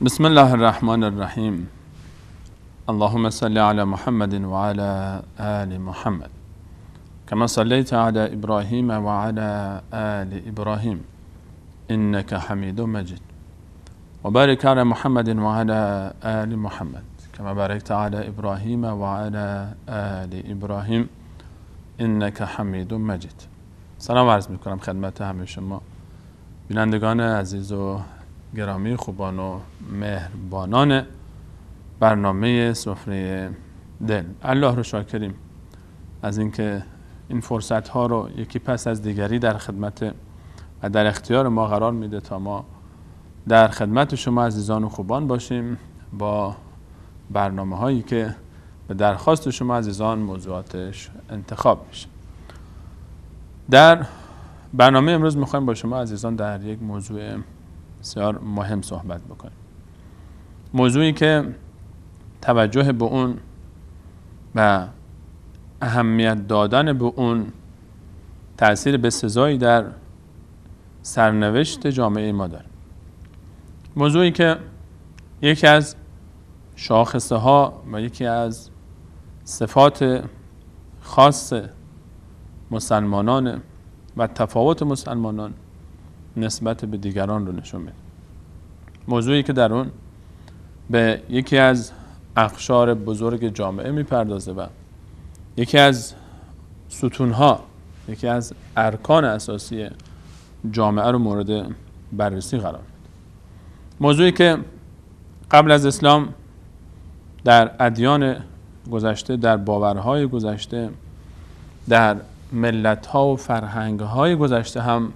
بسم الله الرحمن الرحیم. اللهم صل علی محمد و علی آل محمد كما صليت على ابراهیم و علی آل ابراهیم انك حمید مجید و بارک علی محمد و علی آل محمد كما باركت على ابراهیم و علی آل ابراهیم انك حمید مجید. سلام عرض میکنم خدمت همه شما بینندگان عزیز و گرامی، خوبان و مهربانان برنامه سفره دل. الله رو شاکریم از اینکه این فرصت ها رو یکی پس از دیگری در خدمت و در اختیار ما قرار میده تا ما در خدمت شما عزیزان و خوبان باشیم با برنامه هایی که به درخواست شما عزیزان موضوعاتش انتخاب میشه. در برنامه امروز میخوایم با شما عزیزان در یک موضوع بسیار مهم صحبت بکنیم. موضوعی که توجه به اون و اهمیت دادن به اون تأثیر بسزایی در سرنوشت جامعه ما داره. موضوعی که یکی از شاخصه ها و یکی از صفات خاص مسلمانان و تفاوت مسلمانان نسبت به دیگران رو نشون میده. موضوعی که در اون به یکی از اقشار بزرگ جامعه میپردازه و یکی از ستونها، یکی از ارکان اساسی جامعه رو مورد بررسی قرار میده. موضوعی که قبل از اسلام در ادیان گذشته، در باورهای گذشته، در ملت‌ها و فرهنگ‌های گذشته هم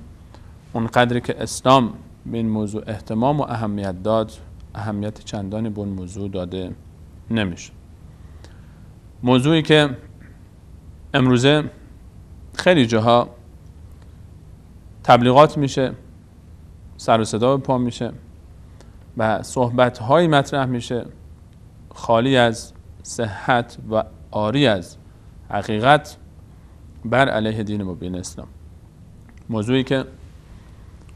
اون قدری که اسلام به این موضوع اهتمام و اهمیت داد، اهمیت چندانی به اون موضوع داده نمیشه. موضوعی که امروزه خیلی جاها تبلیغات میشه، سر و صدا به پا میشه و صحبت‌های مطرح میشه خالی از صحت و عاری از حقیقت بر علیه دین مبین اسلام. موضوعی که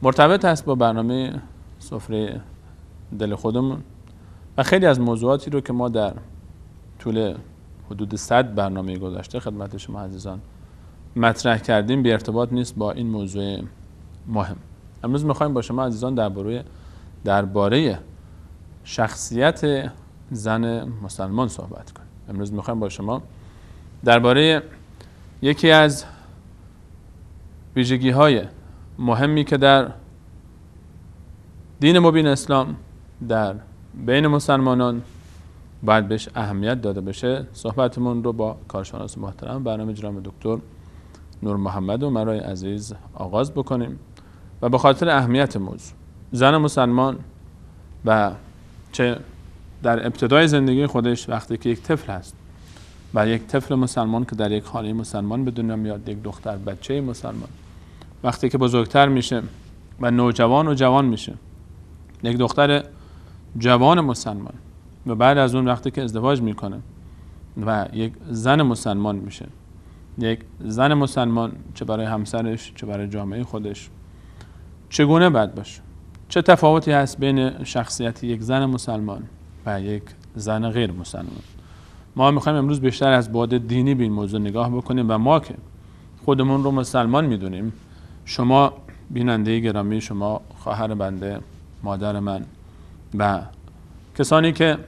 مرتبط است با برنامه سفره دل خودمون و خیلی از موضوعاتی رو که ما در طول حدود 100 برنامه گذشته خدمت شما عزیزان مطرح کردیم بی ارتباط نیست با این موضوع مهم. امروز میخوایم با شما عزیزان درباره شخصیت زن مسلمان صحبت کنیم. امروز میخوایم با شما درباره یکی از ویژگی‌های مهمی که در دین مبین اسلام در بین مسلمانان باید بهش اهمیت داده بشه صحبتمون رو با کارشناس محترم برنامه جناب دکتر نور محمد و مرای عزیز آغاز بکنیم و به خاطر اهمیت موضوع زن مسلمان و چه در ابتدای زندگی خودش وقتی که یک طفل هست و یک طفل مسلمان که در یک خانه مسلمان به دنیا میاد، یک دختر بچه مسلمان وقتی که بزرگتر میشه و نوجوان و جوان میشه، یک دختر جوان مسلمان و بعد از اون وقتی که ازدواج میکنه و یک زن مسلمان میشه، یک زن مسلمان چه برای همسرش چه برای جامعه خودش چگونه باید باشه، چه تفاوتی هست بین شخصیت یک زن مسلمان و یک زن غیر مسلمان. ما میخوایم امروز بیشتر از بعد دینی به این موضوع نگاه بکنیم و ما که خودمون رو مسلمان میدونیم، شما بیننده گرامی، شما خواهر بنده، مادر من و کسانی که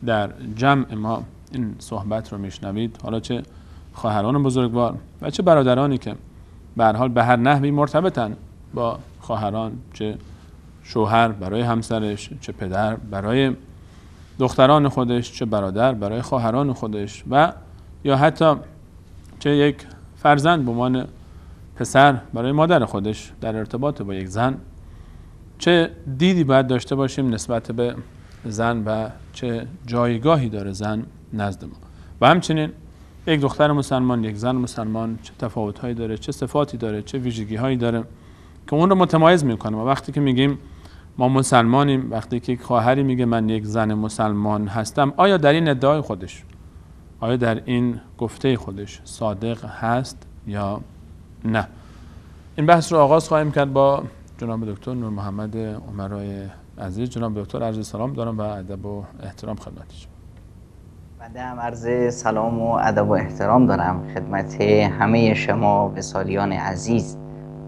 در جمع ما این صحبت رو میشنوید، حالا چه خواهران بزرگوار و چه برادرانی که به هر حال به هر نحوی مرتبطن با خواهران، چه شوهر برای همسرش، چه پدر برای دختران خودش، چه برادر برای خواهران خودش و یا حتی چه یک فرزند به عنوان پسر برای مادر خودش در ارتباط با یک زن، چه دیدی باید داشته باشیم نسبت به زن و چه جایگاهی داره زن نزد ما و همچنین یک دختر مسلمان، یک زن مسلمان چه تفاوت‌هایی داره، چه صفاتی داره، چه ویژگی‌هایی داره که اون رو متمایز می‌کنه. و وقتی که میگیم ما مسلمانیم، وقتی که یک خواهری میگه من یک زن مسلمان هستم، آیا در این ادعای خودش، آیا در این گفته خودش صادق هست یا نه؟ این بحث رو آغاز خواهیم کرد با جناب دکتر نور محمد عمرای عزیز جناب دکتر عرض سلام دارم و ادب و احترام خدمت شما. بنده هم عرض سلام و ادب و احترام دارم خدمت همه شما وصالیان عزیز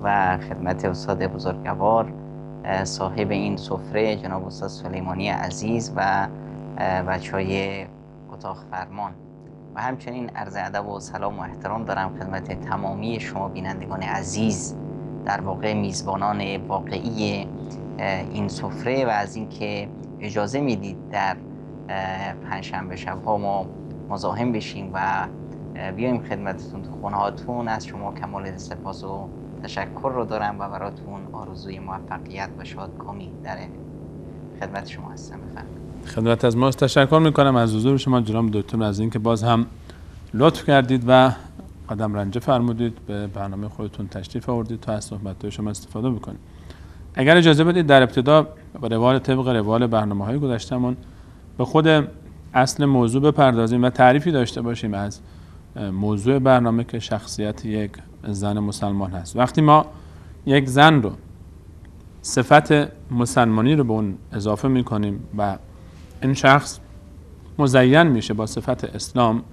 و خدمت استاد بزرگوار صاحب این سفره جناب استاد سلیمانی عزیز و بچهای اتاق فرمان و همچنین عرض ادب و سلام و احترام دارم خدمت تمامی شما بینندگان عزیز، در واقع میزبانان واقعی این سفره و از اینکه اجازه میدید در پنجشنبه شب‌ها ما مزاحم بشیم و بیایم خدمتتون تو خونه‌هاتون. از شما کمال سپاس و تشکر رو دارم و براتون آرزوی موفقیت و شادکامی در خدمت شما هستم. بفرمایید. خدمت از ماست. تشکر میکنم از حضور شما جناب دکتر، از اینکه باز هم لطف کردید و قدم رنجه فرمودید به برنامه خودتون تشریف آوردید تا از صحبت‌های شما استفاده بکنید. اگر اجازه بدید در ابتدا طبق روال برنامه‌های گذشته‌مون به خود اصل موضوع بپردازیم و تعریفی داشته باشیم از موضوع برنامه که شخصیت یک زن مسلمان هست. وقتی ما یک زن رو صفت مسلمانی رو به اون اضافه میکنیم و این شخص مزین میشه با صفت اسلام،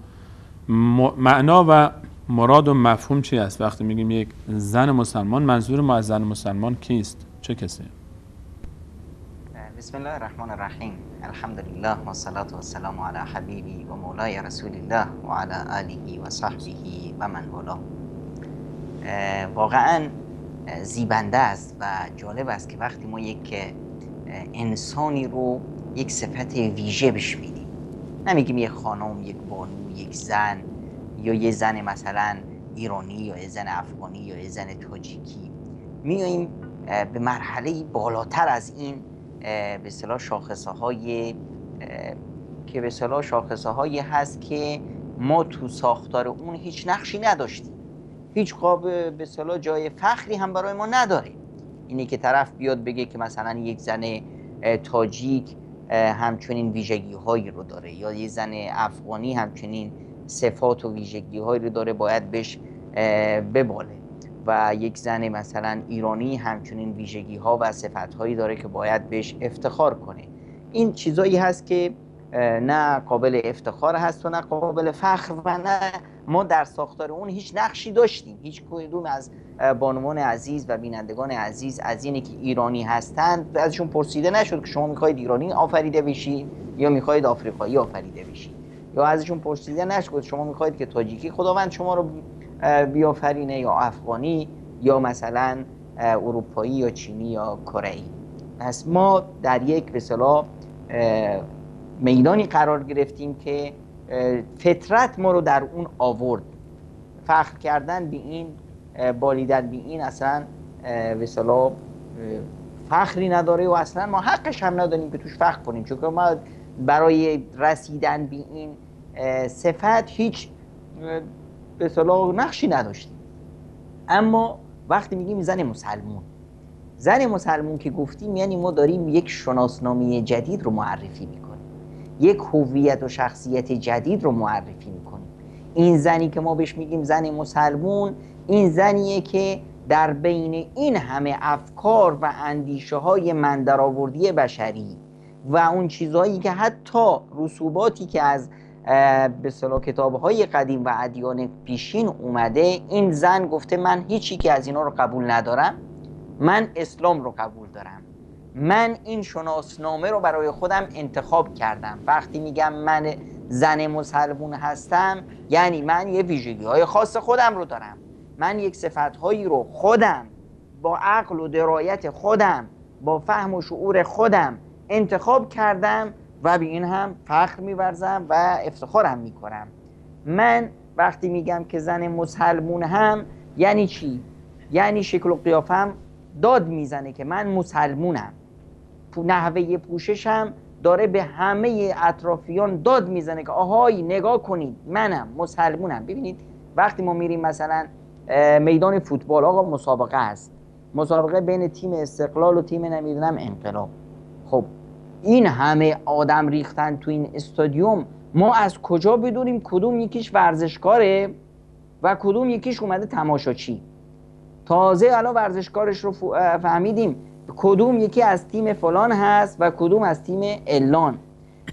معنا و مراد و مفهوم چی است؟ وقتی میگیم یک زن مسلمان، منظور ما از زن مسلمان کیست؟ چه کسی؟ بسم الله الرحمن الرحیم. الحمدلله و الصلاة و السلام علی حبیبی و مولای رسول الله و علی آله و صحبه و من والاه. واقعا زیبنده است و جالب است که وقتی ما یک انسانی رو یک صفت ویژه بهش میدیم، نمیگیم یک خانم، یک بانو، یک زن، یا یه زن مثلا ایرانی یا یه زن افغانی یا یه زن تاجیکی، میاییم به مرحله بالاتر از این به اصطلاح شاخصه‌های که به اصطلاح شاخصه‌هایی هست که ما تو ساختار اون هیچ نقشی نداشتیم، هیچ قاب به اصطلاح جای فخری هم برای ما نداره. اینه که طرف بیاد بگه که مثلا یک زن تاجیک همچنین ویژگی‌هایی رو داره، یا یک زن افغانی همچنین صفات و ویژگی‌هایی رو داره باید بهش بباله، و یک زن مثلا ایرانی همچنین ویژگی‌ها و صفت‌هایی داره که باید بهش افتخار کنه. این چیزایی هست که نه قابل افتخار هست و نه قابل فخر و نه ما در ساختار اون هیچ نقشی داشتیم. هیچ کدوم از بانوان عزیز و بینندگان عزیز از اینه که ایرانی هستند ازشون پرسیده نشد که شما میخواید ایرانی آفریده بشید یا میخواید آفریقایی آفریده بشید، یا ازشون پرسیده نشد شما میخواید که تاجیکی خداوند شما رو بیافرینه یا افغانی یا مثلا اروپایی یا چینی یا کره‌ای. پس ما در یک به اصطلاح میدانی قرار گرفتیم که فطرت ما رو در اون آورد. فخر کردن به این، بالیدن به این اصلا به اصطلاح فخری نداره و اصلا ما حقش هم نداریم که توش فخر کنیم، چون ما برای رسیدن به این صفت هیچ به اصطلاح نقشی نداشتیم. اما وقتی میگیم زن مسلمون که گفتیم، یعنی ما داریم یک شناسنامه جدید رو معرفی میکنیم، یک هویت و شخصیت جدید رو معرفی میکنیم. این زنی که ما بهش میگیم زن مسلمون، این زنیه که در بین این همه افکار و اندیشه های من درآوردی بشری و اون چیزهایی که حتی رسوباتی که از به اصطلاح کتاب‌های قدیم و ادیان پیشین اومده، این زن گفته من هیچی که از اینا رو قبول ندارم، من اسلام رو قبول دارم، من این شناسنامه رو برای خودم انتخاب کردم. وقتی میگم من زن مسلمون هستم، یعنی من یه ویژگی‌های خاص خودم رو دارم، من یک صفت‌هایی رو خودم با عقل و درایت خودم با فهم و شعور خودم انتخاب کردم و به این هم فخر می‌ورزم و افتخارم می‌کنم. من وقتی میگم که زن مسلمون هم یعنی چی؟ یعنی شکل و قیافم داد میزنه که من مسلمونم، نحوه پوششم داره به همه اطرافیان داد میزنه که آهای نگاه کنید منم مسلمونم. ببینید وقتی ما میریم مثلا میدان فوتبال، آقا مسابقه هست، مسابقه بین تیم استقلال و تیم نمیدونم انقلاب، خب این همه آدم ریختن تو این استادیوم، ما از کجا بدونیم کدوم یکیش ورزشکاره و کدوم یکیش اومده تماشاچی؟ تازه الان ورزشکارش رو فهمیدیم کدوم یکی از تیم فلان هست و کدوم از تیم علان.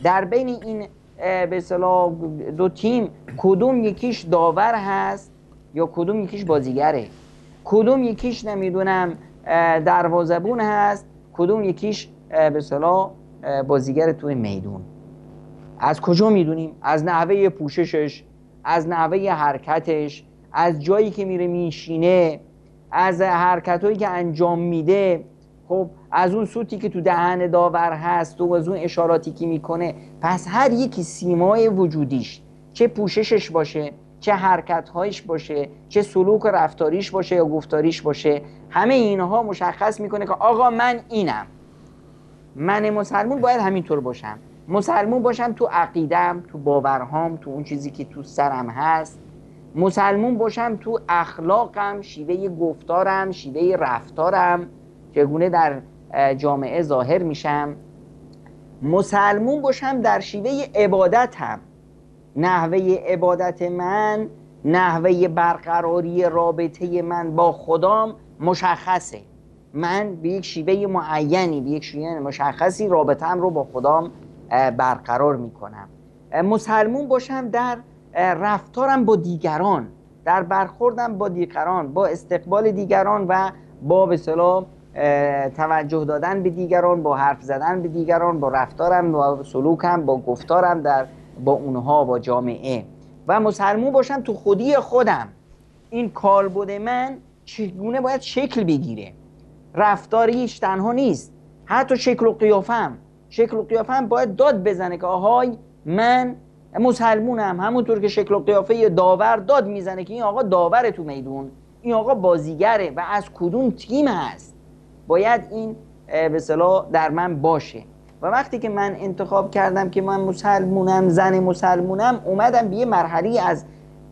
در بین این به اصطلاح دو تیم کدوم یکیش داور هست یا کدوم یکیش بازیگره، کدوم یکیش نمیدونم دروازه‌بون هست، کدوم یکیش به اصطلاح بازیگر توی میدون. از کجا میدونیم؟ از نحوه پوششش، از نحوه حرکتش، از جایی که میره میشینه، از حرکتایی که انجام میده، خب از اون صوتی که تو دهن داور هست و از اون اشاراتی که میکنه. پس هر یکی سیمای وجودیش، چه پوششش باشه، چه حرکتهایش باشه، چه سلوک و رفتاریش باشه یا گفتاریش باشه، همه اینها مشخص میکنه که آقا من اینم، من مسلمون باید همینطور باشم، مسلمون باشم تو عقیدم، تو باورهام، تو اون چیزی که تو سرم هست، مسلمون باشم تو اخلاقم، شیوه گفتارم، شیوه رفتارم، چگونه در جامعه ظاهر میشم، مسلمون باشم در شیوه عبادتم، نحوه عبادت من، نحوه برقراری رابطه من با خدام مشخصه. من به یک شیوه معینی، به یک شیوه مشخصی رابطه‌ام رو با خدام برقرار میکنم. مسلمون باشم در رفتارم با دیگران، در برخوردم با دیگران، با استقبال دیگران و با به اصطلاح توجه دادن به دیگران، با حرف زدن به دیگران، با رفتارم، با سلوکم، با گفتارم با اونها، با جامعه. و مسلمون باشم تو خودی خودم، این کالبد من چگونه باید شکل بگیره. رفتاریش تنها نیست، حتی شکل و قیافم باید داد بزنه که آهای من مسلمونم، همونطور که شکل و قیافه داور داد میزنه که این آقا داوره تو میدون، این آقا بازیگره و از کدوم تیم هست، باید این به اصطلاح در من باشه. و وقتی که من انتخاب کردم که من مسلمونم، زن مسلمونم، اومدم به یه مرحله از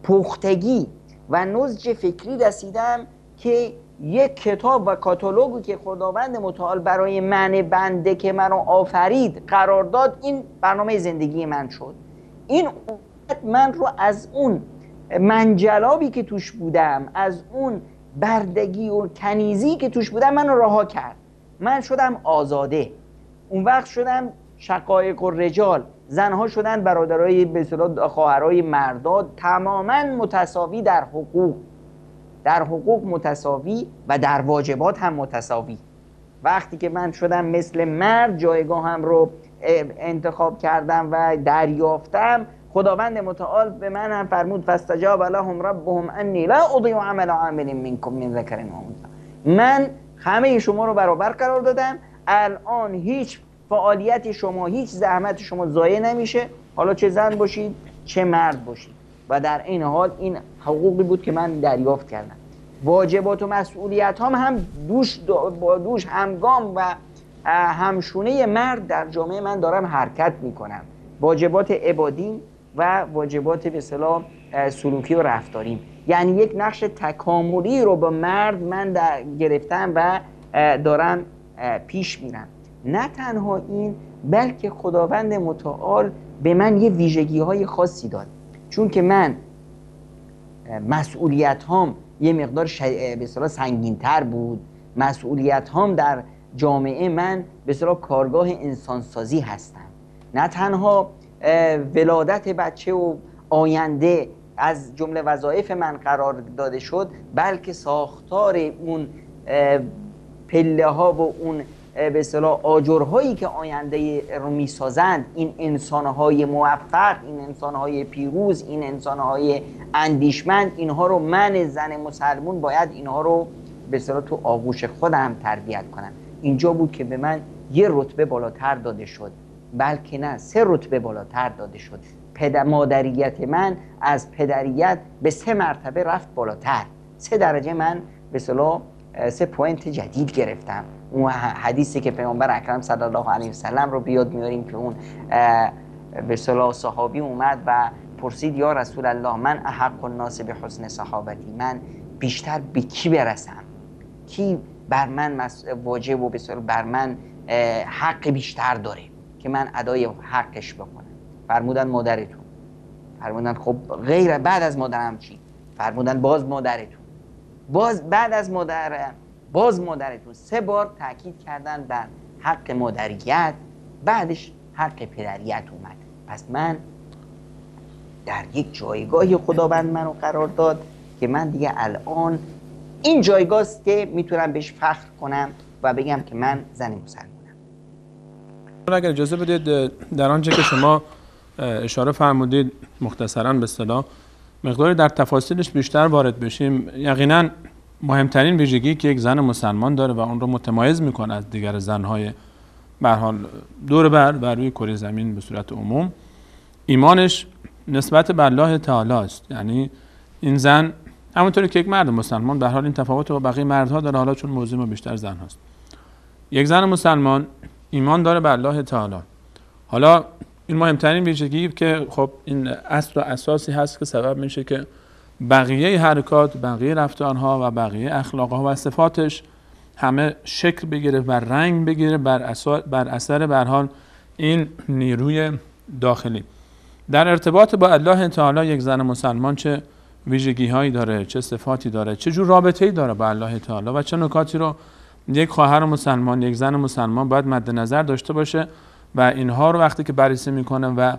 پختگی و نضج فکری رسیدم که یک کتاب و کاتالوگی که خداوند متعال برای من بنده که منو آفرید قرار داد، این برنامه زندگی من شد. این من رو از اون منجلابی که توش بودم، از اون بردگی و کنیزی که توش بودم، منو رها کرد. من شدم آزاده. اون وقت شدم شقایق الرجال، زنها شدن برادرای به اصطلاح خواهرای مردا، تماما متساوی در حقوق متساوی و در واجبات هم متساوی. وقتی که من شدم مثل مرد، جایگاهم رو انتخاب کردم و دریافتم، خداوند متعال به من هم فرمود فاستجاب لهم ربهم انی لا اضیع عمل عامل منکم من ذکر و انثی. من همه شما رو برابر قرار دادم، الان هیچ فعالیت شما، هیچ زحمت شما ضایع نمیشه، حالا چه زن باشید چه مرد باشید. و در این حال این حقوقی بود که من دریافت کردم. واجبات و مسئولیت هم دوش همگام و همشونه مرد در جامعه من دارم حرکت میکنم. واجبات عبادیم و واجبات به اصطلاح سلوکی و رفتاریم، یعنی یک نقش تکاملی رو با مرد من گرفتم و دارم پیش میرم. نه تنها این، بلکه خداوند متعال به من یه ویژگی های خاصی داد، چون که من مسئولیت هام یه مقدار به اصطلاح سنگین تر بود. مسئولیت هام در جامعه من به اصطلاح کارگاه انسانسازی هستن. نه تنها ولادت بچه و آینده از جمله وظایف من قرار داده شد، بلکه ساختار اون پله ها و اون به اصطلاح آجرهایی که آینده رو میسازند، این انسانهای موفق، این انسانهای پیروز، این انسانهای اندیشمند، اینها رو من زن مسلمون باید اینها رو به اصطلاح تو آغوش خودم تربیت کنم. اینجا بود که به من یه رتبه بالاتر داده شد، بلکه نه 3 رتبه بالاتر داده شد. مادریت من از پدریت به 3 مرتبه رفت بالاتر. 3 درجه من به اصطلاح 3 پوینت جدید گرفتم. اون حدیثی که پیامبر اکرم صلی الله علیه و سلم رو بیاد میاریم که اون به اصطلاح صحابی اومد و پرسید یا رسول الله من احق الناس به حسن صحابتی، من بیشتر به کی برسم، کی بر من واجب و به اصطلاح بر من حق بیشتر داره که من ادای حقش بکنم. فرمودن مادرتون. فرمودن خب غیر بعد از مادرم چی؟ فرمودن باز مادرتون. باز بعد از مادر باز مادرتون 3 بار تاکید کردن بر حق مادریت، بعدش حق پدریت اومد. پس من در یک جایگاهی خداوند منو قرار داد که من دیگه الان این جایگاه است که میتونم بهش فخر کنم و بگم که من زن مسلمانم. اگر اجازه بدید در آنچه که شما اشاره فرمودید مختصراً به اصطلاح مقداری در تفاصیلش بیشتر وارد بشیم. یقینا مهمترین ویژگی که یک زن مسلمان داره و اون رو متمایز میکنه از دیگر زنهای به هر حال دور بر روی کره زمین به صورت عموم، ایمانش نسبت به الله تعالی است. یعنی این زن همونطوری که یک مرد مسلمان، به هر حال این تفاوت با بقیه مردها داره، حالا چون موضوع ما بیشتر زن هست. یک زن مسلمان ایمان داره به الله تعالی. حالا این مهمترین ویژگی که خب این اصل و اساسی هست که سبب میشه که بقیه حرکات، بقیه رفتارها و بقیه اخلاقها و صفاتش همه شکل بگیره و رنگ بگیره بر اثر به هر حال این نیروی داخلی. در ارتباط با الله تعالی یک زن مسلمان چه ویژگی هایی داره، چه صفاتی داره، چه جور رابطه‌ای داره با الله تعالی و چه نکاتی رو یک خواهر مسلمان، یک زن مسلمان باید مد نظر داشته باشه و اینها رو وقتی که بررسی میکنه و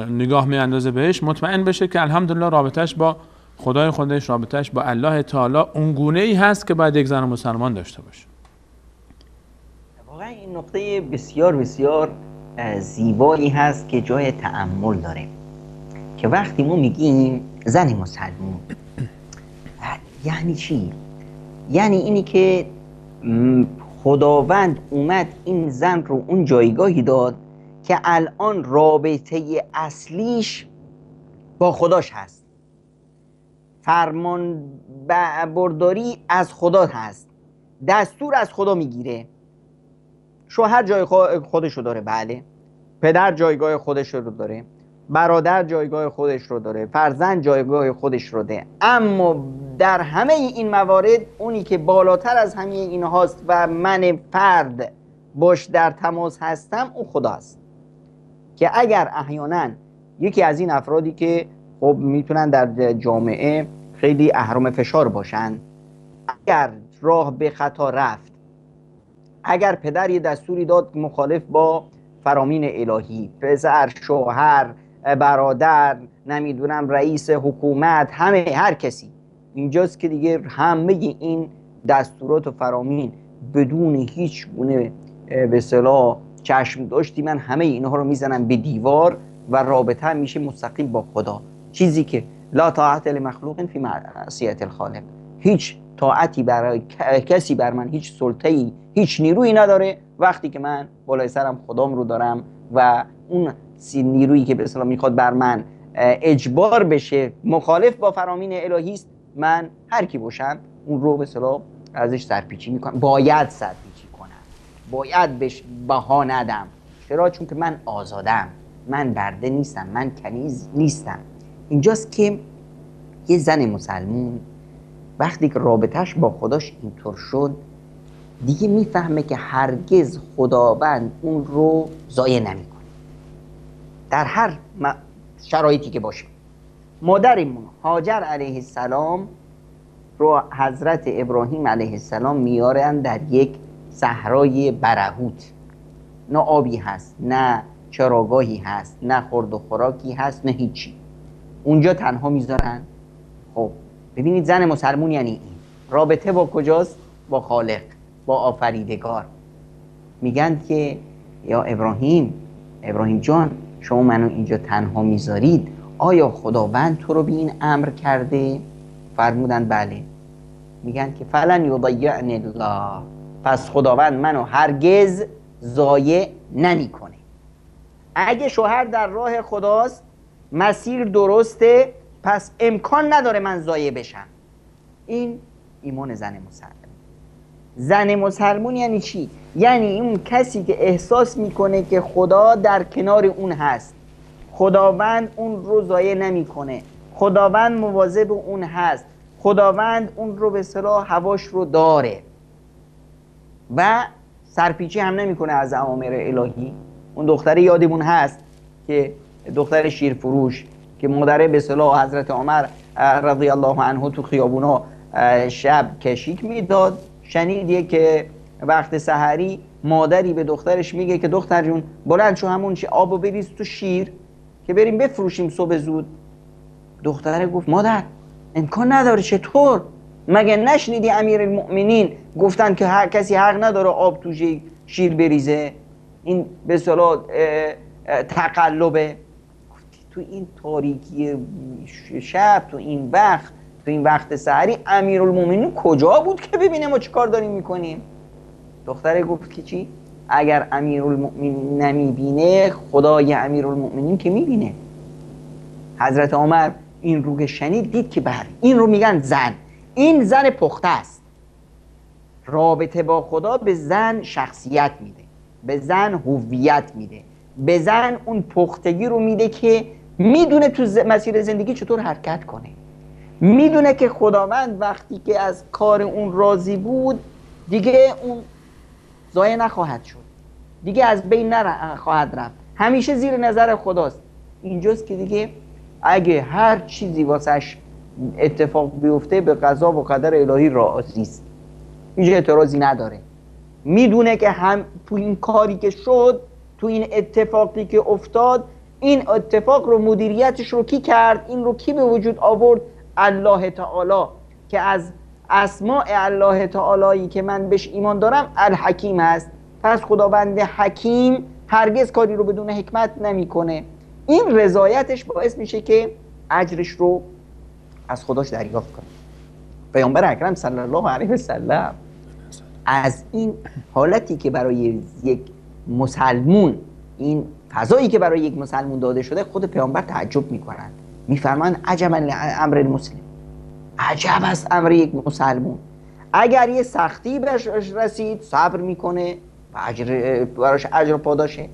نگاه میاندازه بهش مطمئن بشه که الحمدلله رابطهش با خدای خودش، رابطهش با الله تعالی اون گونه ای هست که باید یک زن مسلمان داشته باشه. واقعا این نقطه بسیار بسیار زیبایی هست که جای تأمل داره که وقتی ما میگیم زن مسلمان یعنی چی؟ یعنی اینی که خداوند اومد این زن رو اون جایگاهی داد که الان رابطه اصلیش با خداش هست، فرمان برداری از خدا هست، دستور از خدا میگیره. شوهر جای خودش رو داره، بله، پدر جایگاه خودش رو داره، برادر جایگاه خودش رو داره، فرزند جایگاه خودش رو داره، اما در همه این موارد اونی که بالاتر از همه این هاست و من فرد باش در تماس هستم اون خدا است. که اگر احیانا یکی از این افرادی که خب میتونن در جامعه خیلی اهرم فشار باشن، اگر راه به خطا رفت، اگر پدر یه دستوری داد مخالف با فرامین الهی، پسر، شوهر، برادر، نمیدونم رئیس حکومت، همه هر کسی، اینجاست که دیگه همه این دستورات و فرامین بدون هیچ گونه به اصطلاح چشم داشتی من همه اینها رو میزنم به دیوار و رابطه میشه مستقیم با خدا. چیزی که لا طاعت لمخلوق فی معصیت الخالق، هیچ طاعتی برای کسی بر من هیچ سلطه‌ای، هیچ نیرویی نداره وقتی که من بالای سرم خدام رو دارم و اون نیرویی که به اصطلاح میخواد بر من اجبار بشه مخالف با فرامین الهی است، من هر کی باشم اون رو به اصطلاح ازش سرپیچی میکنم، باید سرپیچی کنم، باید بهش بها ندم. چرا؟ چون که من آزادم، من برده نیستم، من کنیز نیستم. اینجاست که یه زن مسلمون وقتی که رابطهش با خداش اینطور شد دیگه میفهمه که هرگز خداوند اون رو ضایع نمیکنه در هر شرایطی که باشه. مادرمون هاجر علیه السلام رو حضرت ابراهیم علیه السلام میارن در یک صحرای برهوت، نه آبی هست، نه چراگاهی هست، نه خورد و خوراکی هست، نه هیچی. اونجا تنها میذارن. خب ببینید زن مسلمون یعنی این رابطه با کجاست؟ با خالق، با آفریدگار. میگن که یا ابراهیم جان شما منو اینجا تنها میذارید، آیا خداوند تو رو به این امر کرده؟ فرمودن بله. میگن که فلن یضیعنی الله، پس خداوند منو هرگز ضایع نمیکنه. اگه شوهر در راه خداست، مسیر درسته، پس امکان نداره من ضایع بشم. این ایمان زن مسلمان. زن مسلمون یعنی چی؟ یعنی اون کسی که احساس میکنه که خدا در کنار اون هست، خداوند اون رو ضایع نمیکنه، خداوند مواظب اون هست، خداوند اون رو به اصطلاح هواش رو داره و سرپیچی هم نمیکنه از اوامر الهی. اون دختره یادمون هست که دختر شیرفروش که مادر به اصطلاح حضرت عمر رضی الله عنه تو خیابونا شب کشیک میداد، شنیدیه که وقت سحری مادری به دخترش میگه که دختر جون بلند شو همون آبو بریز تو شیر که بریم بفروشیم صبح زود. دختره گفت مادر امکان نداره، چطور؟ مگه نشنیدی امیرالمؤمنین گفتن که هر کسی حق نداره آب تو شیر بریزه؟ این به اصطلاح تقلبه. تو این تاریکی شب، تو این وقت سحری امیرالمؤمنین کجا بود که ببینه ما چی کار داریم میکنیم؟ دختره گفت که چی؟ اگر امیرالمؤمنین نمیبینه خدای امیرالمؤمنین که میبینه. حضرت عمر این رو که شنید دید که بله، این رو میگن زن. این زن پخته است. رابطه با خدا به زن شخصیت میده، به زن هویت میده، به زن اون پختگی رو میده که میدونه تو مسیر زندگی چطور حرکت کنه. میدونه که خداوند وقتی که از کار اون راضی بود دیگه اون ضایع نخواهد شد، دیگه از بین نخواهد رفت، همیشه زیر نظر خداست. اینجاست که دیگه اگه هر چیزی واسش اتفاق بیفته به قضا و قدر الهی راضی است، هیچ اعتراضی نداره. میدونه که هم تو این کاری که شد، تو این اتفاقی که افتاد، این اتفاق رو مدیریتش رو کی کرد؟ این رو کی به وجود آورد؟ الله تعالی، که از اسماء الله تعالی که من بهش ایمان دارم الحکیم هست. پس خداوند حکیم هرگز کاری رو بدون حکمت نمیکنه. این رضایتش باعث میشه که اجرش رو از خداش دریافت کنه. پیامبر اکرم صلی الله علیه و سلم از این حالتی که برای یک مسلمون، این فضایی که برای یک مسلمون داده شده، خود پیامبر تعجب میکنند. میفرمایند عجبا لامر المسلم، عجب است امر یک مسلمون. اگر یه سختی بهش رسید صبر میکنه و براش اجر و پاداشه.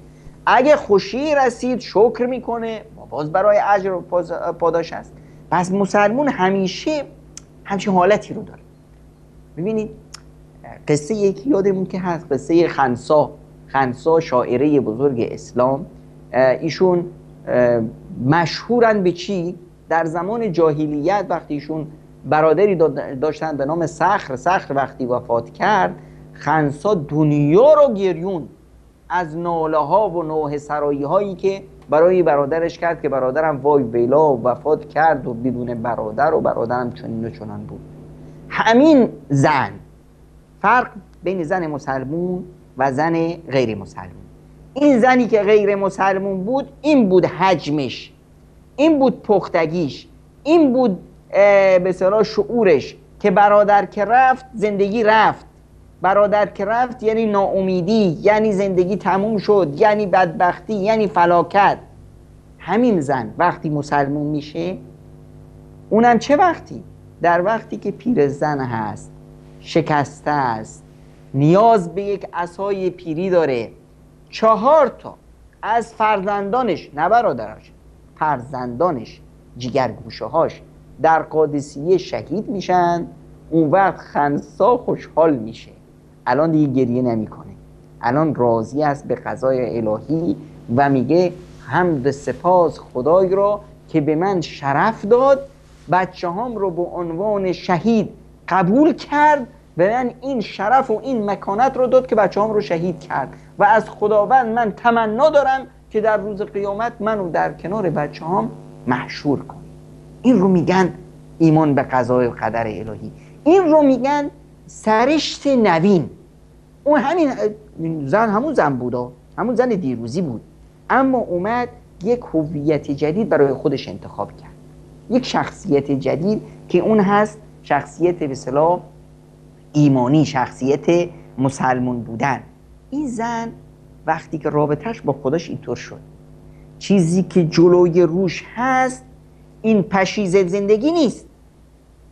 اگه خوشی رسید شکر میکنه و باز برای اجر و پاداش است. پس مسلمون همیشه همچین حالتی رو داره. ببینید قصه یکی یادمون که هست، قصه خنسا شاعره بزرگ اسلام. ایشون مشهورن به چی؟ در زمان جاهلیت وقتی ایشون برادری داشتن به نام صخر وقتی وفات کرد، خنسا دنیا رو گریون از ناله ها و نوحه سرایی هایی که برای برادرش کرد که برادرم وای ویلا وفات کرد و بدون برادر و برادرم چنین و چنان بود. همین زن، فرق بین زن مسلمون و زن غیر مسلمون. این زنی که غیر مسلمون بود، این بود حجمش، این بود پختگیش، این بود به اصطلاح شعورش که برادر که رفت زندگی رفت. برادر که رفت یعنی ناامیدی، یعنی زندگی تموم شد، یعنی بدبختی، یعنی فلاکت. همین زن وقتی مسلمون میشه، اونم چه وقتی؟ در وقتی که پیرزن هست، شکسته است، نیاز به یک عصای پیری داره. 4 تا از فرزندانش، نه برادراش، فرزندانش، جیگرگوشه هاش در قادسیه شهید میشن. اون وقت خنسا خوشحال میشه. الان دیگه گریه نمیکنه، الان راضی است به قضای الهی و میگه حمد سپاس خدای را که به من شرف داد، بچه هام رو به عنوان شهید قبول کرد، به من این شرف و این مکانت رو داد که بچه هام رو شهید کرد و از خداوند من تمنا دارم که در روز قیامت منو در کنار بچه هام محشور کن. این رو میگن ایمان به قضای قدر الهی. این رو میگن سرشت نوین. اون همین زن همون زن بود، همون زن دیروزی بود، اما اومد یک هویت جدید برای خودش انتخاب کرد، یک شخصیت جدید که اون هست شخصیت به اصطلاح ایمانی، شخصیت مسلمون بودن. این زن وقتی که رابطهش با خودش اینطور شد، چیزی که جلوی روش هست این پشیزه زندگی نیست،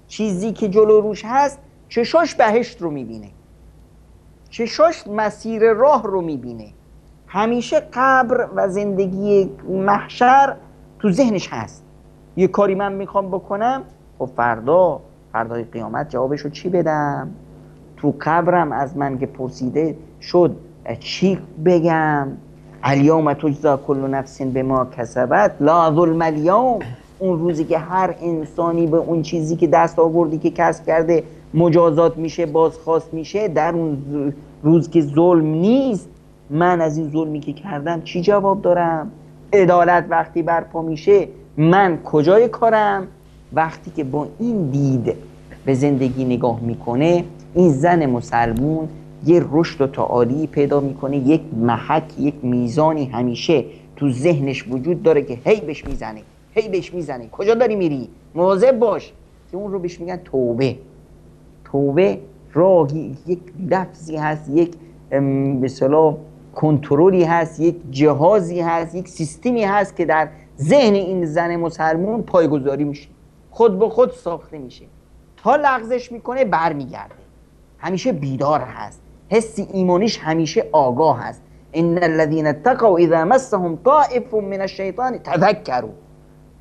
چیزی که جلو روش هست چشاش بهشت رو میبینه، چشاش مسیر راه رو میبینه. همیشه قبر و زندگی محشر تو ذهنش هست. یه کاری من میخوام بکنم، خب فردای قیامت جوابشو چی بدم؟ تو قبرم از من که پرسیده شد چی بگم؟ الیوم تجزا کل نفس بما کسبت لا ظلم اليوم. اون روزی که هر انسانی به اون چیزی که دست آوردی که کسب کرده مجازات میشه، بازخواست میشه، در اون روز که ظلم نیست، من از این ظلمی که کردم چی جواب دارم؟ عدالت وقتی برپا میشه من کجای کارم؟ وقتی که با این دید به زندگی نگاه میکنه، این زن مسلمون یه رشد و تعالی پیدا میکنه، یک محک، یک میزانی همیشه تو ذهنش وجود داره که هی بهش میزنه، هی بهش میزنه، کجا داری میری؟ مواظب باش، که اون رو بهش میگن توبه. توبه راهی، یک لفظی هست، یک به اصطلاح کنترلی هست، یک جهازی هست، یک سیستمی هست که در ذهن این زن مسلمون پایگذاری میشه، خود به خود ساخته میشه، تا لغزش میکنه برمیگرده، همیشه بیدار هست، حس ایمانیش همیشه آگاه هست. ان الذين اتقوا اذا مسهم طائف من الشیطان تذکروا،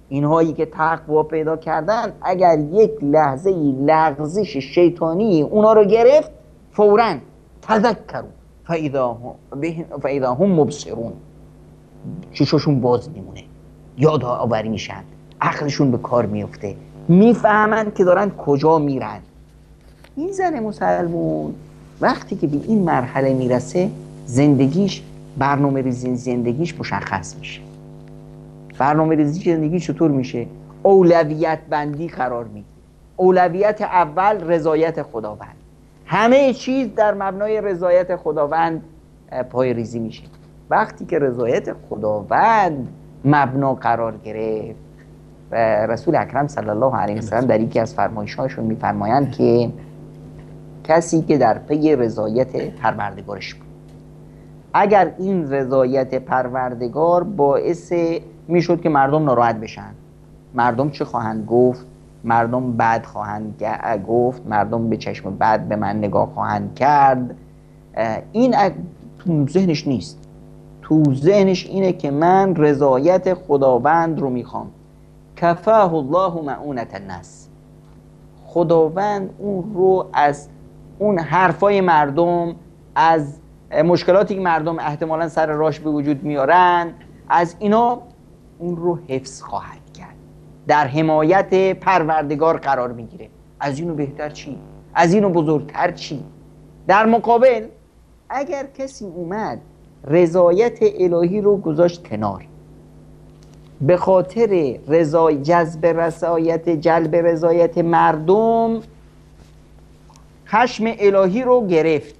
اینهایی که تقوا پیدا کردن اگر یک لحظه لغزش شیطانی اونا رو گرفت فوراً تذکروا فاذا هم مبصرون، چشاشون باز میمونه، یاد آوری میشن، عقلشون به کار میفته، میفهمن که دارن کجا میرن. این زن مسلمون وقتی که به این مرحله میرسه زندگیش، برنامه ریزی زندگیش مشخص میشه. برنامه ریزی زندگی چطور میشه؟ اولویت بندی قرار میگیره. اولویت اول رضایت خداوند، همه چیز در مبنای رضایت خداوند پای ریزی میشه. وقتی که رضایت خداوند مبنا قرار گرفت، رسول اکرم صلی الله علیه و سلم در یکی از فرمایش‌هاشون میفرمایند که کسی که در پی رضایت پروردگارش بود، اگر این رضایت پروردگار باعث میشد که مردم ناراحت بشن، مردم چه خواهند گفت، مردم بد خواهند گفت، مردم به چشم بد به من نگاه خواهند کرد، این تو ذهنش نیست. تو ذهنش اینه که من رضایت خداوند رو میخوام. کفاه الله معونة الناس، خداوند اون رو از اون حرفای مردم، از مشکلاتی که مردم احتمالاً سر راش به وجود میارن، از اینا اون رو حفظ خواهد کرد، در حمایت پروردگار قرار میگیره. از اینو بهتر چی؟ از اینو بزرگتر چی؟ در مقابل اگر کسی اومد رضایت الهی رو گذاشت کنار، به خاطر جلب رضایت مردم خشم الهی رو گرفت،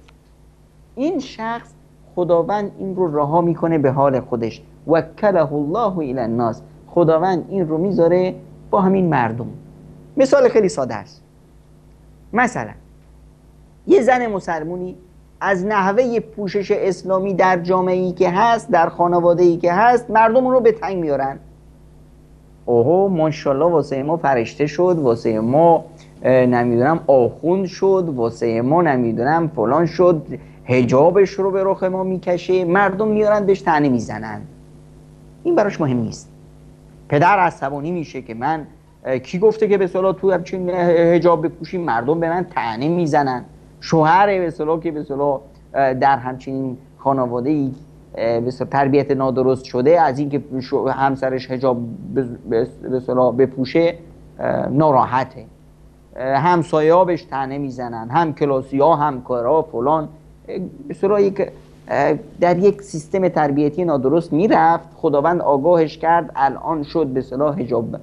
این شخص خداوند این رو رها میکنه به حال خودش. وکله الله الی الناس، خداوند این رو میذاره با همین مردم. مثال خیلی ساده است. مثلا یه زن مسلمونی از نحوه پوشش اسلامی در جامعه‌ای که هست، در خانواده‌ای که هست، مردم رو به تنگ میارن. اوه ماشاءالله واسه ما فرشته شد، واسه ما نمیدونم آخوند شد، واسه ما نمیدونم فلان شد، حجابش رو به رخ ما میکشه، مردم میارن بهش طعنه میزنن. این براش مهم نیست. پدر عصبانی میشه که من کی گفته که به اصطلاح تو همچین حجاب بپوشیم، مردم به من طعنه میزنن. شوهر به اصطلاح که به اصطلاح در همچین خانواده‌ای به اصطلاح تربیت نادرست شده، از اینکه همسرش حجاب به اصطلاح بپوشه ناراحته، همسایه‌ها بهش طعنه میزنن، هم کلاسی‌ها، همکارا فلان، به اصطلاح در یک سیستم تربیتی نادرست میرفت. خداوند آگاهش کرد، الان شد به اصطلاح حجاب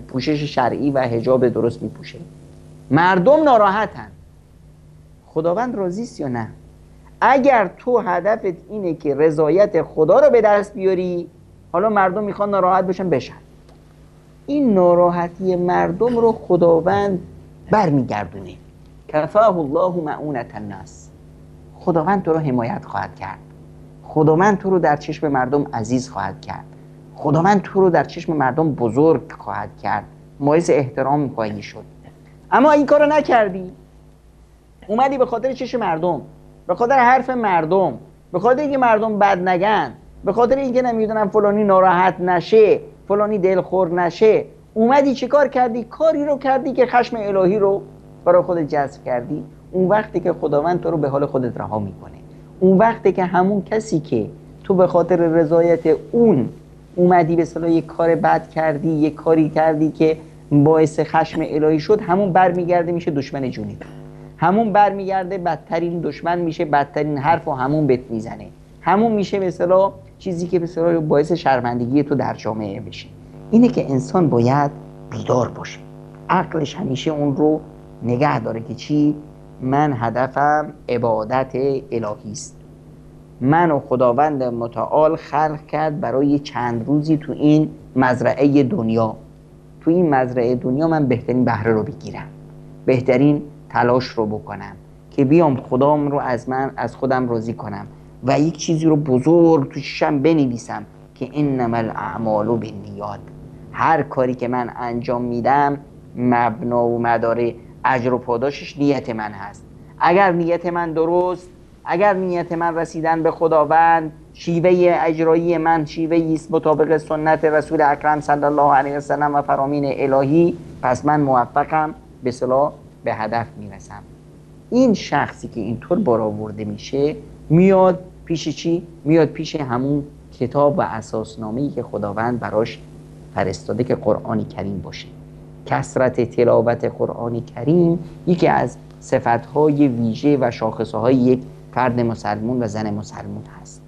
پوشش شرعی و حجاب درست میپوشه، مردم ناراحتن. خداوند راضی است یا نه؟ اگر تو هدفت اینه که رضایت خدا رو به دست بیاری، حالا مردم میخوان ناراحت بشن، این ناراحتی مردم رو خداوند برمیگردونه. کفاه الله معونة الناس، خداوند تو رو حمایت خواهد کرد، خداوند تو رو در چشم مردم عزیز خواهد کرد، خداوند تو رو در چشم مردم بزرگ خواهد کرد، باعث احترام خواهی شد. اما این کارو نکردی، اومدی به خاطر چشم مردم، به خاطر حرف مردم، به خاطر اینکه مردم بد نگن، به خاطر اینکه نمیدونم فلانی ناراحت نشه، فلانی دلخور نشه، اومدی چه کار کردی؟ کاری رو کردی که خشم الهی رو برای خودت جذب کردی. اون وقتی که خداوند تو رو به حال خودت رها میکنه، اون وقتی که همون کسی که تو به خاطر رضایت اون اومدی به اصطلاح یک کار بد کردی، یک کاری کردی که باعث خشم الهی شد، همون برمیگرده میشه دشمن جونی، همون برمیگرده بدترین دشمن میشه، بدترین حرف و همون بهت میزنه، همون میشه به اصطلاح چیزی که به اصطلاح باعث شرمندگی تو در جامعه بشه. اینه که انسان باید بیدار باشه، عقلش همیشه اون رو نگه داره که چی؟ من هدفم عبادت الهی است، منو خداوند متعال خلق کرد برای چند روزی تو این مزرعه دنیا، تو این مزرعه دنیا من بهترین بهره رو بگیرم، بهترین تلاش رو بکنم که بیام خدام رو از خودم راضی کنم و یک چیزی رو بزرگ تو ششم بنویسم که انما الاعمال بالنیات، هر کاری که من انجام میدم مبنا و مدار اجر و پاداشش نیت من هست. اگر نیت من درست، اگر نیت من رسیدن به خداوند، شیوه اجرایی من شیوه است مطابق سنت رسول اکرم صلی الله علیه و سلم و فرامین الهی، پس من موفقم، به اصطلاح به هدف میرسم. این شخصی که اینطور برآورده میشه میاد پیش چی؟ میاد پیش همون کتاب و اساسنامه‌ای که خداوند براش فرستاده که قرآن کریم باشه. کثرت تلاوت قرآن کریم یکی از صفتهای ویژه و شاخصهای یک فرد مسلمون و زن مسلمون هست.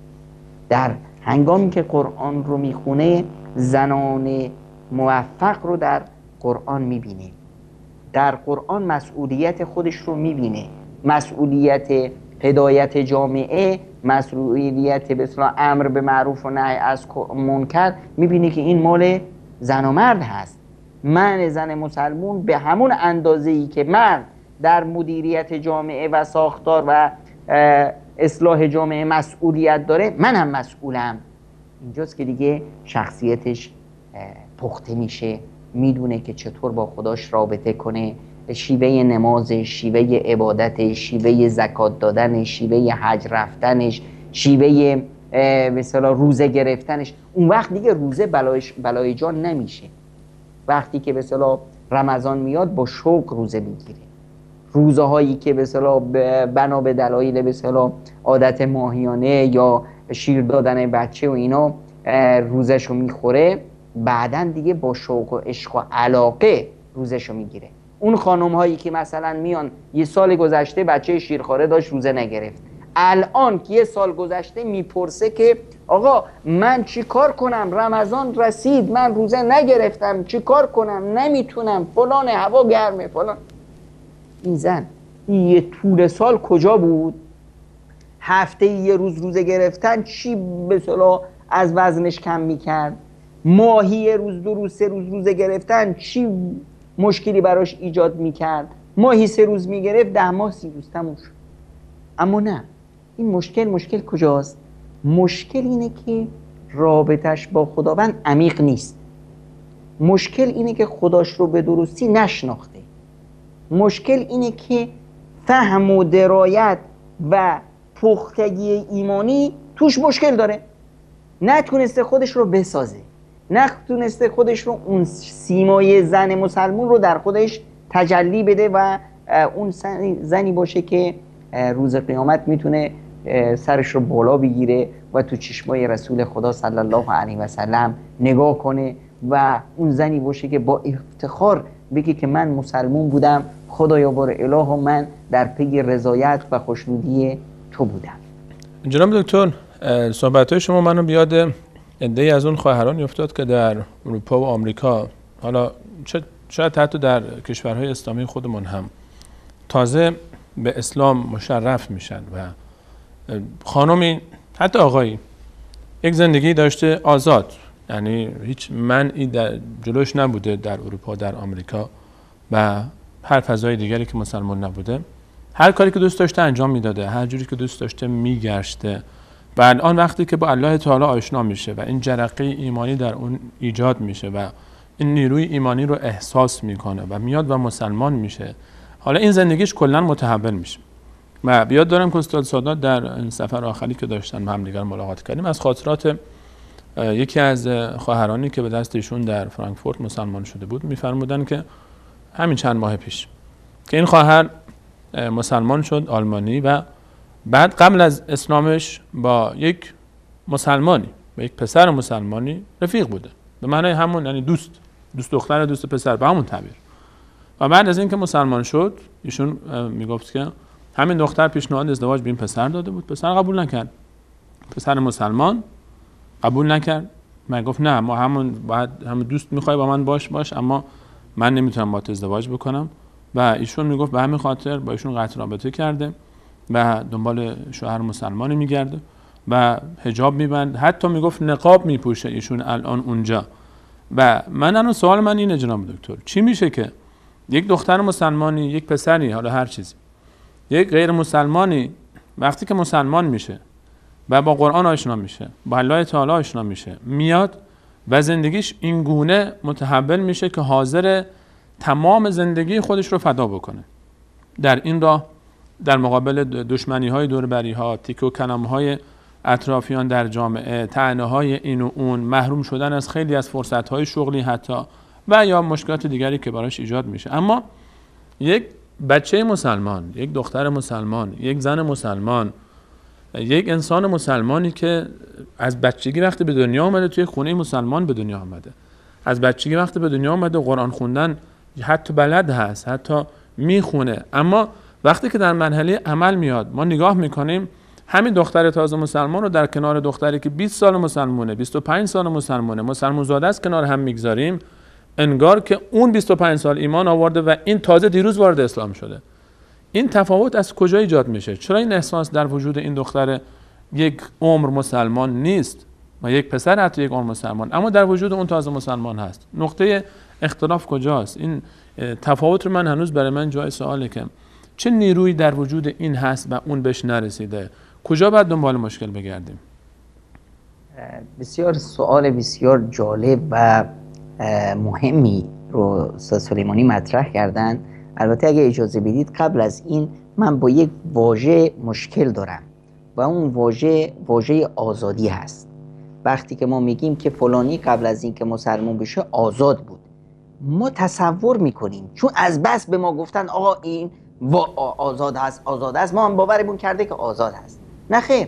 در هنگامی که قرآن رو میخونه زنان موفق رو در قرآن میبینه، در قرآن مسئولیت خودش رو میبینه، مسئولیت هدایت جامعه، مسئولیت به اصطلاح امر به معروف و نهی از منکر، میبینه که این مال زن و مرد هست. من زن مسلمون به همون اندازه‌ای که مرد در مدیریت جامعه و ساختار و اصلاح جامعه مسئولیت داره، من هم مسئولم. اینجاست که دیگه شخصیتش پخته میشه، میدونه که چطور با خداش رابطه کنه، شیوه نمازش، شیوه عبادتش، شیوه زکات دادنش، شیوه حج رفتنش، شیوه مثلا روزه گرفتنش. اون وقت دیگه روزه بلای جان نمیشه. وقتی که مثلا رمضان میاد با شوق روزه میگیره. روزه هایی که مثلا بنا به دلایل مثلا عادت ماهیانه یا شیر دادن بچه و اینا روزشو میخوره، بعدن دیگه با شوق و عشق و علاقه روزشو میگیره. اون خانم هایی که مثلا میان یه سال گذشته بچه شیرخواره داشت روزه نگرفت، الان که یه سال گذشته میپرسه که آقا من چی کار کنم، رمضان رسید من روزه نگرفتم، چی کار کنم، نمیتونم، فلان، هوا گرمه، فلان. این زن یه طول سال کجا بود؟ هفته یه روز روزه گرفتن چی به اصطلاح از وزنش کم میکرد؟ ماهی یه روز، دو روز، سه روز روزه گرفتن چی مشکلی براش ایجاد میکرد؟ ماهی 3 روز میگرفت، 10 ماه 30 روز تموم شد. اما نه، این مشکل کجاست؟ مشکل اینه که رابطش با خداوند عمیق نیست. مشکل اینه که خداش رو به درستی نشناخته. مشکل اینه که فهم و درایت و پختگی ایمانی توش مشکل داره. نتونسته خودش رو بسازه، نتونسته خودش رو اون سیمای زن مسلمون رو در خودش تجلی بده و اون زنی باشه که روز قیامت میتونه سرش رو بالا بگیره و تو چشمای رسول خدا صلی الله علیه و سلم نگاه کنه و اون زنی باشه که با افتخار بگه که من مسلمون بودم، خدایا بار اله و من در پی رضایت و خوشنودی تو بودم. جناب دکتر، صحبت‌های شما منو بیاد عده‌ای از اون خواهرانی افتاد که در اروپا و آمریکا، حالا شاید حتی در کشورهای اسلامی خودمون هم تازه به اسلام مشرف میشن و خانمی حتی آقایی یک زندگی داشته آزاد، یعنی هیچ منعی در جلوش نبوده در اروپا، در آمریکا و هر فضای دیگری که مسلمان نبوده، هر کاری که دوست داشته انجام میداده، هر جوری که دوست داشته میگشته و الان وقتی که با الله تعالی آشنا میشه و این جرقه ایمانی در اون ایجاد میشه و این نیروی ایمانی رو احساس میکنه و میاد و مسلمان میشه، حالا این زندگیش کلا متحول میشه. و بیاد دارم که استاد سادات در این سفر آخری که داشتن با هم دیگر ملاقات کردیم، از خاطرات یکی از خواهرانی که به دست ایشون در فرانکفورت مسلمان شده بود میفرمودن که همین چند ماه پیش که این خواهر مسلمان شد، آلمانی، و بعد قبل از اسلامش با یک مسلمانی، با یک پسر مسلمانی رفیق بوده، به معنی همون، یعنی دوست دوست دختر دوست پسر به همون تعبیر. و بعد از اینکه مسلمان شد ایشون میگفت که همین دختر پیشنهاد ازدواج به این پسر داده بود، پسر قبول نکرد، پسر مسلمان قبول نکرد. من گفت نه، ما همون دوست میخوای با من باش اما من نمیتونم با تو ازدواج بکنم. و ایشون میگفت به همین خاطر با ایشون قطع رابطه کرده و دنبال شوهر مسلمانی میگرده و حجاب میبند، حتی میگفت نقاب میپوشه ایشون الان اونجا. و الان سوال من اینه جناب دکتر، چی میشه که یک دختر مسلمانی، یک پسری، حالا هر چیزی، یک غیر مسلمانی وقتی که مسلمان میشه و با قرآن آشنا میشه، با الله تعالی آشنا میشه، میاد و زندگیش این گونه متحول میشه که حاضر تمام زندگی خودش رو فدا بکنه در این راه، در مقابل دشمنی های دور بری ها، تیک و کلام های اطرافیان در جامعه، طعنه های این و اون، محروم شدن از خیلی از فرصت های شغلی حتی و یا مشکلات دیگری که براش ایجاد میشه. اما یک بچه مسلمان، یک دختر مسلمان، یک زن مسلمان، یک انسان مسلمانی که از بچگی وقتی به دنیا آمده، توی خونه مسلمان به دنیا آمده، از بچگی وقتی به دنیا آمده قرآن خوندن حتی بلد هست، حتی میخونه، اما وقتی که در مرحله عمل میاد ما نگاه میکنیم همین دختر تازه مسلمان رو در کنار دختری که 20 سال مسلمونه، 25 سال مسلمونه، مسلمان زاده است کنار هم میگذاریم، انگار که اون 25 سال ایمان آورده و این تازه دیروز وارد اسلام شده. این تفاوت از کجا ایجاد میشه؟ چرا این احساس در وجود این دختر یک عمر مسلمان نیست و یک پسر حتی یک عمر مسلمان، اما در وجود اون تازه مسلمان هست؟ نقطه اختلاف کجاست؟ این تفاوت رو من هنوز برای من جای سواله که چه نیرویی در وجود این هست و اون بهش نرسیده؟ کجا باید دنبال مشکل بگردیم؟ بسیار سوال بسیار جالب و مهمی رو استاد سلیمانی مطرح کردن. البته اگه اجازه بدید قبل از این من با یک واژه مشکل دارم و اون واژه آزادی هست. وقتی که ما میگیم که فلانی قبل از این که مسلمان بشه آزاد بود، ما تصور میکنیم چون از بس به ما گفتن آقا این آزاد هست ما هم باورمون کرده که آزاد هست. نه خیر،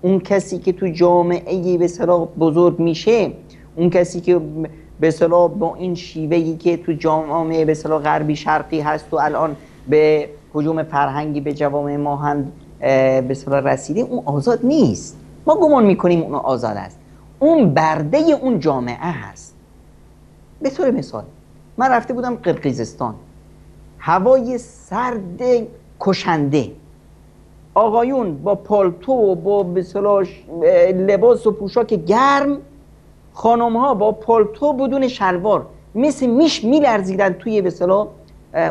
اون کسی که تو جامعه به اصطلاح بزرگ میشه، اون کسی که به اصطلاح با این شیوهی که تو جامعه به اصطلاح غربی شرقی هست و الان به هجوم فرهنگی به جوامع ما هم به اصطلاح رسیده، اون آزاد نیست. ما گمان میکنیم اون آزاد است، اون برده اون جامعه هست. به طور مثال من رفته بودم قرقیزستان، هوای سرد کشنده، آقایون با پالتو و با به اصطلاح لباس و پوشاک گرم، خانم ها با پالتو بدون شلوار مثل میش میلرزیدن توی به اصطلاح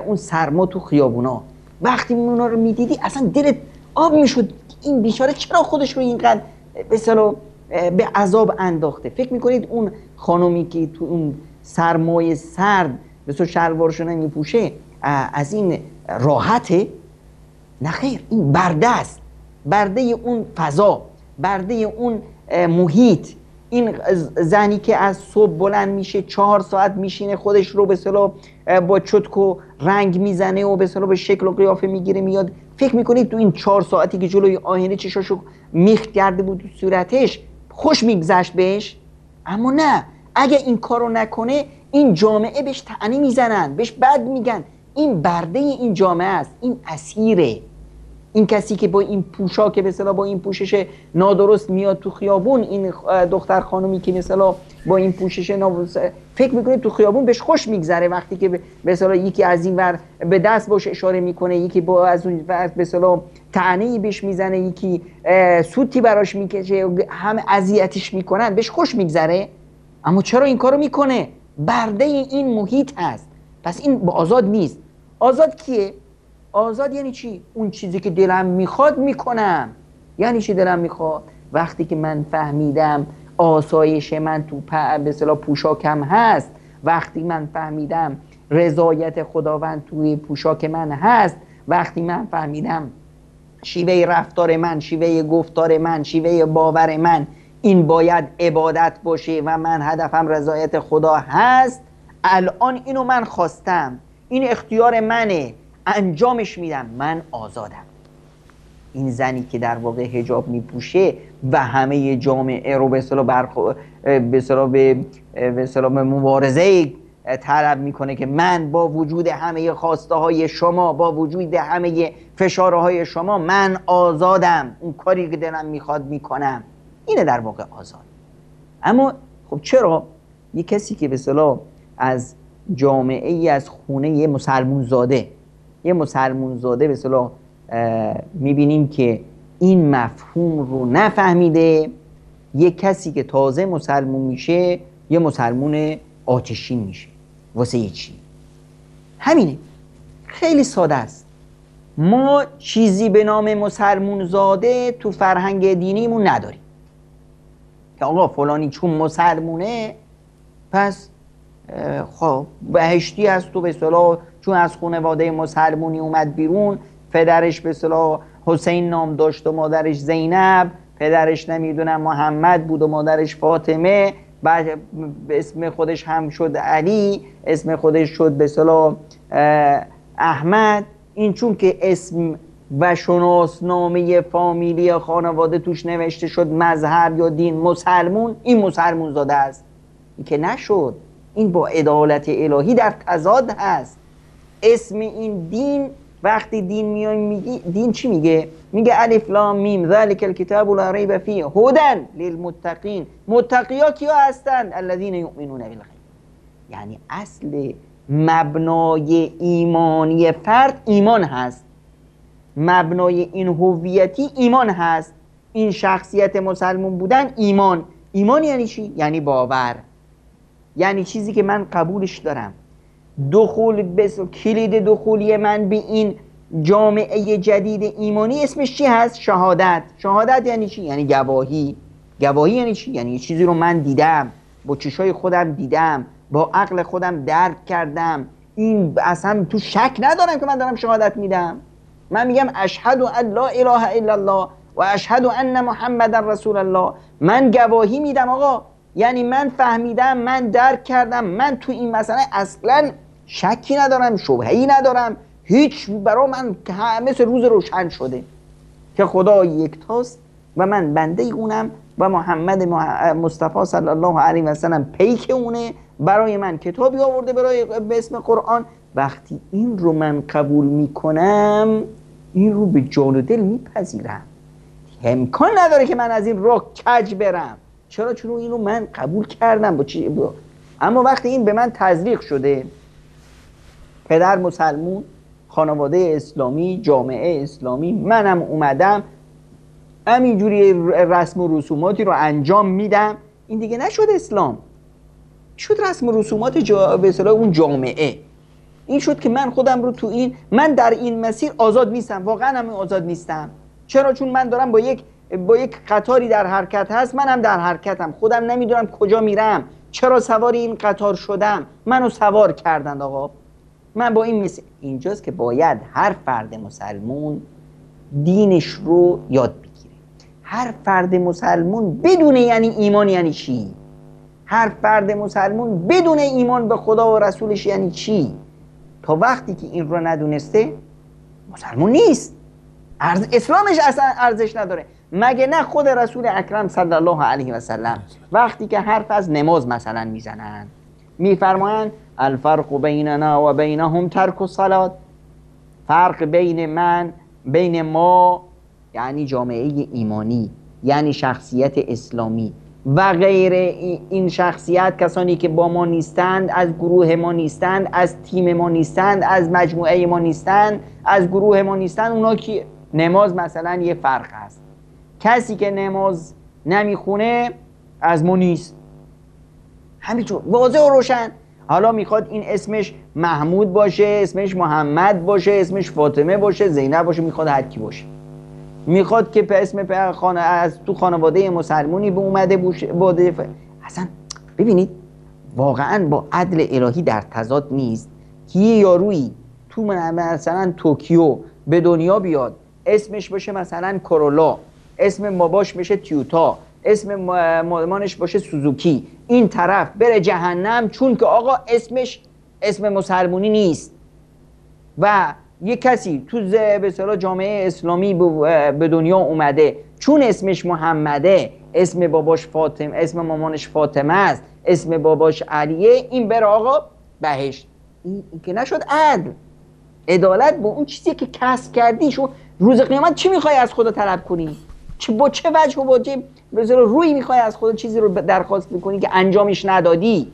اون سرما تو خیابونا. وقتی اونا رو میدیدی اصلا دلت آب میشد، این بیچاره چرا خودش رو اینقدر به اصطلاح به عذاب انداخته؟ فکر میکنید اون خانمی که تو اون سرمای سرد به اصطلاح شلوارشو نمیپوشه از این راحته؟ نه خیر، این برده است، برده اون فضا، برده اون محیط. این زنی که از صبح بلند میشه 4 ساعت میشینه خودش رو به اصطلاح با چتک و رنگ میزنه و به اصطلاح به شکل و قیافه میگیره میاد، فکر میکنید تو این 4 ساعتی که جلوی آینه چشاشو میخ کرده بود تو صورتش خوش میگذشت بهش؟ اما نه، اگه این کارو نکنه این جامعه بهش طعنه میزنن، بهش بد میگن. این برده این جامعه است، این اسیره. این کسی که با این پوشاک به اصطلاح با این پوشش نادرست میاد تو خیابون، این دختر خانومی که مثلا با این پوشش نادرست فکر میکنه تو خیابون بهش خوش میگذره، وقتی که به اصطلاح یکی از این ور به دست باش اشاره میکنه، یکی با از اون ور به اصطلاح طعنه‌ای بهش میزنه، یکی سوتی براش میکشه، همه اذیتش میکنن، بهش خوش میگذره. اما چرا این کارو میکنه؟ برده این محیط هست. پس این با آزاد نیست. آزاد کیه؟ آزاد یعنی چی؟ اون چیزی که دلم میخواد میکنم. یعنی چی دلم میخواد؟ وقتی که من فهمیدم آسایش من تو به اصطلاح پوشاکم هست، وقتی من فهمیدم رضایت خداوند توی پوشاک من هست، وقتی من فهمیدم شیوه رفتار من، شیوه گفتار من، شیوه باور من این باید عبادت باشه و من هدفم رضایت خدا هست، الان اینو من خواستم، این اختیار منه، انجامش میدم، من آزادم. این زنی که در واقع حجاب میپوشه و همه جامعه رو به اصطلاح به مبارزه طلب میکنه که من با وجود همه خواسته های شما، با وجود همه فشارهای شما، من آزادم، اون کاری که دلم میخواد میکنم. اینه در واقع آزاد. اما خب چرا یه کسی که به اصطلاح از جامعه ای، از خونه یه مسلمون زاده به اصطلاح میبینیم که این مفهوم رو نفهمیده، یه کسی که تازه مسلمون میشه یه مسلمون آتشین میشه. واسه یه چی؟ همینه، خیلی ساده است. ما چیزی به نام مسلمون زاده تو فرهنگ دینیمون نداریم که آقا فلانی چون مسلمونه پس خب بهشتی هست. تو به اصطلاح چون از خانواده مسلمونی اومد بیرون، پدرش به اصطلاح حسین نام داشت و مادرش زینب، پدرش نمیدونم محمد بود و مادرش فاطمه، بعد اسم خودش هم شد علی، اسم خودش شد به اصطلاح احمد. این چون که اسم و شناسنامه فامیلی خانواده توش نوشته شد مذهب یا دین مسلمون، این مسلمون زاده است. این که نشد، این با عدالت الهی در تضاد هست. اسم این دین، وقتی دین میای میگی دین چی میگه؟ میگه الف لام میم ذلک الکتاب لا ریب فیه هدی للمتقین. متقیا کیا هستند؟ الذین یؤمنون بالغیب. یعنی اصل مبنای ایمانی فرد ایمان هست، مبنای این هویتی ایمان هست، این شخصیت مسلمون بودن ایمان. ایمان یعنی چی؟ یعنی باور، یعنی چیزی که من قبولش دارم. کلید دخولی من به این جامعه جدید ایمانی اسمش چی هست؟ شهادت. شهادت یعنی چی؟ یعنی گواهی. گواهی یعنی چی؟ یعنی چیزی رو من دیدم، با چشای خودم دیدم، با عقل خودم درک کردم، این اصلا تو شک ندارم که من دارم شهادت میدم. من میگم اشهد ان لا اله الا الله و اشهد ان محمد رسول الله. من گواهی میدم آقا، یعنی من فهمیدم، من درک کردم، من تو این مسئله اصلا شکی ندارم، شبهه‌ای ندارم، هیچ. برای من مثل روز روشن شده که خدا یکتاست و من بنده اونم و محمد مصطفی صلی الله علیه و سلم پیک اونه. برای من کتابی آورده به اسم قرآن. وقتی این رو من قبول میکنم، این رو به جان و دل میپذیرم، امکان نداره که من از این راه کج برم. چرا؟ چون اینو من قبول کردم. اما وقتی این به من تزریق شده، پدر مسلمون، خانواده اسلامی، جامعه اسلامی، منم اومدم همینجوری رسم و رسوماتی رو انجام میدم، این دیگه نشد اسلام، شد رسم و رسومات به اصطلاح اون جامعه. این شد که من خودم رو تو این، من در این مسیر آزاد نیستم. واقعا هم آزاد نیستم. چرا؟ چون من دارم با یک قطاری در حرکت هست، منم در حرکتم، خودم نمیدونم کجا میرم، چرا سوار این قطار شدم، منو سوار کردند آقا. من با این اینجاست که باید هر فرد مسلمون دینش رو یاد بگیره. هر فرد مسلمون بدونه یعنی ایمان یعنی چی. هر فرد مسلمون بدونه ایمان به خدا و رسولش یعنی چی. تا وقتی که این رو ندونسته مسلمون نیست، اسلامش اصلا ارزش نداره. مگه نه خود رسول اکرم صلی الله علیه و سلم وقتی که حرف از نماز مثلا میزنن میفرمایند الفرق بیننا و بینهم ترک الصلاة. فرق بین ما یعنی جامعه ایمانی، یعنی شخصیت اسلامی و غیر این شخصیت، کسانی که با ما نیستند، از گروه ما نیستند، از تیم ما نیستند، از مجموعه ما نیستند، از گروه ما نیستند، اونا که نماز مثلا یه فرق هست. کسی که نماز نمیخونه از ما نیست. همینطور واضح و روشن. حالا میخواد این اسمش محمود باشه، اسمش محمد باشه، اسمش فاطمه باشه، زینب باشه، میخواد هر کی باشه. میخواد که اسم از تو خانواده مسلمونی به اومده باشه. اصلا ببینید واقعا با عدل الهی در تضاد نیست که یه یارویی تو مثلا توکیو به دنیا بیاد، اسمش باشه مثلا کرولا، اسم باباش بشه تویوتا، اسم مامانش باشه سوزوکی، این طرف بره جهنم چون که آقا اسمش اسم مسلمونی نیست. و یه کسی تو به اصطلاح جامعه اسلامی به دنیا اومده چون اسمش محمده، اسم باباش فاطمه، اسم مامانش فاطمه است، اسم باباش علیه، این بره آقا بهشت. این که نشد عدل. عدالت با اون چیزی که کسب کردی. شو روز قیامت چی میخوای از خدا طلب کنی؟ با چه وجه و با چه روی میخوای از خدا چیزی رو درخواست میکنی که انجامش ندادی؟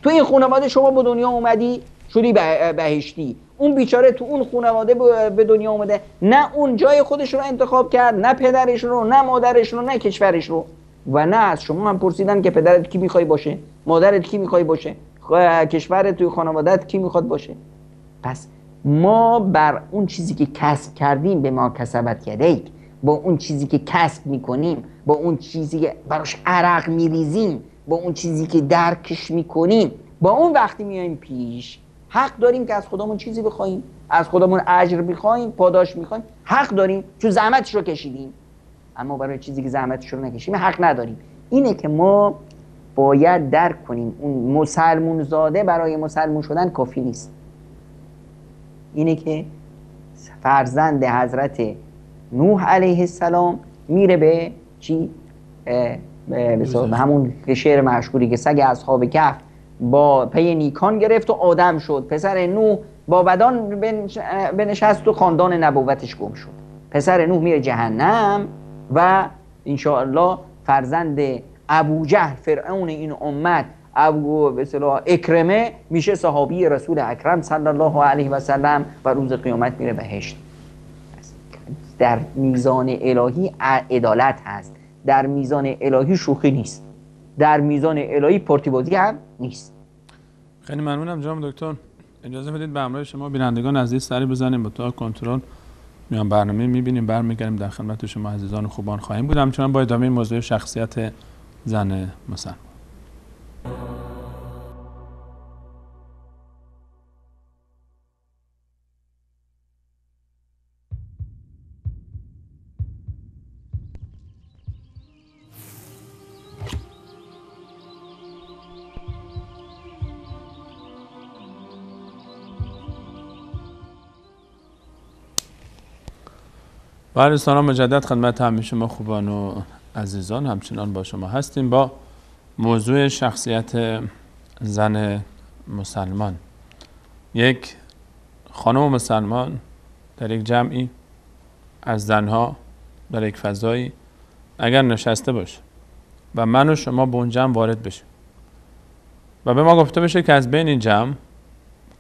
تو این خانواده شما به دنیا اومدی شدی بهشتی، اون بیچاره تو اون خانواده به دنیا اومده، نه اون جای خودش رو انتخاب کرد، نه پدرش رو، نه مادرش رو، نه کشورش رو. و نه از شما هم پرسیدن که پدرت کی میخوای باشه، مادرت کی میخوای باشه، کشورت توی خانواده‌ات کی میخواد باشه. پس ما بر اون چیزی که کسب کردیم، به ما کسبت یدیک، با اون چیزی که کسب میکنیم، با اون چیزی که براش عرق میریزیم، با اون چیزی که درکش میکنیم، با اون وقتی میایم پیش حق داریم که از خودمون چیزی بخوایم، از خودمون اجر بخوایم، پاداش میخوایم، حق داریم چون زحمتش رو کشیدیم. اما برای چیزی که زحمتش رو نکشیم حق نداریم. اینه که ما باید درک کنیم اون مسلمون زاده برای مسلمون شدن کافی نیست. اینه که فرزند حضرت نوح علیه السلام میره به چی؟ به همون شعر مشهوری که سگ اصحاب کهف با پی نیکان گرفت و آدم شد، پسر نوح با بدان بنشست و خاندان نبوتش گم شد. پسر نوح میره جهنم و انشاءالله فرزند ابو جهل فرعون این امت ابو به اصطلاح اکرمه میشه صحابی رسول اکرم صلی الله علیه و سلم و روز قیامت میره بهشت. در میزان الهی عدالت هست، در میزان الهی شوخی نیست، در میزان الهی پارتی بازی هم نیست. خیلی ممنونم جناب دکتر. اجازه بدید به همراه شما بینندگان عزیز سری بزنیم با تا کنترل میان برنامه میبینیم، برمیگردیم در خدمت شما عزیزان خوبان خواهیم بود. همچنان با ادامه موضوع شخصیت زن مسلمان. بله سلام مجدد خدمت همه شما خوبان و عزیزان، همچنان با شما هستیم با موضوع شخصیت زن مسلمان. یک خانم مسلمان در یک جمعی از زنها در یک فضایی اگر نشسته باشه و من و شما به اون جمع وارد بشیم و به ما گفته بشه که از بین این جمع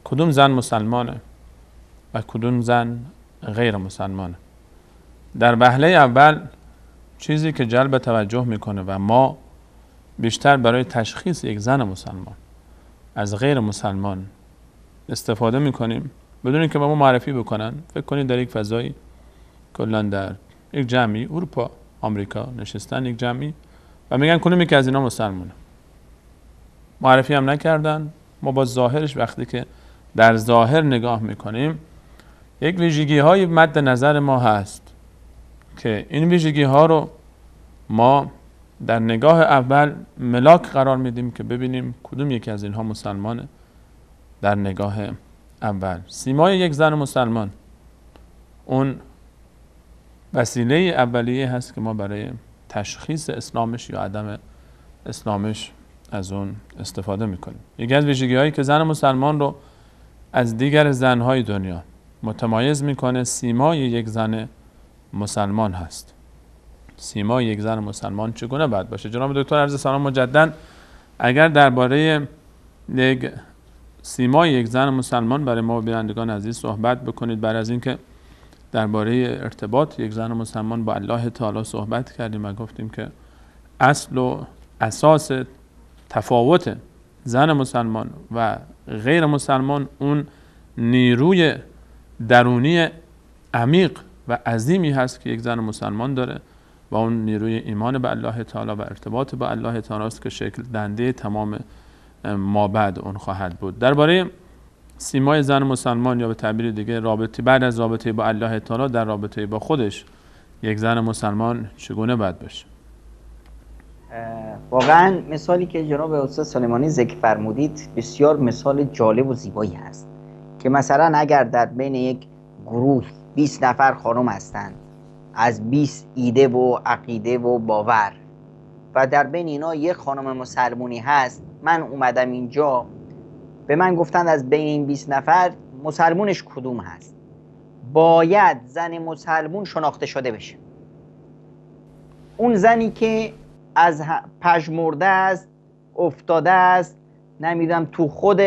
کدوم زن مسلمانه و کدوم زن غیر مسلمانه، در وهله اول چیزی که جلب توجه میکنه و ما بیشتر برای تشخیص یک زن مسلمان از غیر مسلمان استفاده میکنیم بدون اینکه به ما معرفی بکنن. فکر کنید در یک فضایی کلا در یک جمعی اروپا آمریکا نشستن یک جمعی و میگن کدومی که از اینا مسلمانه، معرفی هم نکردن. ما با ظاهرش وقتی که در ظاهر نگاه میکنیم یک ویژگی های مد نظر ما هست که این ویژگی ها رو ما در نگاه اول ملاک قرار میدیم که ببینیم کدوم یکی از اینها مسلمانه. در نگاه اول سیمای یک زن مسلمان اون وسیله اولیه هست که ما برای تشخیص اسلامش یا عدم اسلامش از اون استفاده میکنیم. یکی از ویژگی هایی که زن مسلمان رو از دیگر زنهای دنیا متمایز میکنه سیمای یک زن مسلمان هست. سیمای یک زن مسلمان چگونه باید باشه؟ جناب دکتر عرض سلام مجدد، اگر درباره یک سیمای یک زن مسلمان برای ما بینندگان عزیز صحبت بکنید، بعد از اینکه درباره ارتباط یک زن مسلمان با الله تعالی صحبت کردیم و گفتیم که اصل و اساس تفاوت زن مسلمان و غیر مسلمان اون نیروی درونی عمیق و عظیمی هست که یک زن مسلمان داره و اون نیروی ایمان به الله تعالی و ارتباط با الله تعالی است که شکل دنده تمام ما بعد اون خواهد بود. درباره سیمای زن مسلمان یا به تعبیر دیگه رابطه بعد از رابطه با الله تعالی در رابطه با خودش یک زن مسلمان چگونه باید باشه؟ واقعا مثالی که جناب استاد سلیمانی ذکر فرمودید بسیار مثال جالب و زیبایی هست که مثلا اگر در بین یک گروه 20 نفر خانم هستند از 20 ایده و عقیده و باور و در بین اینا یک خانم مسلمونی هست، من اومدم اینجا به من گفتند از بین این 20 نفر مسلمونش کدوم هست. باید زن مسلمون شناخته شده بشه. اون زنی که از پژمرده است، افتاده است، نمیدونم تو خود،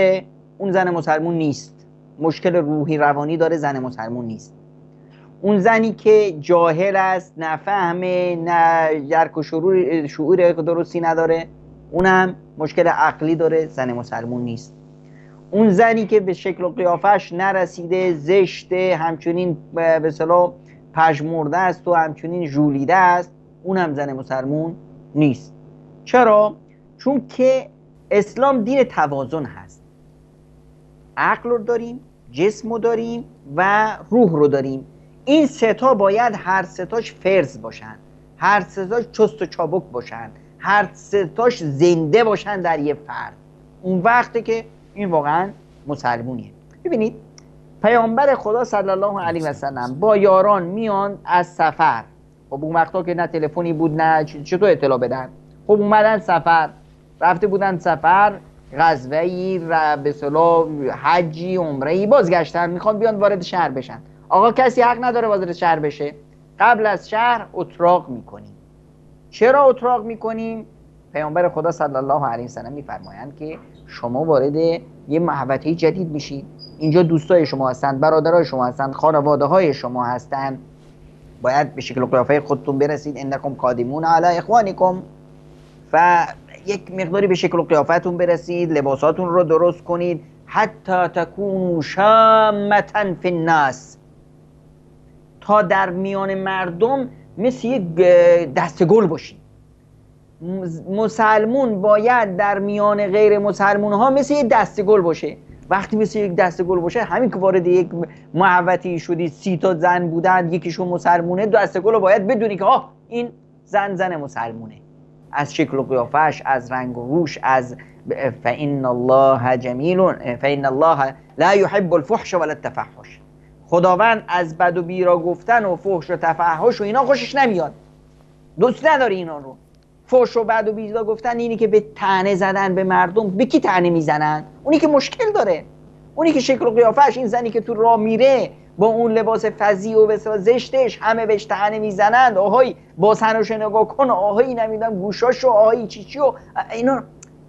اون زن مسلمون نیست. مشکل روحی روانی داره، زن مسلمون نیست. اون زنی که جاهل است، نفهمه، نه درک و شعور درستی نداره، اونم مشکل عقلی داره، زن مسلمون نیست. اون زنی که به شکل و قیافش نرسیده، زشته، همچنین به اصطلاح پژمرده است و همچنین ژولیده است، اونم زن مسلمون نیست. چرا؟ چون که اسلام دین توازن هست. عقل رو داریم، جسم رو داریم و روح رو داریم. این سه تا باید هر سه تاش فرض باشن، هر سه تاش چست و چابک باشن، هر سه تاش زنده باشن در یه فرد. اون وقته که این واقعا مسلمونیه. ببینید پیامبر خدا صلی الله علیه و سلم با یاران میان از سفر. خب اون وقتا که نه تلفنی بود نه چطور اطلاع بدن. خب اومدن سفر، رفته بودن سفر، غزوه‌ای، به اصطلاح حجی، عمره‌ای، بازگشتن، میخوان بیان وارد شهر بشن. آقا کسی حق نداره وارد شهر بشه. قبل از شهر اتراق میکنیم. چرا اتراق میکنیم؟ پیامبر خدا صلی الله علیه و سلم میفرمایند که شما وارد یه محوطه جدید میشید. اینجا دوستای شما هستن، برادرای شما هستن، خانواده های شما هستن. باید به شکل و قیافه خودتون برسید. انکم قادمون علی اخوانکم. و یک مقداری به شکل و قیافتون برسید، لباساتون رو درست کنید. حتی تکونوا شامة فی الناس، تا در میان مردم مثل یک دستگل باشید. مسلمون باید در میان غیر مسلمون ها مثل یک دستگل باشه. وقتی مثل یک دستگل باشه، همین که وارد یک محوطه‌ای شدید 30 تا زن بودن، یکیشون مسلمونه، دستگل رو باید بدونی که این زن مسلمونه، از شکل و قیافش، از رنگ و روش، از فإن الله جمیل فإن الله لا يحب الفحش ولا التفحش. خداوند از بد و بیرا گفتن و فحش و تفحش و اینا خوشش نمیاد، دوست نداره اینا رو. فحش و بد و بیرا گفتن اینی که به طعنه زدن به مردم. به کی طعنه میزنن؟ اونی که مشکل داره، اونی که شکل و قیافش، این زنی که تو راه میره با اون لباس فضی و بسیار زشتش، همه بهش طعنه میزنند. آهای با سنش نگاه کن، آهای نمیدونم گوشاشو، آهای چی و اینا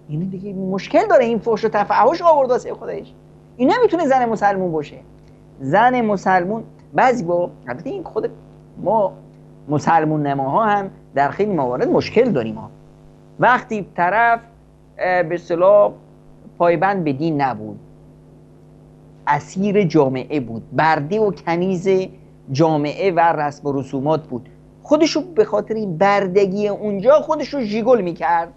دیگه مشکل داره. این فحش و تفحش آورد واسه خودش. این نمیتونه زن مسلمون باشه. زن مسلمون بعضی با البته این خود ما مسلمون نماها هم در خیلی موارد مشکل داریم. ما وقتی طرف به اصطلاح پایبند به دین نبود، اسیر جامعه بود، برده و کنیز جامعه و رسم و رسومات بود، خودشو به خاطر این بردگی اونجا خودشو ژیگل میکرد،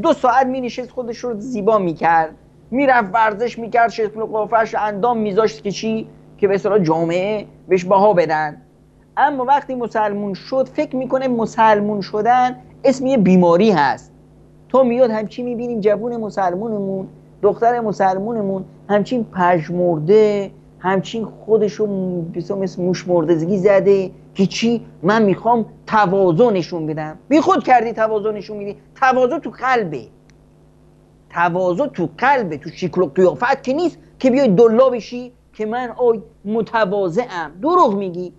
2 ساعت مینشست خودشو زیبا میکرد، میرفت ورزش میکرد، شکل و قیافش اندام میذاشت که چی؟ که به اصطلاح جامعه بهش بها بدن. اما وقتی مسلمون شد فکر میکنه مسلمون شدن اسم یه بیماری هست. تو میاد همچی میبینیم جوون مسلمونمون، دختر مسلمونمون همچین پژمرده، همچین خودشو مثل موش مردگی زده که چی؟ من میخوام تواضع نشون بدم. بی خود کردی تواضع نشون میدی. تواضع تو قلبه، تواضع تو قلبه، تو شکل و قیافت که نیست که بیای دلا بشی که من متواضعم. دروغ میگی.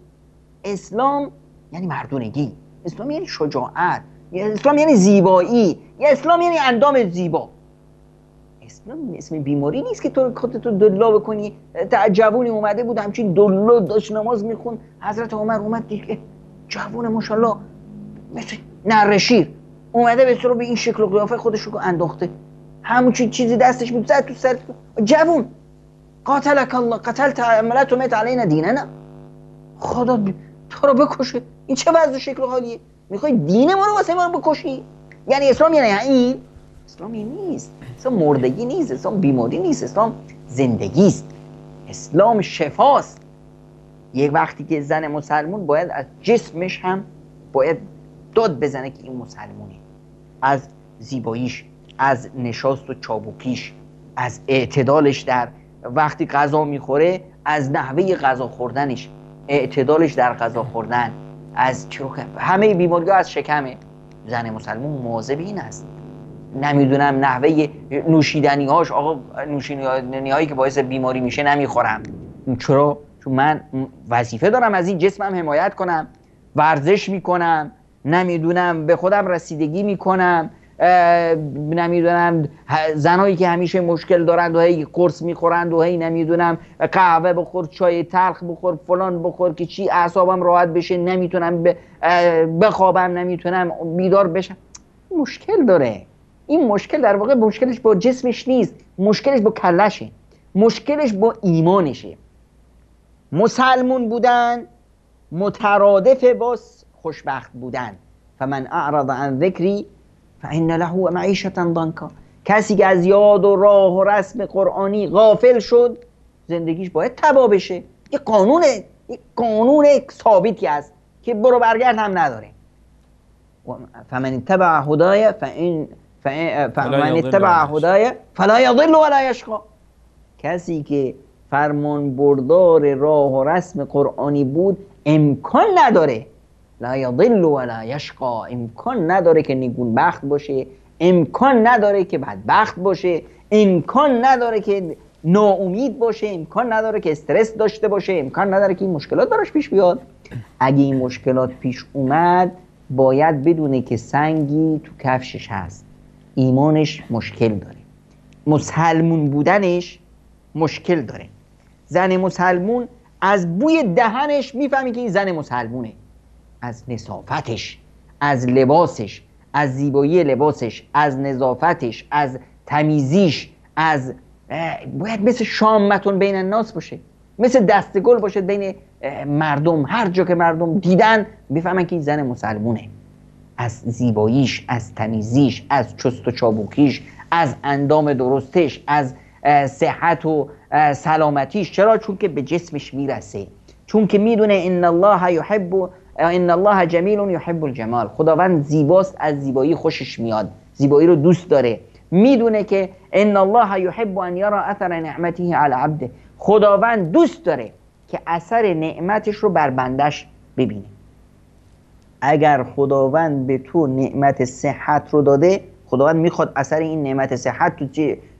اسلام یعنی مردونگی، اسلام یعنی شجاعت، اسلام یعنی زیبایی، اسلام یعنی اندام زیبا. اسلام اسم بیماری نیست که تو خودتو دلا بکنی. جوونی اومده بود همچین دلا داشت نماز میخون، حضرت عمر اومد دید جوون ماشاءالله مثل نره شیر اومده به سر به این شکل و قیافه خودش رو انداخته، همون چیزی دستش بود زد تو سر جوون. قاتلک الله، قتلت عملت و مت علینا دیننا. خدا تو رو بکشه. این چه وضع و شکل و حالیه؟ میخوای دین ما رو واسه ما رو بکشی؟ یعنی اسلام یعنی این؟ اسلامی نیست. اسلام مردگی نیست، اسلام بیماری نیست، اسلام زندگی است. اسلام شفاست. یک وقتی که زن مسلمون باید از جسمش هم باید داد بزنه که این مسلمونه، از زیباییش، از نشاست و چابوکیش، از اعتدالش در وقتی غذا میخوره، از نحوه غذا خوردنش، اعتدالش در غذا خوردن، از همه بیماری‌ها از شکمه. زن مسلمون مواظب این است. نمیدونم نحوه نوشیدنی‌هاش، آقا نوشیدنی‌هایی که باعث بیماری میشه نمیخورم. چرا؟ چون من وظیفه دارم از این جسمم حمایت کنم، ورزش میکنم، نمیدونم به خودم رسیدگی میکنم، نمیدونم زنایی که همیشه مشکل دارند و هی قرص میخورند و هی نمیدونم قهوه بخور، چای تلخ بخور، فلان بخور که چی اعصابم راحت بشه، نمیتونم بخوابم، نمیتونم بیدار بشم. مشکل داره. این مشکل در واقع مشکلش با جسمش نیست، مشکلش با کلشه، مشکلش با ایمانشه. مسلمون بودن مترادف با خوشبخت بودن. فمن اعرض عن ذکری فإن له معیشة ضنکا. کسی که از یاد و راه و رسم قرآنی غافل شد زندگیش باید تباه بشه. یه قانون ثابتی هست که برو برگرد هم نداره. فمن اتبع هدایا فمن اتبع هدایا فلا یضل ولا یشقی. کسی که فرمان بردار راه و رسم قرآنی بود امکان نداره لا یضل ولا یشقی، امکان نداره که نیکوبخت باشه، امکان نداره که بدبخت باشه، امکان نداره که ناامید باشه، امکان نداره که استرس داشته باشه، امکان نداره که این مشکلات براش پیش بیاد. اگه این مشکلات پیش اومد باید بدونه که سنگی تو کفشش هست، ایمانش مشکل داره، مسلمون بودنش مشکل داره. زن مسلمون از بوی دهنش میفهمی که این زن مسلمونه، از نظافتش، از لباسش، از زیبایی لباسش، از نظافتش، از تمیزیش، از باید مثل شامتون بین الناس باشه، مثل دستگل باشه بین مردم. هر جا که مردم دیدن بفهمن که این زن مسلمونه، از زیباییش، از تمیزیش، از چست و چابوکیش، از اندام درستش، از صحت و سلامتیش. چرا؟ چون که به جسمش میرسه، چون که میدونه ان الله جمیل یحب الجمال. خداوند زیباست، از زیبایی خوشش میاد، زیبایی رو دوست داره. میدونه که ان الله یحب ان یرى اثر نعمته علی عبده. خداوند دوست داره که اثر نعمتش رو بر بندش ببینه. اگر خداوند به تو نعمت صحت رو داده، خداوند میخواد اثر این نعمت صحت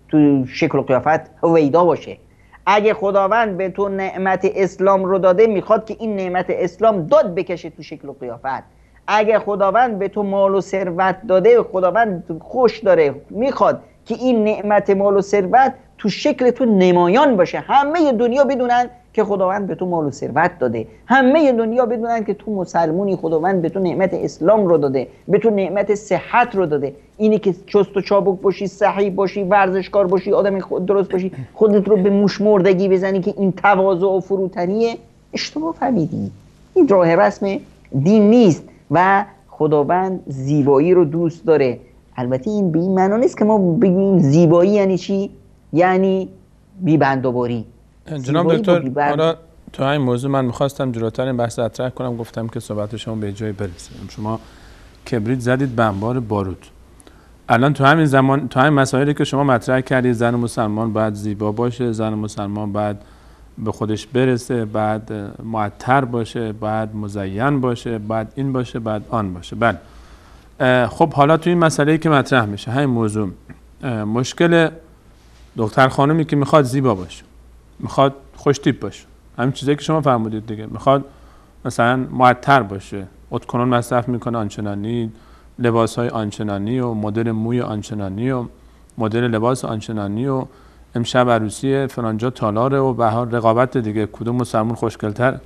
تو شکل و قیافت هویدا باشه. اگه خداوند به تو نعمت اسلام رو داده، میخواد که این نعمت اسلام داد بکشه تو شکل و قیافت. اگه خداوند به تو مال و ثروت داده، خداوند خوش داره، میخواد که این نعمت مال و ثروت تو شکل تو نمایان باشه. همه دنیا بدونن که خداوند به تو مال و ثروت داده، همه دنیا بدونن که تو مسلمونی، خداوند به تو نعمت اسلام رو داده، به تو نعمت صحت رو داده. اینی که چست و چابک باشی، صحیح باشی، ورزشکار باشی، آدم درست باشی، خودت رو به موشمردگی بزنی که این تواضع و فروتنیه، اشتباه فهمیدی. این راه رسم دین نیست و خداوند زیبایی رو دوست داره. البته این به این معنا نیست که ما بگیم زیبایی یعنی چی؟ یعنی بی‌بندوباری. جناب دکتر، حالا تو این موضوع من می‌خواستم جلوتر این بحث اطرح کنم، گفتم که صحبت شما به جای برسه. شما کبریت زدید به انبار بارود. الان تو همین زمان، تو همین مسائلی که شما مطرح کردید، زن مسلمان باید زیبا باشه، زن مسلمان باید به خودش برسه، بعد معطر باشه، بعد مزین باشه، بعد این باشه، بعد آن باشه. بله. خب حالا تو این مسئله‌ای که مطرح میشه، همین موضوع، مشکل دختر خانمی که میخواد زیبا باشه، میخواد خوش تیپ باشه، همین چیزایی که شما فرمودید دیگه، میخواد مثلا معطر باشه، ادکنون مصرف میکنه آنچنانی، لباسهای آنچنانی و مدل موی آنچنانی و مدل لباس آنچنانی و امشب عروسی فلانجا تالاره و بهار رقابت دیگه، کدوم مسلمون خوشگلتر،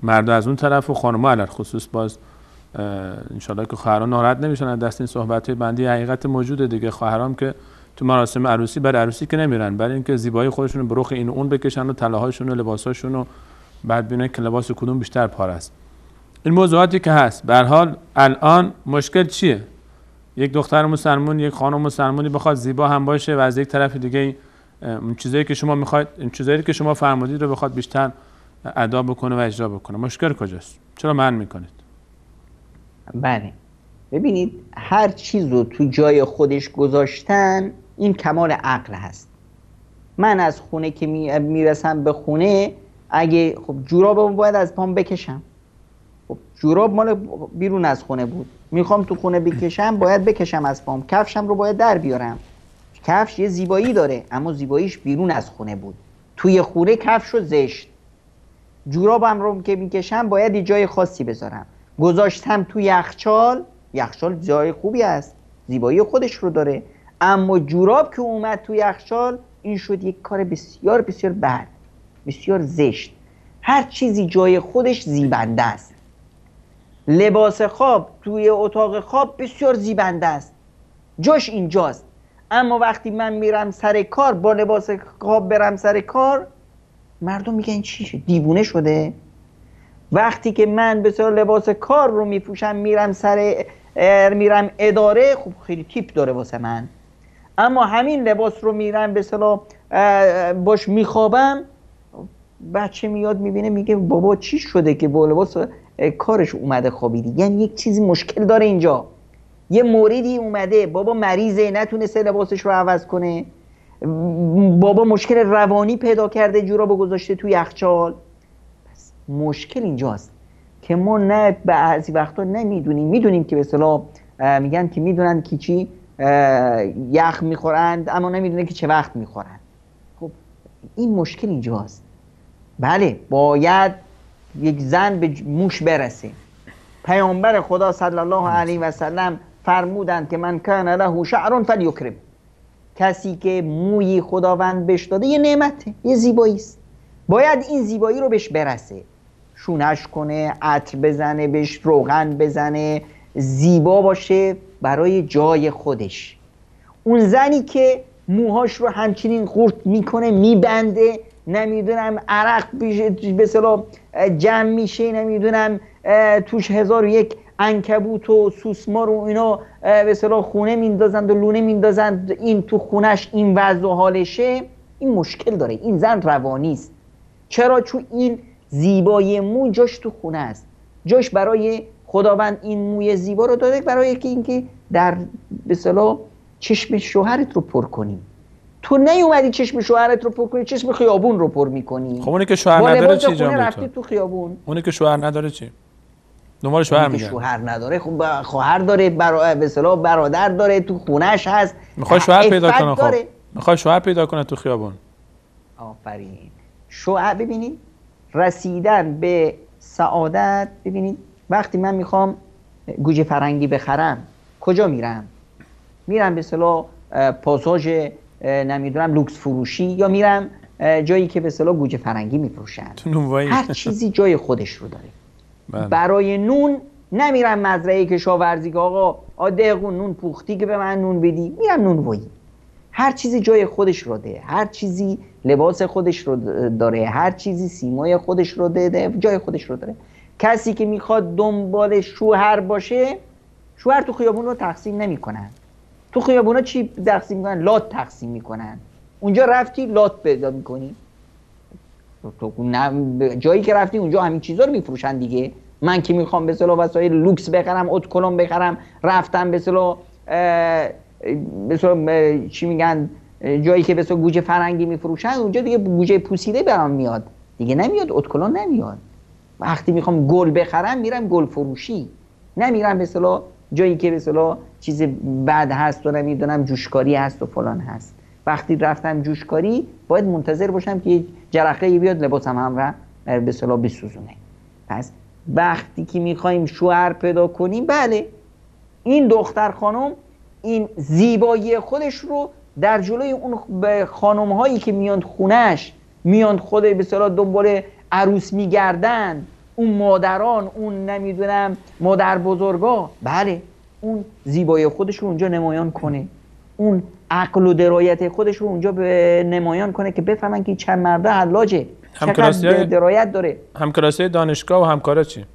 مرد از اون طرف و خانم‌ها علل خصوص. باز انشالله که خواهران ناراحت نمیشن از دست این صحبت‌های بندی، حقیقت موجوده دیگه. خواهرام که تو مراسم عروسی برای عروسی که نمیرن، برای اینکه زیبایی خودشون رو به رخ این و اون بکشن و طلاهاشون و لباساشون و بعد ببینن که لباس کدوم بیشتر پاره است. این موضوعاتی که هست. به هر حال الان مشکل چیه؟ یک دختر مسلمان، یک خانم مسلمانی بخواد زیبا هم باشه و از یک طرف دیگه اون چیزایی که شما میخواید، این چیزایی که شما فرمودید رو بخواد بیشتر ادا بکنه و اجرا بکنه. مشکل کجاست؟ چرا منع میکنید؟ بله، ببینید هر چیز رو تو جای خودش گذاشتن این کمال عقل هست. من از خونه که میرسم به خونه، اگه خب جورابمو باید از پام بکشم، خب جوراب مال بیرون از خونه بود، میخوام تو خونه بکشم باید بکشم از پام، کفشم رو باید در بیارم. کفش یه زیبایی داره اما زیباییش بیرون از خونه بود، توی خونه کفش رو زشت. جورابم رو که میکشم باید یه جای خاصی بذارم، گذاشتم تو یخچال. یخچال جای خوبی است، زیبایی خودش رو داره، اما جوراب که اومد تو یخچال این شد یک کار بسیار بسیار بد، بسیار زشت. هر چیزی جای خودش زیبنده است. لباس خواب توی اتاق خواب بسیار زیبنده است، جاش اینجاست. اما وقتی من میرم سر کار با لباس خواب برم سر کار، مردم میگن چی شد؟ دیوونه شده؟ وقتی که من بسیار لباس کار رو میپوشم میرم اداره، خب خیلی تیپ داره واسه من. اما همین لباس رو میرم به اصطلاح باش میخوابم، بچه میاد میبینه میگه بابا چی شده که با لباس کارش اومده خوابیدی؟ یعنی یک چیزی مشکل داره اینجا، یه موردی اومده، بابا مریضه نتونسته لباسش رو عوض کنه، بابا مشکل روانی پیدا کرده جورابو گذاشته توی یخچال. پس مشکل اینجاست که ما نه بعضی وقتا نمیدونیم. میدونیم که به اصطلاح میگن که میدونن که چی یخ میخورند اما نمیدونه که چه وقت میخورند. خب این مشکل اینجاست. بله باید یک زن به موش برسه. پیامبر خدا صلی الله علیه و سلم فرمودند که من کان له شعر فلیکرم، کسی که موی خداوند بهش داده یه نعمته، یه زیبایی است، باید این زیبایی رو بهش برسه، شونش کنه، عطر بزنه، بهش روغن بزنه، زیبا باشه برای جای خودش. اون زنی که موهاش رو همچنین خورد میکنه، میبنده، نمیدونم عرق به اصطلاح جمع میشه، نمیدونم توش 1001 عنکبوت و سوسمار و اینا به اصطلاح خونه میندازند و لونه میندازند، این تو خونش این وضع و حالشه، این مشکل داره. این زن روانی است. چرا؟ چون این زیبایی مو جاش تو خونه است، جاش برای خداوند این موی زیبا رو داده برای اینکه در به اصطلاح چشم شوهرت رو پر کنی. تو نیومدی چشم شوهرت رو پر کنی، چشم خیابون رو پر میکنی. خب اونی که شوهر نداره چی جا رفتی تو خیابون؟ اونی که شوهر نداره چی؟ دنبال شوهر میگن. شوهر نداره، خب خواهر داره، به اصطلاح برادر داره، تو خونه‌اش هست، میخواد شوهر پیدا کنه. خب میخواد شوهر پیدا کنه تو خیابون. آفرین. شوهر ببینید رسیدن به سعادت. ببینید وقتی من میخوام گوجه فرنگی بخرم کجا میرم؟ میرم به اصطلاح پاساژ نمیدونم لوکس فروشی، یا میرم جایی که به اصطلاح گوجه فرنگی میفروشن. هر چیزی جای خودش رو داره. برای نون نمیرم مزرعه کشاورزی که آقا دقیقون نون پختی که به من نون بدی، میرم نونوایی. هر چیزی جای خودش رو ده، هر چیزی لباس خودش رو داره، هر چیزی سیمای خودش رو ده، جای خودش رو داره. کسی که میخواد دنبال شوهر باشه، شوهر تو خیابون رو تقسیم نمیکنن. تو خیابونا چی تقسیم میکنن؟ لات تقسیم میکنن. اونجا رفتی لات پیدا میکنی. تو جایی که رفتی اونجا همین چیزا رو میفروشن دیگه. من که میخوام به اصطلاح وسایل لوکس بخرم، ات کلم بخرم، رفتم به اصطلاح چی میگن جایی که به اصطلاح گوجه فرنگی میفروشن، اونجا دیگه گوجه پوسیده برام میاد دیگه، نمیاد ات کلم نمیاد. وقتی میخوام گل بخرم میرم گل فروشی، نمیرم به اصطلاح جایی که به اصطلاح چیز بد هست و نمیدونم جوشکاری هست و فلان هست. وقتی رفتم جوشکاری باید منتظر باشم که جرقه بیاد لباسم هم را به اصطلاح بسوزونه. پس وقتی که میخوایم شوهر پیدا کنیم، بله این دختر خانم این زیبایی خودش رو در جلوی اون خانم هایی که میان خونش، میان خود به اصطلاح دنبال عروس میگردن، اون مادران، اون نمیدونم مادر بزرگا، بله اون زیبایی خودش رو اونجا نمایان کنه، اون عقل و درایت خودش رو اونجا نمایان کنه که بفهمن که چند مرده حلاجه، چقدر درایت داره. همکلاسی دانشگاه و همکارا چی؟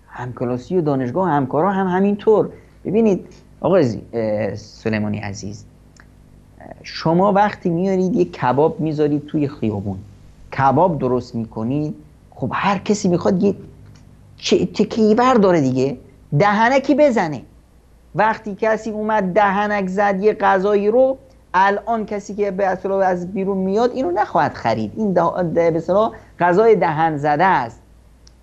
همکلاسی و دانشگاه و همکارا هم همینطور. ببینید آقای سلیمانی عزیز، شما وقتی میارید یک کباب میذارید توی خیابون، کباب درست میکنید، خب هر کسی میخواد یه تکیور داره دیگه، دهنکی بزنه. وقتی کسی اومد دهنک زد یه غذایی رو، الان کسی که به اصطلاح از بیرون میاد اینو نخواهد خرید، این به اصطلاح غذای دهن زده است.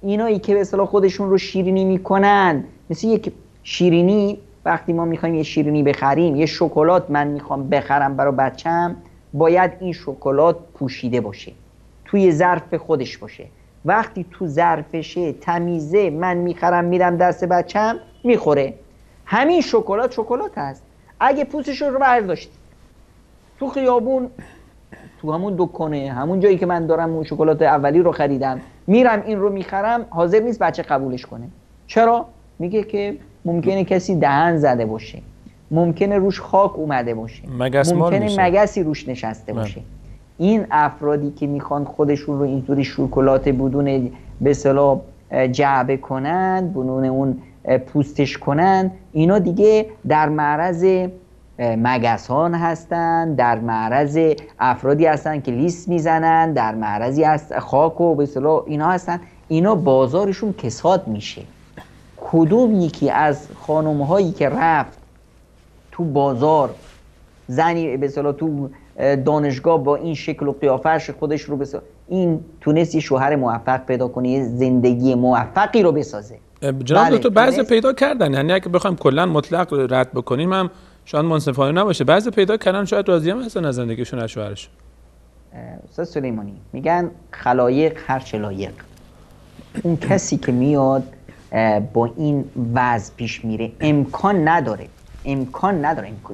اینایی که به اصطلاح خودشون رو شیرینی میکنن، مثل یک شیرینی، وقتی ما میخوایم یه شیرینی بخریم، یه شکلات من میخوام بخرم برای بچم، باید این شکلات پوشیده باشه، توی ظرف خودش باشه. وقتی تو ظرفشه، تمیزه، من میخرم میرم دست بچم میخوره. همین شکلات هست. اگه پوستش رو برداشت تو خیابون، تو همون دکانه، همون جایی که من دارم اون شکلات اولی رو خریدم، میرم این رو میخرم، حاضر نیست بچه قبولش کنه. چرا؟ میگه که ممکنه کسی دهن زده باشه، ممکنه روش خاک اومده باشه، ممکنه مگسی روش نشسته باشه. این افرادی که میخوان خودشون رو اینطوری شکلات بدون به اصطلاح جعبه کنن، بدون اون پوستش کنن، اینا دیگه در معرض مگسان هستن، در معرض افرادی هستن که لیست میزنن، در معرضی از خاک و به اصطلاح اینا هستن. اینا بازارشون کساد میشه. کدوم یکی از خانم هایی که رفت تو بازار، زنی به اصطلاح تو دانشگاه با این شکل و قیافش خودش رو این تونست یه شوهر موفق پیدا کنه، یه زندگی موفقی رو بسازه؟ جناب دکتر بعضی پیدا کردن، یعنی اگه بخوایم کلا مطلق رد بکنیم هم شاید منصفانه نباشه، بعضی پیدا کردن شاید راضی هم هستن از زندگیشون از شوهرشون. استاد سلیمانی میگن خلایق هر چه لایق. اون کسی که میاد با این وضع پیش میره امکان نداره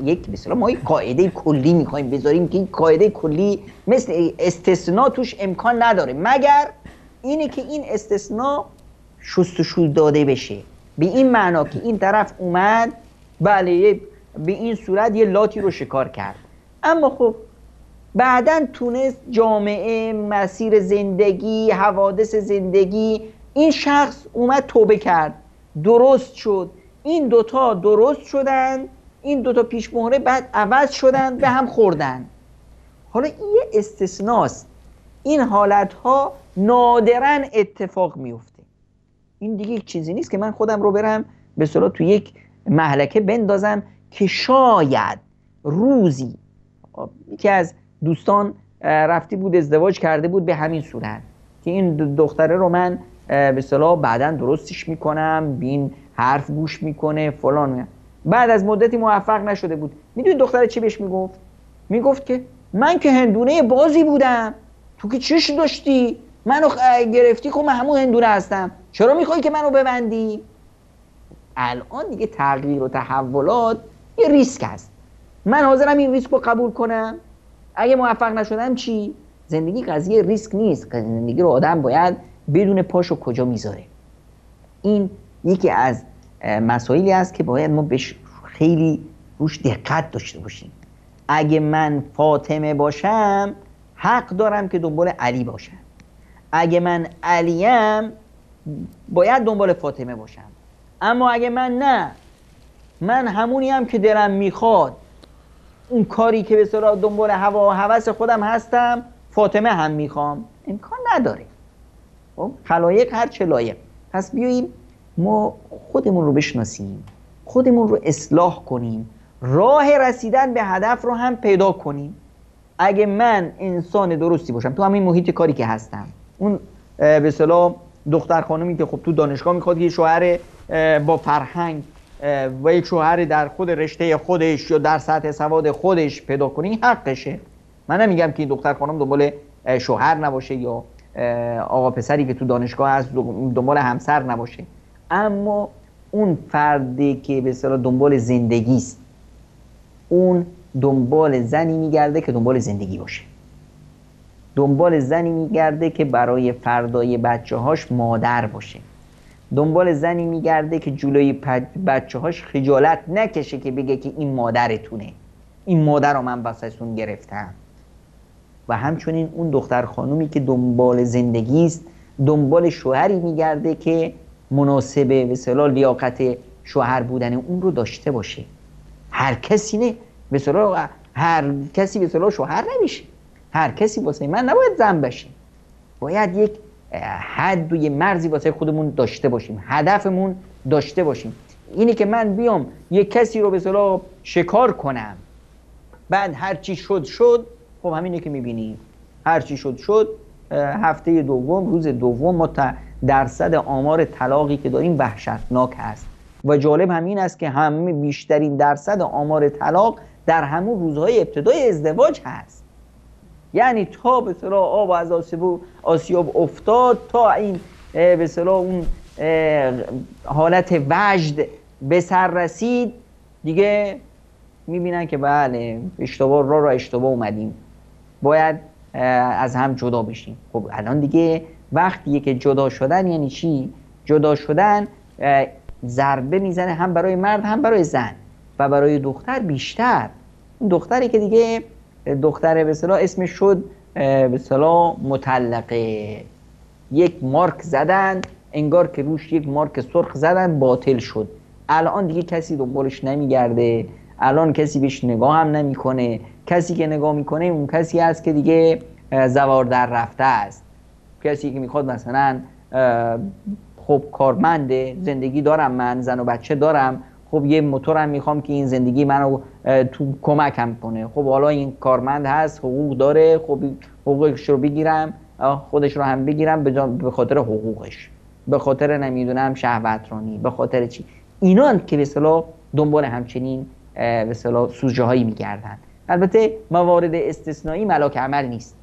یک مثلا ما یک قاعده کلی میخوایم بذاریم که این قاعده کلی مثل استثناء توش امکان نداره، مگر اینه که این استثناء شستشو داده بشه، به این معنا که این طرف اومد بله به این صورت یه لاتی رو شکار کرد، اما خب بعدن تونست جامعه، مسیر زندگی، حوادث زندگی، این شخص اومد توبه کرد، درست شد، این دوتا درست شدن، این دوتا پیش مهره بعد عوض شدن، به هم خوردن. حالا این یه استثناست، این حالتها نادراً اتفاق میفته. این دیگه یک چیزی نیست که من خودم رو برم به اصطلاح تو یک مهلکه بندازم که شاید روزی. یکی از دوستان رفتی بود ازدواج کرده بود به همین صورت که این دختره رو من به اصطلاح بعداً درستش میکنم، بین حرف گوش میکنه فلان. بعد از مدتی موفق نشده بود. میدونی دختره چی بهش میگفت؟ میگفت که من که هندونه بازی بودم، تو که چش داشتی منو گرفتی، خب من همون هندونه هستم، چرا میخوای که منو ببندی؟ الان دیگه تغییر و تحولات یه ریسک هست، من حاضرم این ریسک رو قبول کنم. اگه موفق نشدم چی؟ زندگی قضیه ریسک نیست، زندگی رو آدم باید بدون پاشو کجا میذاره. این یکی از مسائلی است که باید ما بهش خیلی روش دقت داشته باشیم. اگه من فاطمه باشم حق دارم که دنبال علی باشم، اگه من علیم باید دنبال فاطمه باشم. اما اگه من نه، من همونی هم که دلم میخواد، اون کاری که به اصطلاح دنبال هوا و هوس خودم هستم، فاطمه هم میخوام، امکان نداره. خلایق هر چه لایق. پس بیاییم ما خودمون رو بشناسیم، خودمون رو اصلاح کنیم، راه رسیدن به هدف رو هم پیدا کنیم. اگه من انسان درستی باشم تو همین محیط کاری که هستم، اون به اصطلاح دختر خانمی که خب تو دانشگاه میخواد یه شوهر با فرهنگ و یک شوهر در خود رشته خودش یا در سطح سواد خودش پیدا کنی، این حقشه. من نمیگم که این دختر خانم دنبال شوهر نباشه یا آقا پسری که تو دانشگاه هست دنبال همسر نباشه، اما اون فردی که به اصطلاح دنبال زندگی است، اون دنبال زنی میگرده که دنبال زندگی باشه، دنبال زنی میگرده که برای فردای بچه‌هاش مادر باشه، دنبال زنی میگرده که جلوی بچه‌هاش خجالت نکشه که بگه که این مادرتونه، این مادر رو من واسهتون گرفتم. و همچنین اون دختر خانومی که دنبال زندگی است، دنبال شوهری میگرده که مناسب به اصطلاح لیاقت شوهر بودن اون رو داشته باشه. هر کسی نه به اصطلاح هر کسی به اصطلاح شوهر نمیشه، هر کسی واسه من نباید زن بشه. باید یک حد و یه مرزی واسه خودمون داشته باشیم، هدفمون داشته باشیم. اینی که من بیام یک کسی رو به اصطلاح شکار کنم، بعد هر چی شد، خب همینه که میبینی هر چی شد. هفته دوم، روز دوم ما درصد آمار طلاقی که داریم وحشتناک هست و جالب همین است که همه بیشترین درصد آمار طلاق در همون روزهای ابتدای ازدواج هست. یعنی تا به اصطلاح آب از آسیاب افتاد، تا این به اصطلاح اون حالت وجد به سر رسید، دیگه میبینن که بله اشتباه اشتباه اومدیم، باید از هم جدا بشیم. خب الان دیگه وقتیه که جدا شدن یعنی چی؟ جدا شدن ضربه میزنه هم برای مرد هم برای زن و برای دختر بیشتر. اون دختری که دیگه دختر به اصطلاح اسمش شد به اصطلاح مطلقه، یک مارک زدن، انگار که روش یک مارک سرخ زدن، باطل شد. الان دیگه کسی دنبالش نمیگرده، الان کسی بهش نگاه هم نمیکنه. کسی که نگاه میکنه اون کسی است که دیگه زوار در رفته است، کسی که میخواد مثلا خب کارمنده، زندگی دارم، من زن و بچه دارم، خب یه موتورم میخوام که این زندگی منو تو کمکم کنه. خب حالا این کارمند هست، حقوق داره، خب حقوقش رو بگیرم، خودش رو هم بگیرم به خاطر حقوقش، به خاطر نمیدونم شهوترانی، به خاطر چی. اینان که به اصطلاح دنبال همچنین به اصطلاح سوژه هایی میگردن. البته موارد استثنایی ملاک عمل نیست.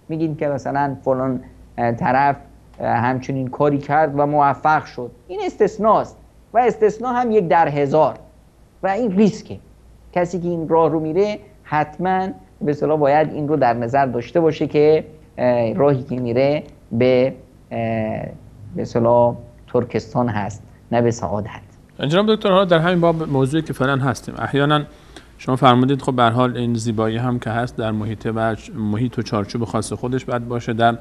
میگیم که مثلا فلان طرف همچنین کاری کرد و موفق شد، این استثناست و استثناء هم 1 در 1000 و این ریسکه. کسی که این راه رو میره حتما به اصطلاح باید این رو در نظر داشته باشه که راهی که میره به اصطلاح ترکستان هست نه به سعادت. جناب دکتر، حالا در همین باب موضوعی که فعلا هستیم، احیانا شما فرمودید خب به هر حال این زیبایی هم که هست در محیط و چارچوب خاص خودش باید باشه، در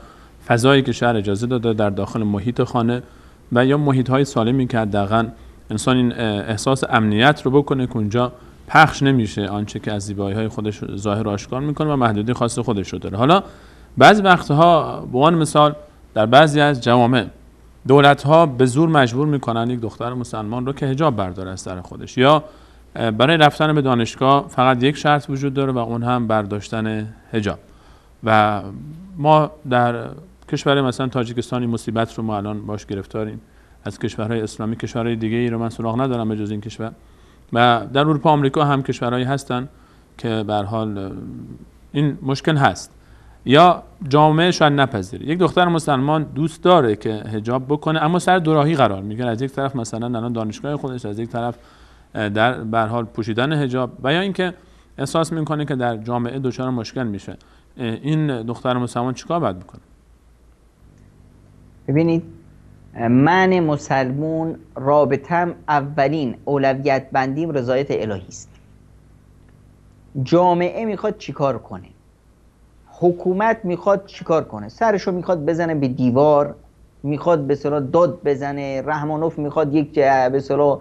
فضایی که شهر اجازه داده، در داخل محیط خانه و یا محیط‌های سالمی که حداقل انسان این احساس امنیت رو بکنه که اونجا پخش نمیشه آنچه که از زیبایی‌های خودش ظاهر و آشکار میکنه و محدودی خاص خودش رو داره. حالا بعضی وقتها به عنوان مثال در بعضی از جوامع دولت‌ها به زور مجبور میکنن یک دختر مسلمان رو که حجاب برداره از سر خودش، یا برای رفتن به دانشگاه فقط یک شرط وجود داره و اون هم برداشتن حجاب. و ما در کشور مثلا تاجیکستان این مصیبت رو ما الان باش گرفتاریم. از کشورهای اسلامی کشورهای دیگه ای رو من سراغ ندارم به جز این کشور، و در اروپا آمریکا هم کشورهایی هستن که به هر حال این مشکل هست. یا جامعه شاید نپذیره، یک دختر مسلمان دوست داره که حجاب بکنه اما سر دوراهی قرار میگیره، از یک طرف مثلا الان دانشگاه خودش، از یک طرف در به هر حال پوشیدن حجاب، و یا اینکه احساس میکنه که در جامعه دچار مشکل میشه. این دختر مسلمان چیکار باید بکنه؟ ببینید، من مسلمون رابطم اولین اولویت بندیم رضایت الهی است. جامعه میخواد چیکار کنه، حکومت میخواد چیکار کنه، سرشو میخواد بزنه به دیوار، میخواد به اصطلاح داد بزنه، رحمانوف میخواد یک به اصطلاح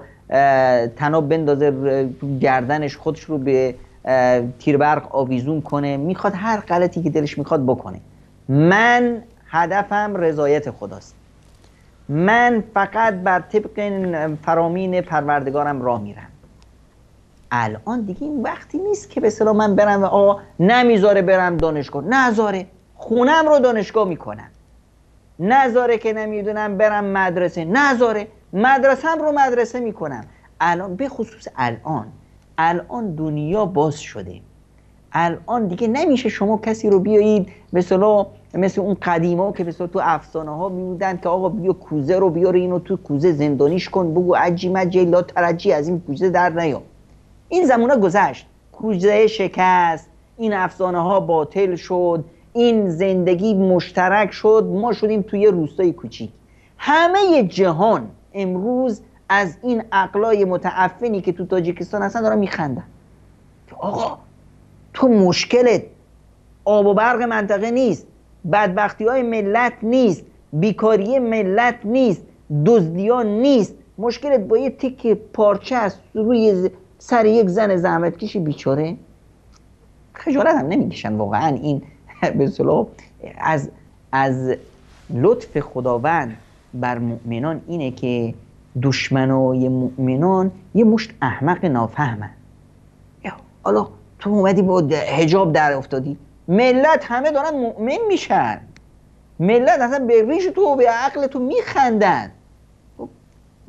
طناب بندازه تو گردنش، خودش رو به تیربرق آویزون کنه، میخواد هر غلطی که دلش میخواد بکنه. من هدفم رضایت خداست. من فقط بر طبق فرامین پروردگارم راه میرم. الان دیگه این وقتی نیست که به اصطلاح من برم و نمیذاره برم دانشگاه، نذاره خونم رو دانشگاه میکنم، نذاره که نمیدونم برم مدرسه، نذاره مدرسم رو مدرسه میکنم. الان به خصوص الان دنیا باز شده. الان دیگه نمیشه شما کسی رو بیایید مثل اون قدیما که مثلا تو افسانه ها میبودن که آقا بیا کوزه رو بیاره اینو تو کوزه زندانیش کن، بگو عجی مجی لا ترجی از این کوزه در نیا. این زمانه گذشت، کوزه شکست، این افسانه ها باطل شد، این زندگی مشترک شد، ما شدیم توی روستای کوچیک. همه جهان امروز از این عقلای متعفنی که تو تاجیکستان هستن دارن میخندن که آقا تو مشکلت آب و برق منطقه نیست، بدبختی های ملت نیست، بیکاری ملت نیست، دزدیان نیست، مشکلت با یه تیک پارچه است روی سر یک زن زحمتکشی بیچاره. خجالت هم نمیکشن واقعا. این به اصطلاح از لطف خداوند بر مؤمنان اینه که دشمنای مؤمنان یه مشت احمق نافهمن. حالا تو اومدی با حجاب در افتادی، ملت همه دارن مؤمن میشن. ملت اصلا به ریش تو و به عقل تو میخندن.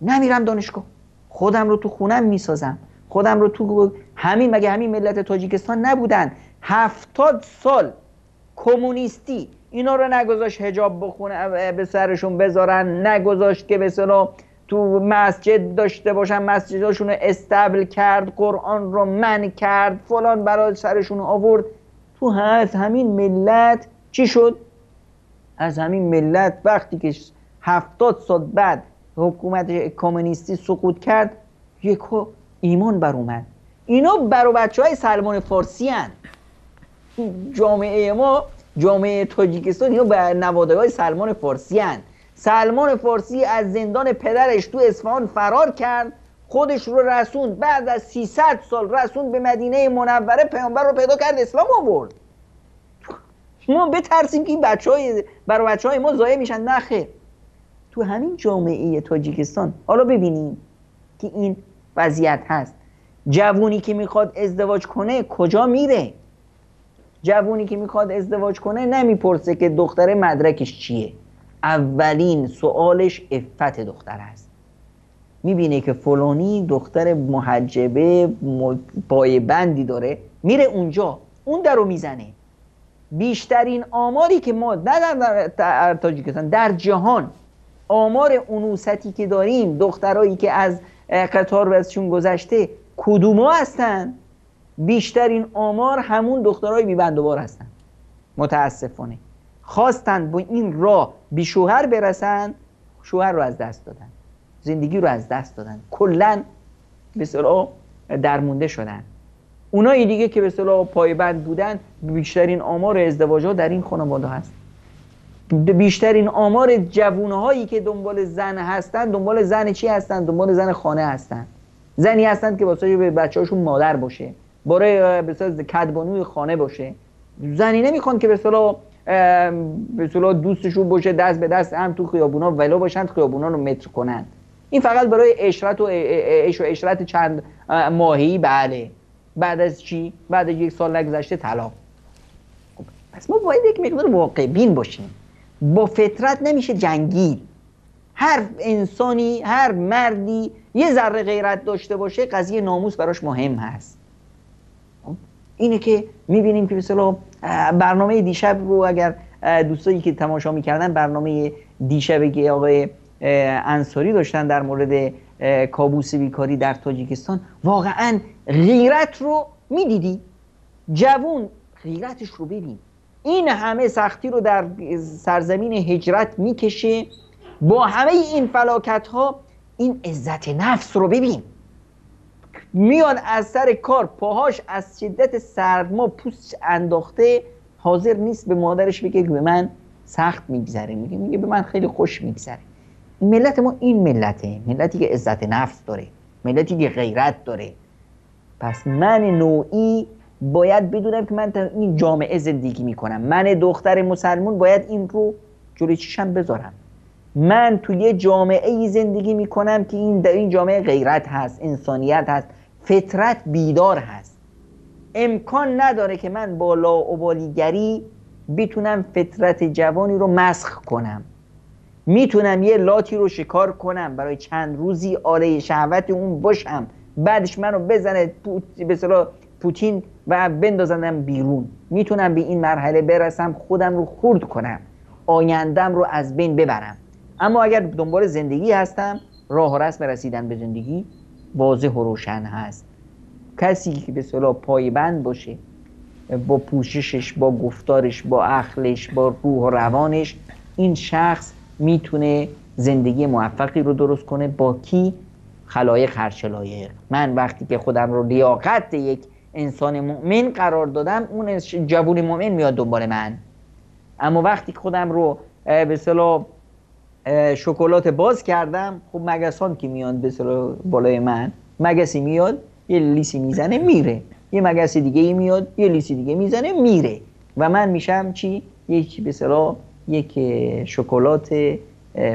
نمیرم دانشگاه، خودم رو تو خونم میسازم، خودم رو تو همین، مگه همین ملت تاجیکستان نبودن 70 سال کمونیستی اینا رو نگذاشت حجاب بخونه به سرشون بذارن، نگذاشت که به اصطلاح تو مسجد داشته باشن، مسجداشون رو استبل کرد، قرآن رو منع کرد، فلان برای سرشون آورد. تو از همین ملت چی شد؟ از همین ملت وقتی که 70 سال بعد حکومت کمونیستی سقوط کرد، یکو ایمان بر اومد. اینا برای بچه های سلمان فارسی هن. جامعه ما، جامعه تاجیکستان، اینا به نواده های سلمان فارسی هن. سلمان فارسی از زندان پدرش تو اصفهان فرار کرد، خودش رو رسوند، بعد از 300 سال رسوند به مدینه منوره، پیامبر رو پیدا کرد، اسلام آورد. ما بترسیم که این برای بچه‌های ما ضایع میشن؟ نه خیر. تو همین جامعه تاجیکستان حالا ببینیم که این وضعیت هست. جوونی که میخواد ازدواج کنه کجا میره؟ جوونی که میخواد ازدواج کنه نمیپرسه که دختر مدرکش چیه. اولین سوالش عفت دختر است. میبینه که فلانی دختر محجبه پای بندی داره، میره اونجا، اون درو میزنه. بیشترین آماری که ما در تاجیکستان، در جهان، آمار انوثتی که داریم، دخترایی که از قطار ازشون گذشته، کدوما هستن؟ بیشترین آمار همون دخترای بی‌بند و بار هستن. متاسفانه خواستن با این راه بی شوهر برسن، شوهر رو از دست دادن، زندگی رو از دست دادن، کلن به اصطلاح درمونده شدن. اونایی دیگه که به اصطلاح پایبند بودن، بیشترین آمار ازدواج‌ها در این خانواده هست. بیشترین آمار جوانهایی که دنبال زن هستن، دنبال زن چی هستن؟ دنبال زن خانه هستن. زنی هستن که واسه بچه‌هاشون مادر باشه، برای به اصطلاح کدبانوی خانه باشه. زنی نمیخوان که به اصطلاح دوستشون باشه، دست به دست هم تو خیابونا ولو باشن، خیابونا رو متر کنن. این فقط برای عشرت و عشرت چند ماهی. بله، بعد از چی؟ بعد از 1 سال نگذشته طلاق. خب پس ما باید یک مقدار واقع بین باشیم. با فطرت نمیشه جنگید. هر انسانی، هر مردی یه ذره غیرت داشته باشه، قضیه ناموس براش مهم هست. اینه که میبینیم که به اصطلاح برنامه دیشب رو، اگر دوستایی که تماشا میکردن برنامه دیشبی که آقای انصاری داشتن در مورد کابوس بیکاری در تاجیکستان، واقعا غیرت رو میدیدی. جوون غیرتش رو ببین، این همه سختی رو در سرزمین هجرت میکشه، با همه این فلاکت ها این عزت نفس رو ببین. میاد از سر کار، پاهاش از شدت سرما پوست انداخته، حاضر نیست به مادرش بگه که به من سخت میگذره، میگه به من خیلی خوش میگذره. ملت ما این ملته، ملتی که عزت نفس داره، ملتی که غیرت داره. پس من نوعی باید بدونم که من در این جامعه زندگی میکنم. من دختر مسلمون باید این رو جلوی چشم بذارم. من توی یه جامعه زندگی میکنم که در این جامعه غیرت هست، انسانیت هست، فطرت بیدار هست. امکان نداره که من با لاابالیگری بتونم فطرت جوانی رو مسخ کنم. میتونم یه لاتی رو شکار کنم، برای چند روزی آره شهوت اون باشم، بعدش منو بزنه به اصطلاح پوتین و بندازنم بیرون. میتونم به این مرحله برسم، خودم رو خرد کنم، آیندم رو از بین ببرم. اما اگر دنبال زندگی هستم، راه و رسم رسیدن به زندگی واضح و روشن هست. کسی که به اصطلاح پایبند باشه با پوششش، با گفتارش، با عقلش، با روح و روانش، این شخص میتونه زندگی موفقی رو درست کنه. با کی؟ خلایق خرچلایق. من وقتی که خودم رو لیاقت یک انسان مؤمن قرار دادم، اون جوون مؤمن میاد دنبال من. اما وقتی که خودم رو به اصطلاح شکلات باز کردم، خب مگسان که میان به اصطلاح بالای من، مگسی میاد یه لیسی میزنه میره، یه مگس دیگه میاد یه لیسی دیگه میزنه میره، و من میشم چی؟ یک به اصطلاح یک شکلات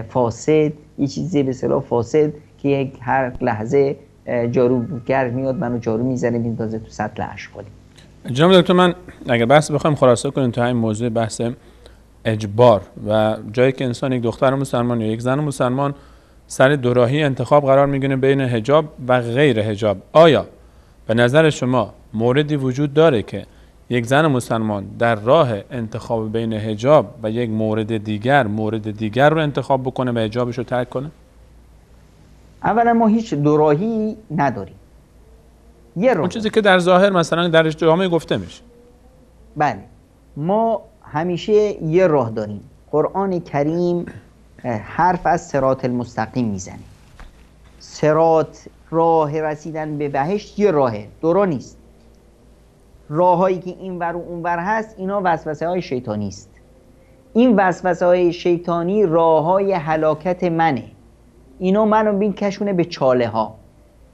فاسد، یه چیزی به اصطلاح فاسد که یک هر لحظه جاروگر میاد منو جارو میزنه میندازه تو سطل اشغالی. جناب دکتر، من اگر بحث بخوایم خلاصه کنیم تا این موضوع بحث اجبار و جایی که انسان یک دختر مسلمان یا یک زن مسلمان سر دوراهی انتخاب قرار میگیره بین حجاب و غیر حجاب، آیا به نظر شما موردی وجود داره که یک زن مسلمان در راه انتخاب بین حجاب و یک مورد دیگر رو انتخاب بکنه و حجابش رو ترک کنه؟ اولا ما هیچ دوراهی نداریم. یه راه، اون چیزی که در ظاهر مثلا در جامعه گفته میشه. بله، ما همیشه یه راه داریم. قرآن کریم حرف از صراط المستقیم میزنه. صراط، راه رسیدن به بهشت یه راهه، دورا نیست. راههایی که این ور و اون ور هست اینا وسوسه های شیطانی است. این وسوسه های شیطانی راه های هلاکت منه. اینا منو میکشونه به چاله ها.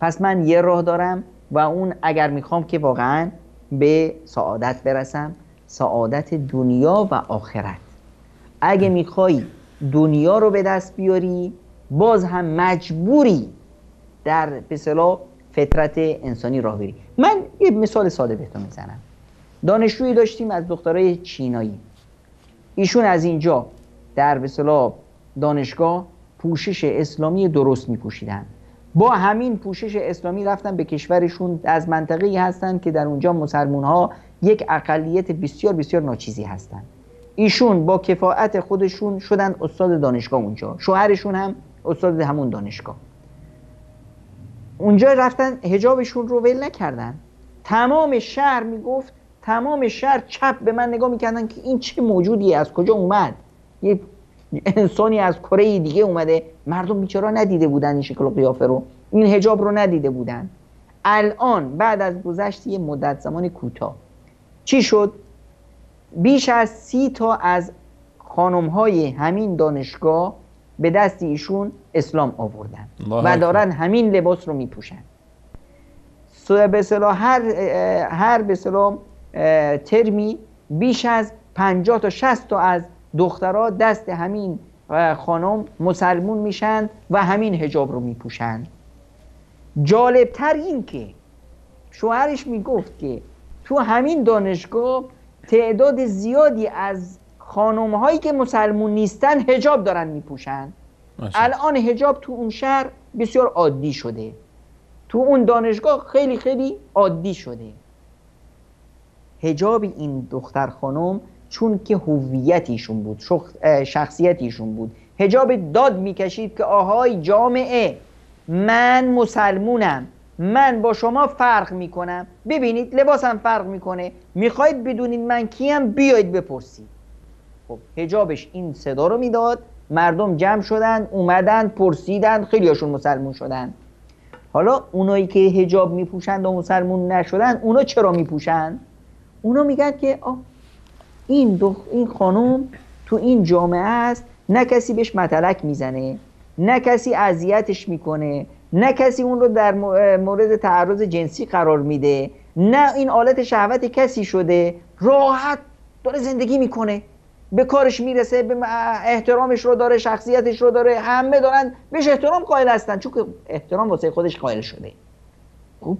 پس من یه راه دارم و اون اگر میخوام که واقعا به سعادت برسم، سعادت دنیا و آخرت. اگه میخوای دنیا رو به دست بیاری باز هم مجبوری در به اصطلاح فطرت انسانی راه بری. من یه مثال ساده بهتون میزنم. دانشجویی داشتیم از دخترای چینایی. ایشون از اینجا در به اصطلاح دانشگاه پوشش اسلامی درست میپوشیدن. با همین پوشش اسلامی رفتن به کشورشون، از منطقه‌ای هستن که در اونجا مسلمان‌ها یک اقلیت بسیار بسیار ناچیزی هستن. ایشون با کفاءت خودشون شدن استاد دانشگاه اونجا، شوهرشون هم استاد همون دانشگاه. اونجا رفتن حجابشون رو ول نکردن. تمام شهر میگفت، تمام شهر چپ به من نگاه میکردن که این چه موجودی، از کجا اومد، یه انسانی از کره دیگه اومده. مردم بیچارا ندیده بودن این شکل و قیافه رو، این حجاب رو ندیده بودن. الان بعد از گذشت یه مدت زمان کوتاه چی شد؟ بیش از 30 تا از خانم‌های همین دانشگاه به دست ایشون اسلام آوردن و دارن همین لباس رو میپوشن. به اصطلاح هر به اصطلاح ترمی بیش از 50 تا 60 تا از دخترها دست همین خانم مسلمون میشن و همین حجاب رو میپوشن. جالبتر این که شوهرش میگفت که تو همین دانشگاه تعداد زیادی از خانم هایی که مسلمون نیستن حجاب دارن میپوشن. الان حجاب تو اون شهر بسیار عادی شده، تو اون دانشگاه خیلی خیلی عادی شده. حجاب این دختر خانم چون که هویتیشون بود، شخصیتیشون بود، حجاب داد میکشید که آهای جامعه، من مسلمونم، من با شما فرق میکنم، ببینید لباسم فرق میکنه، میخواید بدونید من کیم بیایید بپرسید. خب حجابش این صدا رو میداد، مردم جمع شدن، اومدن پرسیدن، خیلی هاشون مسلمون شدن. حالا اونایی که حجاب میپوشند و مسلمون نشدن، اونا چرا میپوشند؟ اونا میگن که این خانم تو این جامعه است، نه کسی بهش متلک میزنه، نه کسی اذیتش میکنه، نه کسی اون رو در مورد تعرض جنسی قرار میده، نه این آلت شهوت کسی شده، راحت داره زندگی میکنه، به کارش میرسه، به احترامش رو داره، شخصیتش رو داره، همه دارن بهش احترام قائل هستن چون که احترام واسه خودش قائل شده. خب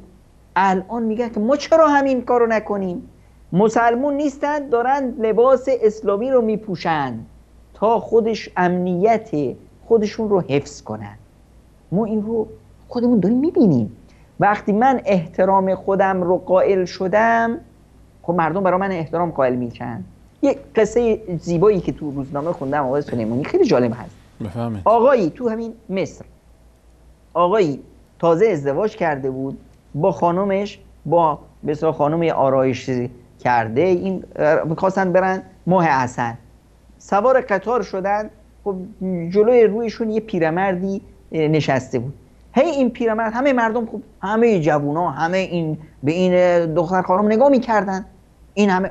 الان میگن که ما چرا همین کارو نکنیم؟ مسلمون نیستن، دارن لباس اسلامی رو میپوشن تا امنیت خودشون رو حفظ کنن. ما این رو خودمون داریم میبینیم. وقتی من احترام خودم رو قائل شدم، خب مردم برای من احترام قائل میشن. یک قصه زیبایی که تو روزنامه خوندم آقای سلیمانی خیلی جالب هست. بفهمید. آقایی تو همین مصر، آقایی تازه ازدواج کرده بود با خانومش، با بسیار خانوم آرایش کرده، این میخواستن برن ماه عسل، سوار قطار شدن. خب جلوی رویشون یه پیرمردی نشسته بود. این پیرمرد، همه مردم، خب همه جوونا، همه این به این دختر خانم نگاه میکردن. این همه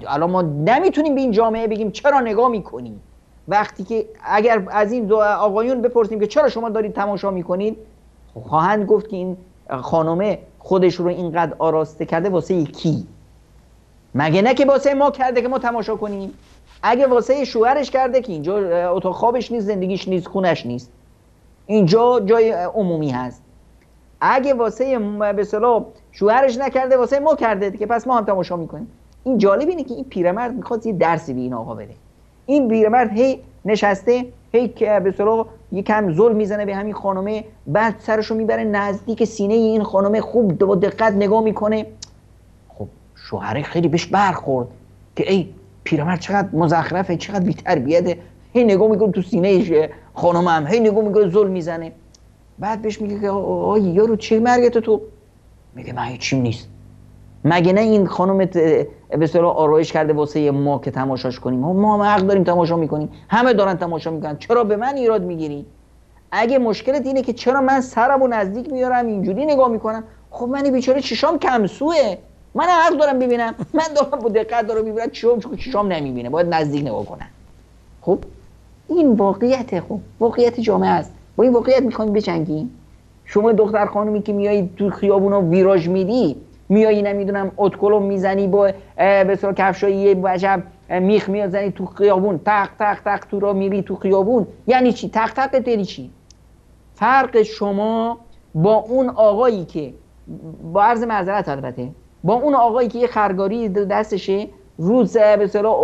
الان ما نمیتونیم به این جامعه بگیم چرا نگاه میکنیم، وقتی که اگر از این دو آقایون بپرسیم که چرا شما دارید تماشا میکنید، خواهند گفت که این خانمه خودش رو اینقدر آراسته کرده واسه کی؟ مگه نه که واسه ما کرده که ما تماشا کنیم؟ اگه واسه شوهرش کرده که اینجا اتاق خوابش نیست، زندگیش نیست، خونش نیست، اینجا جای عمومی هست. اگه واسه به اصطلاح شوهرش نکرده، واسه ما کرده که پس ما هم تماشا میکنیم. این جالب اینه که این پیرمرد میخواد یه درسی به این آقا بده. این پیرمرد هی نشسته، هی که به اصطلاح یکم زل میزنه به همین خانومه، بعد سرشو میبره نزدیک سینه این خانومه، خوب با دقت نگاه میکنه. خب شوهره خیلی بهش برخورد که ای پیرمرد چقدر مزخرفه، چقدر بی‌تربیته، هی نگاه میکنه تو سینه خانومم، هی نگاه میکنه زل میزنه. بعد بهش میگه که آقا یارو چی مرگت تو؟ میگه من هیچیم نیست. مگه نه این خانومت به اصطلاح آرایش کرده واسه ما که تماشاش کنیم؟ ما هم حق داریم تماشا میکنیم، همه دارن تماشا میکنن، چرا به من ایراد میگیری؟ اگه مشکلت اینه که چرا من سرمو نزدیک میارم اینجوری نگاه میکنم، خب من بیچاره چشام کمسوه، من حق دارم ببینم، من دارم با دقت دارم میبینم، چشام نمیبینه، باید نزدیک نگاه کنم. خب این واقعیته، خب واقعیت جامعه است. با این واقعیت میخوایم بجنگیم؟ شما دختر خانومی که میای تو خیابونا ویراژ میدی، میایی نمیدونم اتکلو میزنی با به اصطلاح کفشای یه وجب میخ میزنی تو خیابون، تق تق تق تو را میری تو خیابون، یعنی چی؟ تق تق یعنی چی؟ فرق شما با اون آقایی که با عرض معذرت البته، با اون آقایی که یه خرگاری دستشه، روز به اصطلاح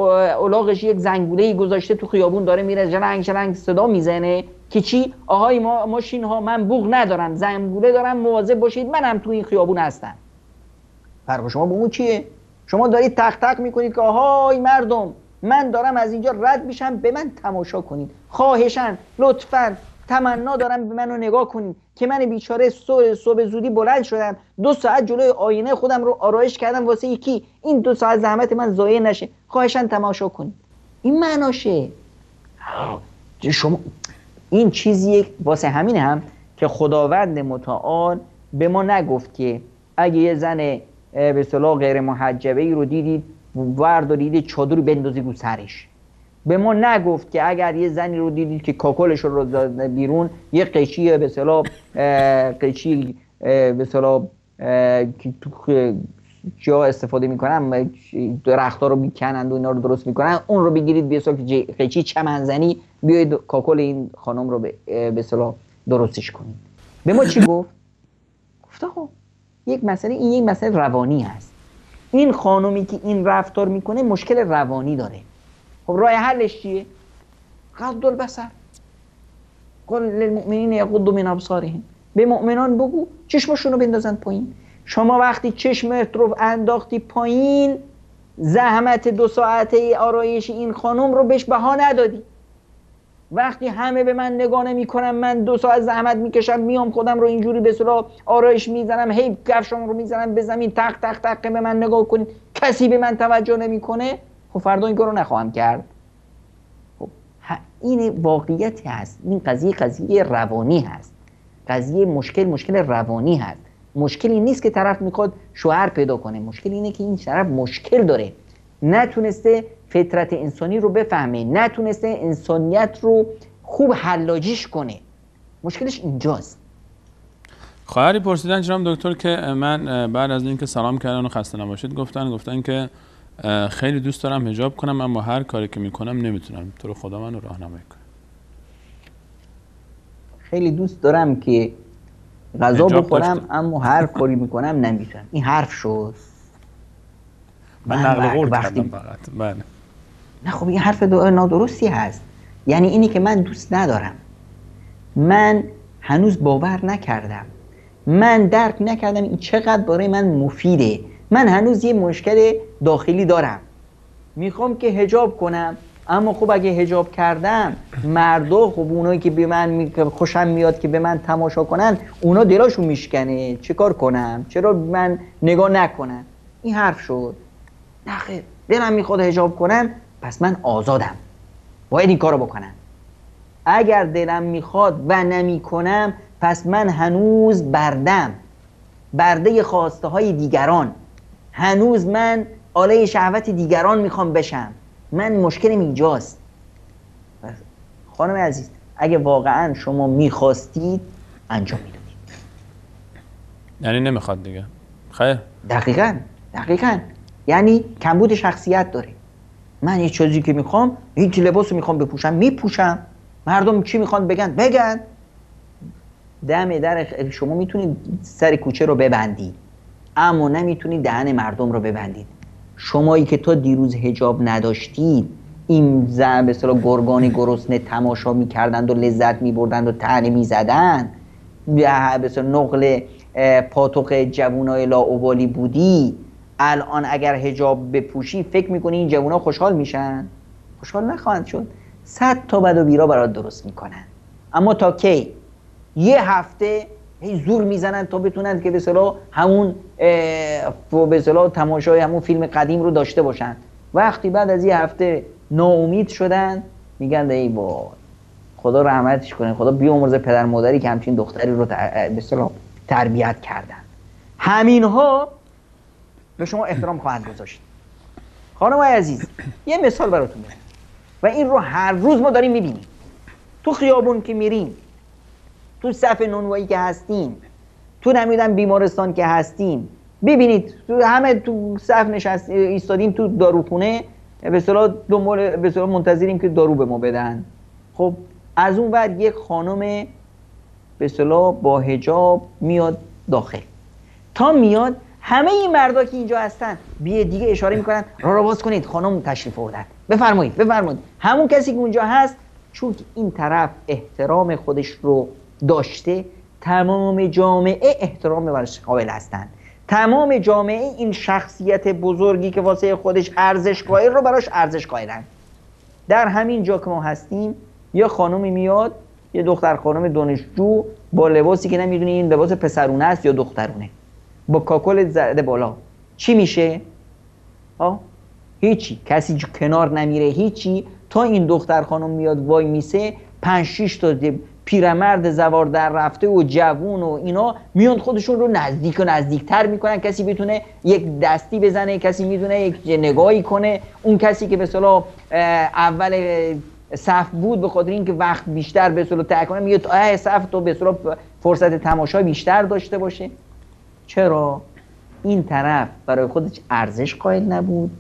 الاغش یک زنگوله‌ای گذاشته تو خیابون داره میره جلنگ جلنگ صدا میزنه که چی؟ آهای ما ماشین ها من بوق ندارم، زنگوله دارم، مواظب باشید منم تو این خیابون هستم. فرق شما با اون چیه؟ شما دارید تق تق میکنید که آهای مردم من دارم از اینجا رد میشم، به من تماشا کنید، خواهشاً لطفاً تمنا دارم به منو نگاه کنید که من بیچاره صبح زودی بلند شدم، 2 ساعت جلوی آینه خودم رو آرایش کردم واسه یکی، این 2 ساعت زحمت من ضایع نشه، خواهشاً تماشا کنید. این معناشه. شما این چیزیه واسه همین هم که خداوند متعال به ما نگفت که اگه یه زن به اصطلاح غیر محجبه ای رو دیدید وردارید چادر بندازید رو سرش. به ما نگفت که اگر یه زنی رو دیدید که کاکلش رو داده بیرون، یه قیچی به اصطلاح قیچی به اصطلاح که تو جا استفاده میکنن درخت‌ها رو میکنند و اینا رو درست میکنن، اون رو بگیرید به اصطلاح قیچی چمنزنی بیاید کاکل این خانم رو به اصطلاح درستش کنید. به ما چی گفت؟ گفت خب یک مسئله روانی هست. این خانومی که این رفتار میکنه مشکل روانی داره. خب راه حلش چیه؟ غض البصر. قل للمؤمنین یغضوا من ابصارهم. به مؤمنان بگو چشمشون رو بندازن پایین. شما وقتی چشمت رو انداختی پایین، زحمت 2 ساعته آرایش این خانم رو بهش بها ندادی. وقتی همه به من نگاه نمی‌کنن، من 2 ساعت زحمت میکشم میام خودم رو اینجوری به اصطلاح آرایش میزنم، هی کفشم رو میزنم به زمین، تق تق تق به من نگاه کنید، کسی به من توجه نمیکنه، خب فردا این کارو نخواهم کرد. خب این واقعیت هست. این قضیه روانی هست. مشکل روانی هست. مشکلی نیست که طرف میخواد شوهر پیدا کنه، مشکل اینه که این طرف مشکل داره، نتونسته فطرت انسانی رو بفهمه، نتونسته انسانیت رو خوب حلاجیش کنه. مشکلش اینجاست. خواهری پرسیدن جناب دکتر که من بعد از اینکه سلام کردن و خسته نباشید گفتن که خیلی دوست دارم حجاب کنم اما هر کاری که میکنم نمیتونم، تو رو خدا منو راهنمایی کن. خیلی دوست دارم که غذا بخورم اما هر کاری میکنم نمیتونم. این حرف شد. من نقل قول کردم فقط. بله. نه خب این حرف نادرستی هست. یعنی اینی که من دوست ندارم، من هنوز باور نکردم، من درک نکردم این چقدر برای من مفیده، من هنوز یه مشکل داخلی دارم، میخوام که حجاب کنم، اما خب اگه حجاب کردم مردا، خب اونایی که به من خوشم میاد که به من تماشا کنن، اونا دلاشون میشکنه، چه کار کنم؟ چرا من نگاه نکنم؟ این حرف شد. نه خیر، دلم میخواد حجاب کنم، پس من آزادم، باید این کارو بکنم. اگر دلم میخواد و نمی کنم، پس من هنوز برده خواسته های دیگران، هنوز من آله شهوت دیگران میخوام بشم. من مشکلم اینجاست. خانم عزیز، اگه واقعا شما میخواستید انجام میدادید. یعنی نمیخواد دیگه. خیر. دقیقاً. یعنی کمبود شخصیت داره. من یه چیزی که میخوام، هیچ لباسو میخوام بپوشم میپوشم، مردم چی میخوان بگن. دم در شما میتونید سر کوچه رو ببندید، اما نمیتونید دهن مردم رو ببندید. شمایی که تا دیروز حجاب نداشتید، این زن به اصطلاح گرگان گرسنه تماشا میکردند و لذت میبردند و طعنه میزدند، به اصطلاح نقل پاتوق جوانای لاابالی بودی، الان اگر حجاب بپوشی فکر میکنی این جوونا خوشحال میشن؟ خوشحال نخواهند شد. 100 تا بد و بیرا برات درست میکنن. اما تا کی؟ یه هفته هی زور میزنن تا بتونن که به اصطلاح همون به اصطلاح تماشای همون فیلم قدیم رو داشته باشن. وقتی بعد از یه هفته ناامید شدن، میگن ای با خدا رحمتش کنه، خدا بیامرزه پدر مادری که همچین دختری رو به اصطلاح تربیت کردن. همینها به شما احترام خواهند گذاشت. خانم‌های عزیز، یه مثال براتون میگم و این رو هر روز ما داریم میبینیم. تو خیابون که میریم، تو صف نونوایی که هستیم، تو نمیدونم بیمارستان که هستیم، ببینید همه تو صف نشست ایستادیم تو داروخونه، به اصطلاح دنبال به اصطلاح منتظریم که دارو به ما بدن. خب از اون ور یک خانم به اصطلاح با حجاب میاد داخل. تا میاد همه این مردا که اینجا هستن بیه دیگه اشاره میکنن را باز کنید، خانم تشریف آوردن، بفرمایید بفرمایید. همون کسی که اونجا هست چون این طرف احترام خودش رو داشته، تمام جامعه احترام براش قائل هستن. تمام جامعه این شخصیت بزرگی که واسه خودش ارزش قائل رو براش ارزش قائلن. در همین جا که ما هستیم یه خانومی میاد، یه دختر خانم دانشجو با لباسی که نمیدونی این لباس پسرونه است یا دخترونه، با کاکل زده بالا، چی میشه؟ هیچی، کسی کنار نمیره، هیچی. تا این دختر خانم میاد وای میسه، 5-6 تا پیرمرد زوار در رفته و جوون و اینا میان خودشون رو نزدیک و نزدیکتر میکنن. کسی بتونه یک دستی بزنه، کسی میتونه یک نگاهی کنه. اون کسی که به اصطلاح اول صف بود به خاطر اینکه وقت بیشتر به اصطلاح طی کنه، میاد صف تو به اصطلاح فرصت تماشا بیشتر داشته باشه. چرا؟ این طرف برای خودش ارزش قائل نبود،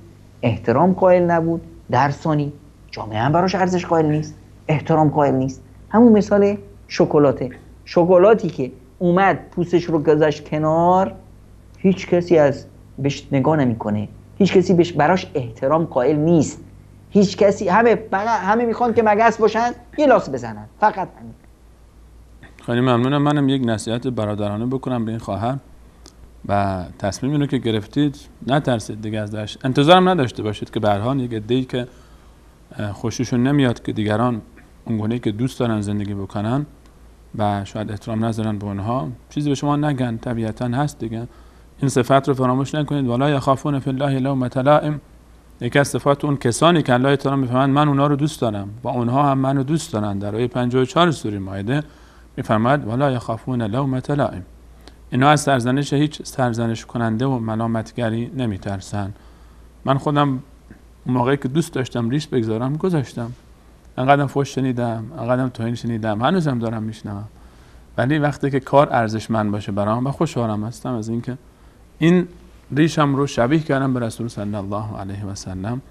احترام قائل نبود. در ثانی جامعه هم براش ارزش قائل نیست، احترام قائل نیست. همون مثال شکلاته. شکلاتی که اومد پوستش رو گذاشت کنار، هیچ کسی از بهش نگاه نمیکنه، هیچ کسی بهش براش احترام قائل نیست. هیچ کسی، همه میخوان که مگس باشن، یه لاس بزنن، فقط همین. خیلی ممنونم. منم یک نصیحت برادرانه بکنم به این خواهر و تصمیم اینو که گرفتید نترسید دیگه ازش، انتظارم نداشته باشید که به هر حال یک عده‌ای که خوششون نمیاد که دیگران اونگونه‌ای که دوست دارن زندگی بکنن و شاید احترام نذارن به اونها، چیزی به شما نگن، طبیعتا هست دیگه. این صفت رو فراموش نکنید. ولا یخافون فی الله لومة لائم. یکی از صفات اون کسانی که الله تعالی میفهمند من اونها رو دوست دارم و اونها هم منو دوست دارن. در آیه 54 سوره مائده میفرماید ولا یخافون لومة لائم. اینا از سرزنش هیچ سرزنش کننده و ملامتگری نمیترسن. من خودم موقعی که دوست داشتم ریش بگذارم گذاشتم، انقدرم فحش شنیدم، انقدرم توهین شنیدم، هنوزم دارم میشنوم، ولی وقتی که کار ارزشمند باشه برام و خوشحالم هستم از اینکه این ریشم رو شبیه کردم به رسول صلی الله علیه و سلم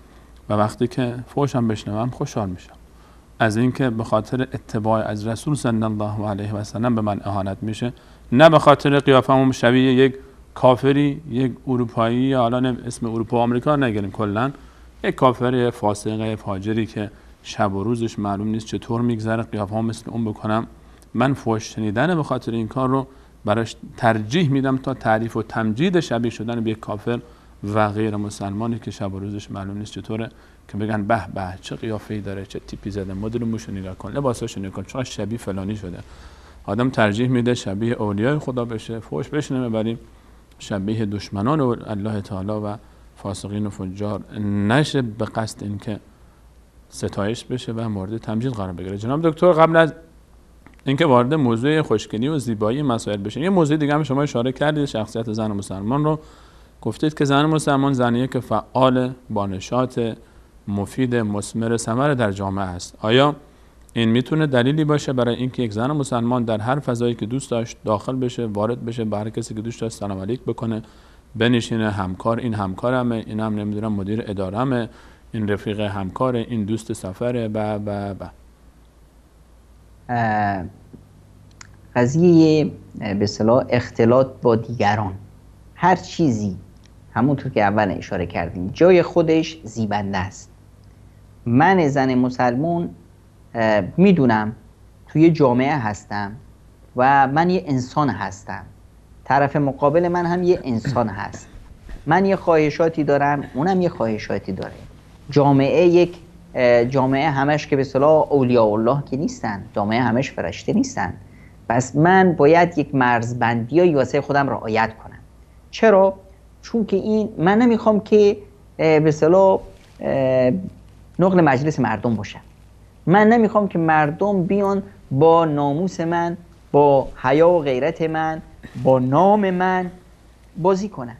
و وقتی که فحشم بشنوم خوشحال میشم از اینکه به خاطر اتباع از رسول صلی الله علیه و سلم به من اهانت میشه، نه به خاطر قیافم شبیه یک کافری، یک اروپایی، یا الان اسم اروپا و آمریکا نگیریم، کلا یک کافر فاسقه فاجری که شب و روزش معلوم نیست چطور میگذره، قیافه‌ام مثل اون بکنم. من فحش شنیدن به خاطر این کار رو براش ترجیح میدم تا تعریف و تمجید شبیه شدن به یک کافر و غیر مسلمانی که شب و روزش معلوم نیست چطوره، که بگن به به چه قیافه‌ای داره، چه تیپی زده، مدل موشو نگاه کن، لباساشو نگاه کن، چقدر شبیه فلانی شده. آدم ترجیح میده شبیه اولیای خدا بشه، فحش بشنوه، ولی شبیه دشمنان الله تعالی و فاسقین و فجار نشه به قصد اینکه ستایش بشه و مورد تمجید قرار بگیره. جناب دکتر قبل از اینکه وارد موضوع خوشگلی و زیبایی مسائل بشین، یه موضوع دیگه هم شما اشاره کردید، شخصیت زن مسلمان رو گفتید که زن مسلمان زنیه که فعال، با نشاط، مفید، مثمر، ثمر در جامعه است. آیا این میتونه دلیلی باشه برای اینکه یک زن مسلمان در هر فضایی که دوست داشت داخل بشه، وارد بشه، به هر کسی که دوست داشت سلام علیک بکنه، بنشینه، همکار این همکارمه، این هم نمیدونم مدیر اداره‌مه، این رفیق همکاره، این دوست سفره قضیه به اصطلاح اختلاط با دیگران، هر چیزی همونطور که اول اشاره کردیم جای خودش زیبنده است. من زن مسلمون میدونم توی جامعه هستم و من یه انسان هستم، طرف مقابل من هم یه انسان هست، من یه خواهشاتی دارم، اونم یه خواهشاتی داره. جامعه همش که به اصطلاح اولیاء الله که نیستن، جامعه همش فرشته نیستن. پس من باید یک مرزبندیایی واسه خودم رعایت کنم. چرا؟ چون که من نمیخوام که به اصطلاح نقل مجلس مردم باشم. من نمیخوام که مردم بیان با ناموس من، با حیا و غیرت من، با نام من بازی کنن،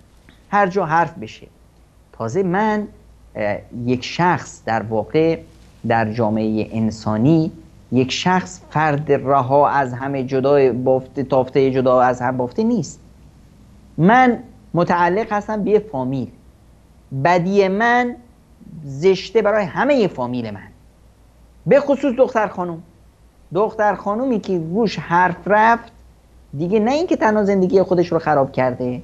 هر جا حرف بشه. تازه من یک شخص در واقع در جامعه انسانی، یک شخص فرد رها از همه جدا بافته، تافته جدا از هم بافته نیست. من متعلق هستم به یه فامیل. بدی من زشته برای همه فامیل من، به خصوص دختر خانومی که روش حرف رفت دیگه، نه اینکه تنها زندگی خودش رو خراب کرده،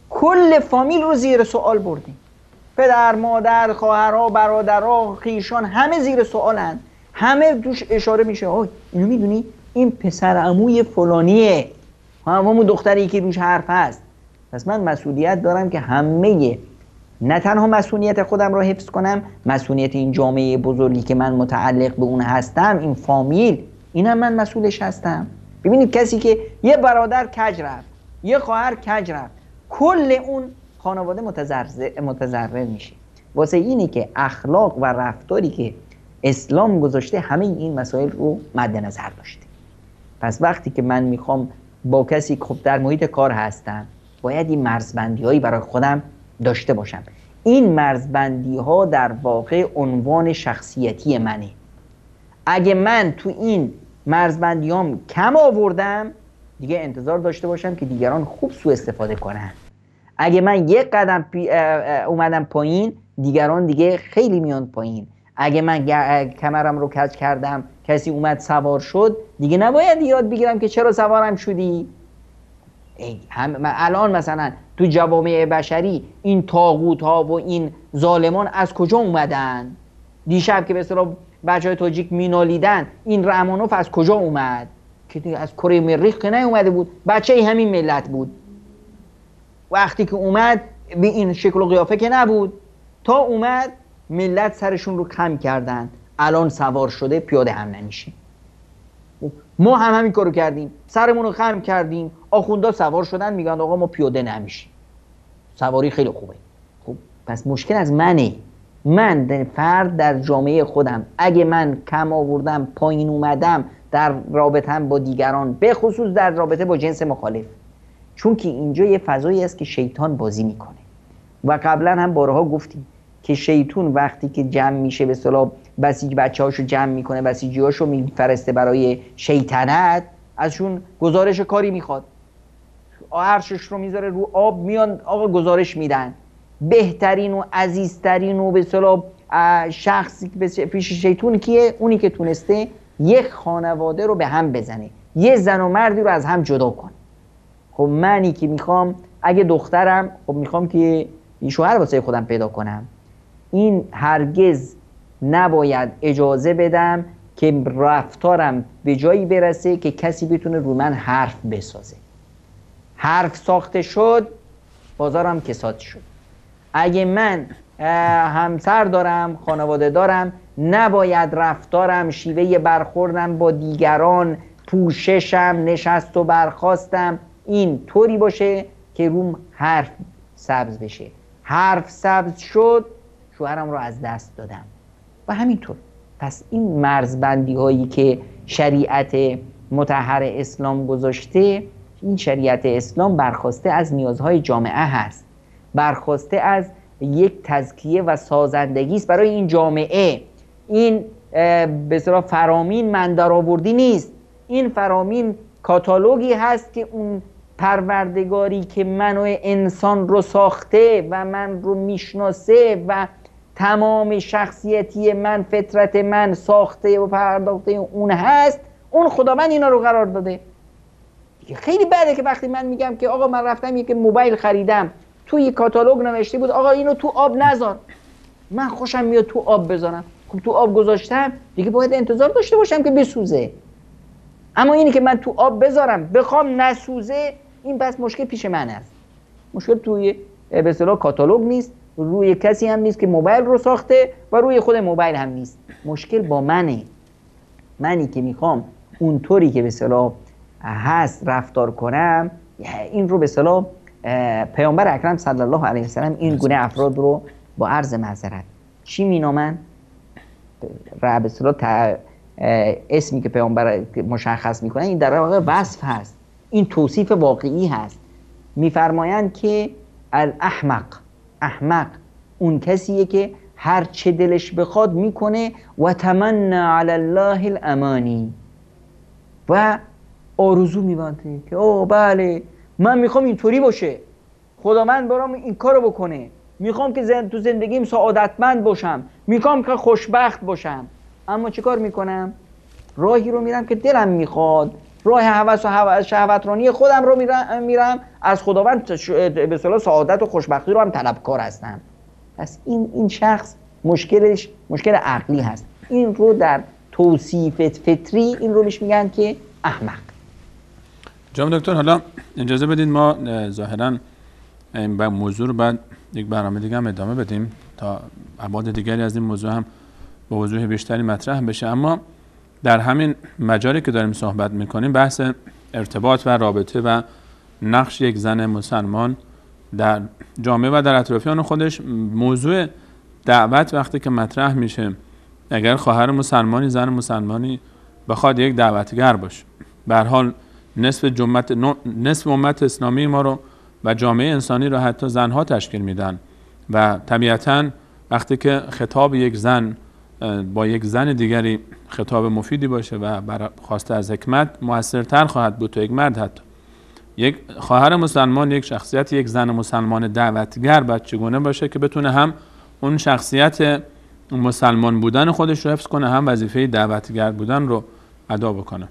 کل فامیل رو زیر سوال برده. پدر، مادر، خواهرها، برادرها، خویشان همه زیر سوالن. همه دوش اشاره میشه اینو میدونی این پسر عموی فلانیه، همون دختری که روش حرف هست. پس من مسئولیت دارم که نه تنها مسئولیت خودم رو حفظ کنم، مسئولیت این جامعه بزرگی که من متعلق به اون هستم، این فامیل، اینم من مسئولش هستم. ببینید کسی که یه برادر کج رفت، یه خواهر کج رفت، کل اون خانواده متضرر میشه. واسه اینه که اخلاق و رفتاری که اسلام گذاشته همه این مسائل رو مد نظر داشته. پس وقتی که من میخوام با کسی خب در محیط کار هستم، باید این مرزبندی هایی برای خودم داشته باشم. این مرزبندی ها در واقع عنوان شخصیتی منه. اگه من تو این مرزبندی هام کم آوردم، دیگه انتظار داشته باشم که دیگران خوب سوء استفاده کنن. اگه من یک قدم اومدم پایین، دیگران دیگه خیلی میان پایین. اگه من کمرم رو کج کردم، کسی اومد سوار شد، دیگه نباید یاد بگیرم که چرا سوارم شدی. الان مثلا تو جوامع بشری این طاغوت ها و این ظالمان از کجا اومدن؟ دیشب که به اصطلاح بچهای تاجیک مینالیدن، این رحمانوف از کجا اومد؟ که از کره مریخ که نیومده بود، بچه همین ملت بود. وقتی که اومد به این شکل و قیافه که نبود، تا اومد ملت سرشون رو خم کردن. الان سوار شده پیاده هم نمیشه. ما هم همین کارو کردیم، سرمون رو خم کردیم، آخوندا سوار شدن میگن آقا ما پیاده نمیشیم. سواری خیلی خوبه. خب پس مشکل از منه. من فرد در جامعه خودم، اگه من کم آوردم، پایین اومدم در رابطه‌ام با دیگران، به خصوص در رابطه با جنس مخالف، چون که اینجا یه فضایی است که شیطان بازی میکنه و قبلا هم بارها گفتیم که شیطان وقتی که جمع میشه، به اصطلاح بسیج بچه‌هاشو جمع میکنه، بسیجیاشو میفرسته برای شیطنت، ازشون گزارش کاری میخواد، عرشش رو میذاره رو آب، میان آقا گزارش میدن. بهترین و عزیزترین و به اصطلاح شخصی پیش شیطان کیه؟ اونی که تونسته یک خانواده رو به هم بزنه، یه زن و مردی رو از هم جدا کنه. خب منی که میخوام، اگه دخترم، خب میخوام که شوهر واسه خودم پیدا کنم، این هرگز نباید اجازه بدم که رفتارم به جایی برسه که کسی بتونه رو من حرف بسازه. حرف ساخته شد، بازارم کساد شد. اگه من همسر دارم، خانواده دارم، نباید رفتارم، شیوه برخوردم با دیگران، پوششم، نشست و برخاستم این طوری باشه که روم حرف سبز بشه. حرف سبز شد، شوهرم رو از دست دادم و همینطور. پس این مرزبندی هایی که شریعت مطهر اسلام گذاشته، این شریعت اسلام برخواسته از نیازهای جامعه هست، برخواسته از یک تزکیه و سازندگی است برای این جامعه. این به اصطلاح فرامین من درآوردی نیست. این فرامین کاتالوگی هست که اون پروردگاری که منو انسان رو ساخته و من رو میشناسه و تمام شخصیتی من، فطرت من ساخته و پرداخته اون هست، اون خداوند اینا رو قرار داده. خیلی بده که وقتی من میگم که آقا من رفتم یک موبایل خریدم، توی کاتالوگ نوشته بود آقا اینو تو آب نذار. من خوشم میاد تو آب بذارم. خب تو آب گذاشتم دیگه باید انتظار داشته باشم که بسوزه. اما اینی که من تو آب بذارم بخوام نسوزه، این بس مشکل پیش من است. مشکل توی به اصطلاح کاتالوگ نیست، روی کسی هم نیست که موبایل رو ساخته و روی خود موبایل هم نیست. مشکل با منه. منی که میخوام اونطوری که به اصطلاح هست رفتار کنم. این رو به اصطلاح پیامبر اکرم صلی الله علیه و سلم این گونه افراد رو با عرض معذرت چی مینامن؟ به اصطلاح اسمی که پیامبر مشخص میکنه این در واقع وصف هست، این توصیف واقعی هست. میفرمایند که الاحمق، احمق اون کسیه که هر چه دلش بخواد میکنه و تمنى علی الله الامانی، و آرزو میبنده که اوه بله من میخوام اینطوری باشه، خداوند برام این کارو بکنه، میخوام که تو زندگیم سعادتمند باشم، میخوام که خوشبخت باشم. اما چه کار میکنم؟ راهی رو میرم که دلم میخواد، راه هوس و شهوترانی خودم رو میرم، از خداوند به اصطلاح سعادت و خوشبختی رو هم طلبکار هستم. پس این شخص مشکلش مشکل عقلی هست. این رو در توصیف فطری این رو بهش میگن که احمق. جناب دکتر حالا اجازه بدید ما ظاهراً این موضوع رو بعد یک برنامه دیگه هم ادامه بدیم تا ابعاد دیگری از این موضوع هم با وضوح بیشتری مطرح بشه. اما در همین مجالی که داریم صحبت میکنیم بحث ارتباط و رابطه و نقش یک زن مسلمان در جامعه و در اطرافیان خودش، موضوع دعوت وقتی که مطرح میشه، اگر خواهر مسلمانی زن مسلمانی بخواد یک دعوتگر باشه، به هر حال نصف امت اسلامی ما رو و جامعه انسانی رو حتی زنها تشکیل میدن و طبیعتاً وقتی که خطاب یک زن با یک زن دیگری خطاب مفیدی باشه و خواسته از حکمت موثرتر خواهد بود تا یک مرد. حتی یک خواهر مسلمان، یک شخصیت، یک زن مسلمان دعوتگر باید چگونه باشه که بتونه هم اون شخصیت مسلمان بودن خودش رو حفظ کنه، هم وظیفه دعوتگر بودن رو ادا بکنه.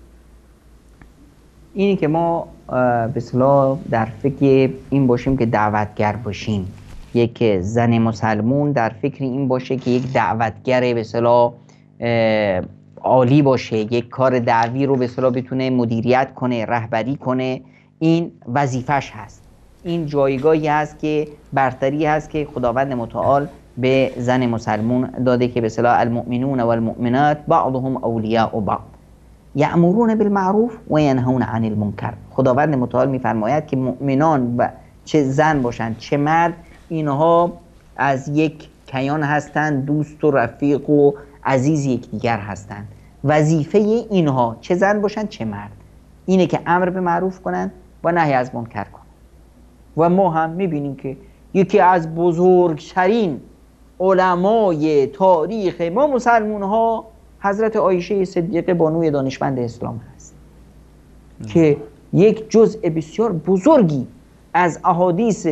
اینی که ما به اصطلاح در فکر این باشیم که دعوتگر باشیم، یک زن مسلمون در فکر این باشه که یک دعوتگر به اصطلاح عالی باشه، یک کار دعوی رو به اصطلاح بتونه مدیریت کنه، رهبری کنه، این وظیفش هست. این جایگاهی هست که برتری هست که خداوند متعال به زن مسلمون داده که به اصطلاح المؤمنون و المؤمنات بعضهم اولیاء بعض یأمرون بالمعروف و ینهون عن المنکر. خداوند متعال میفرماید که مؤمنان و چه زن باشند چه مرد، اینها از یک کیان هستند، دوست و رفیق و عزیز یکدیگر هستند. وظیفه اینها چه زن باشند چه مرد اینه که امر به معروف کنند و نهی از منکر کنند. و ما هم میبینیم که یکی از بزرگترین علمای تاریخ ما مسلمون ها حضرت عایشه صدیقه بانوی دانشمند اسلام هست که یک جزء بسیار بزرگی از احادیث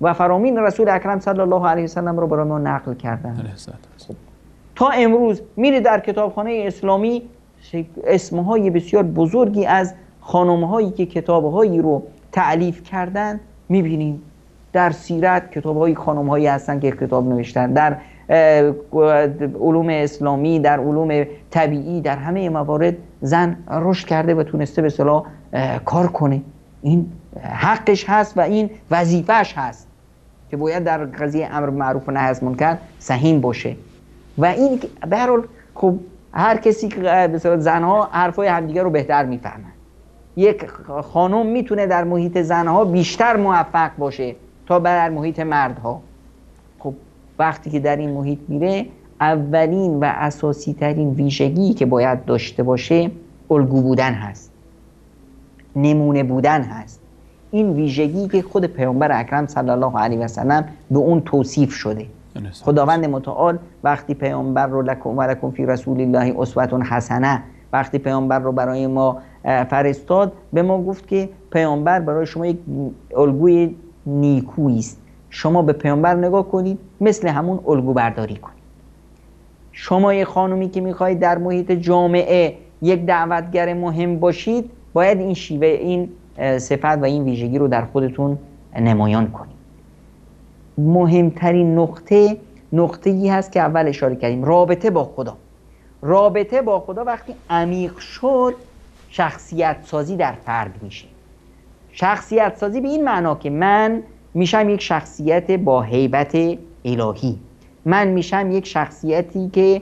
و فرامین رسول اکرم صلی الله علیه و سلم رو برای ما نقل کردن. تا امروز میری در کتابخانه اسلامی اسمهای بسیار بزرگی از خانم‌هایی که کتاب‌هایی رو تألیف کردن میبینیم. در سیرت کتاب‌های خانم‌هایی هستن که کتاب نوشتن، در علوم اسلامی، در علوم طبیعی، در همه موارد زن رشد کرده و تونسته به اصطلاح کار کنه. این حقش هست و این وظیفه‌اش هست که باید در قضیه امر معروف و نهی از منکر سهیم باشه. و این به هر حال خب هر کسی که به اصطلاح زنها حرفای همدیگه رو بهتر میفهمن. یک خانم میتونه در محیط زنها بیشتر موفق باشه تا در محیط مردها. خب وقتی که در این محیط میره، اولین و اساسی ترین ویژگی که باید داشته باشه الگو بودن هست، نمونه بودن هست. این ویژگی که خود پیامبر اکرم صلی الله علیه و سلم به اون توصیف شده. خداوند متعال وقتی پیامبر رو لکم فی رسول الله اسوة حسنه، وقتی پیامبر رو برای ما فرستاد، به ما گفت که پیامبر برای شما یک الگوی نیکویی است. شما به پیامبر نگاه کنید، مثل همون الگو برداری کنید. شما یک خانومی که میخواهید در محیط جامعه یک دعوتگر مهم باشید، باید این شیوه، این صفت و این ویژگی رو در خودتون نمایان کنید. مهمترین نقطه‌ای هست که اول اشاره کردیم، رابطه با خدا. رابطه با خدا وقتی عمیق شد شخصیت سازی در فرد میشه. شخصیت سازی به این معنا که من میشم یک شخصیت با هیبت الهی، من میشم یک شخصیتی که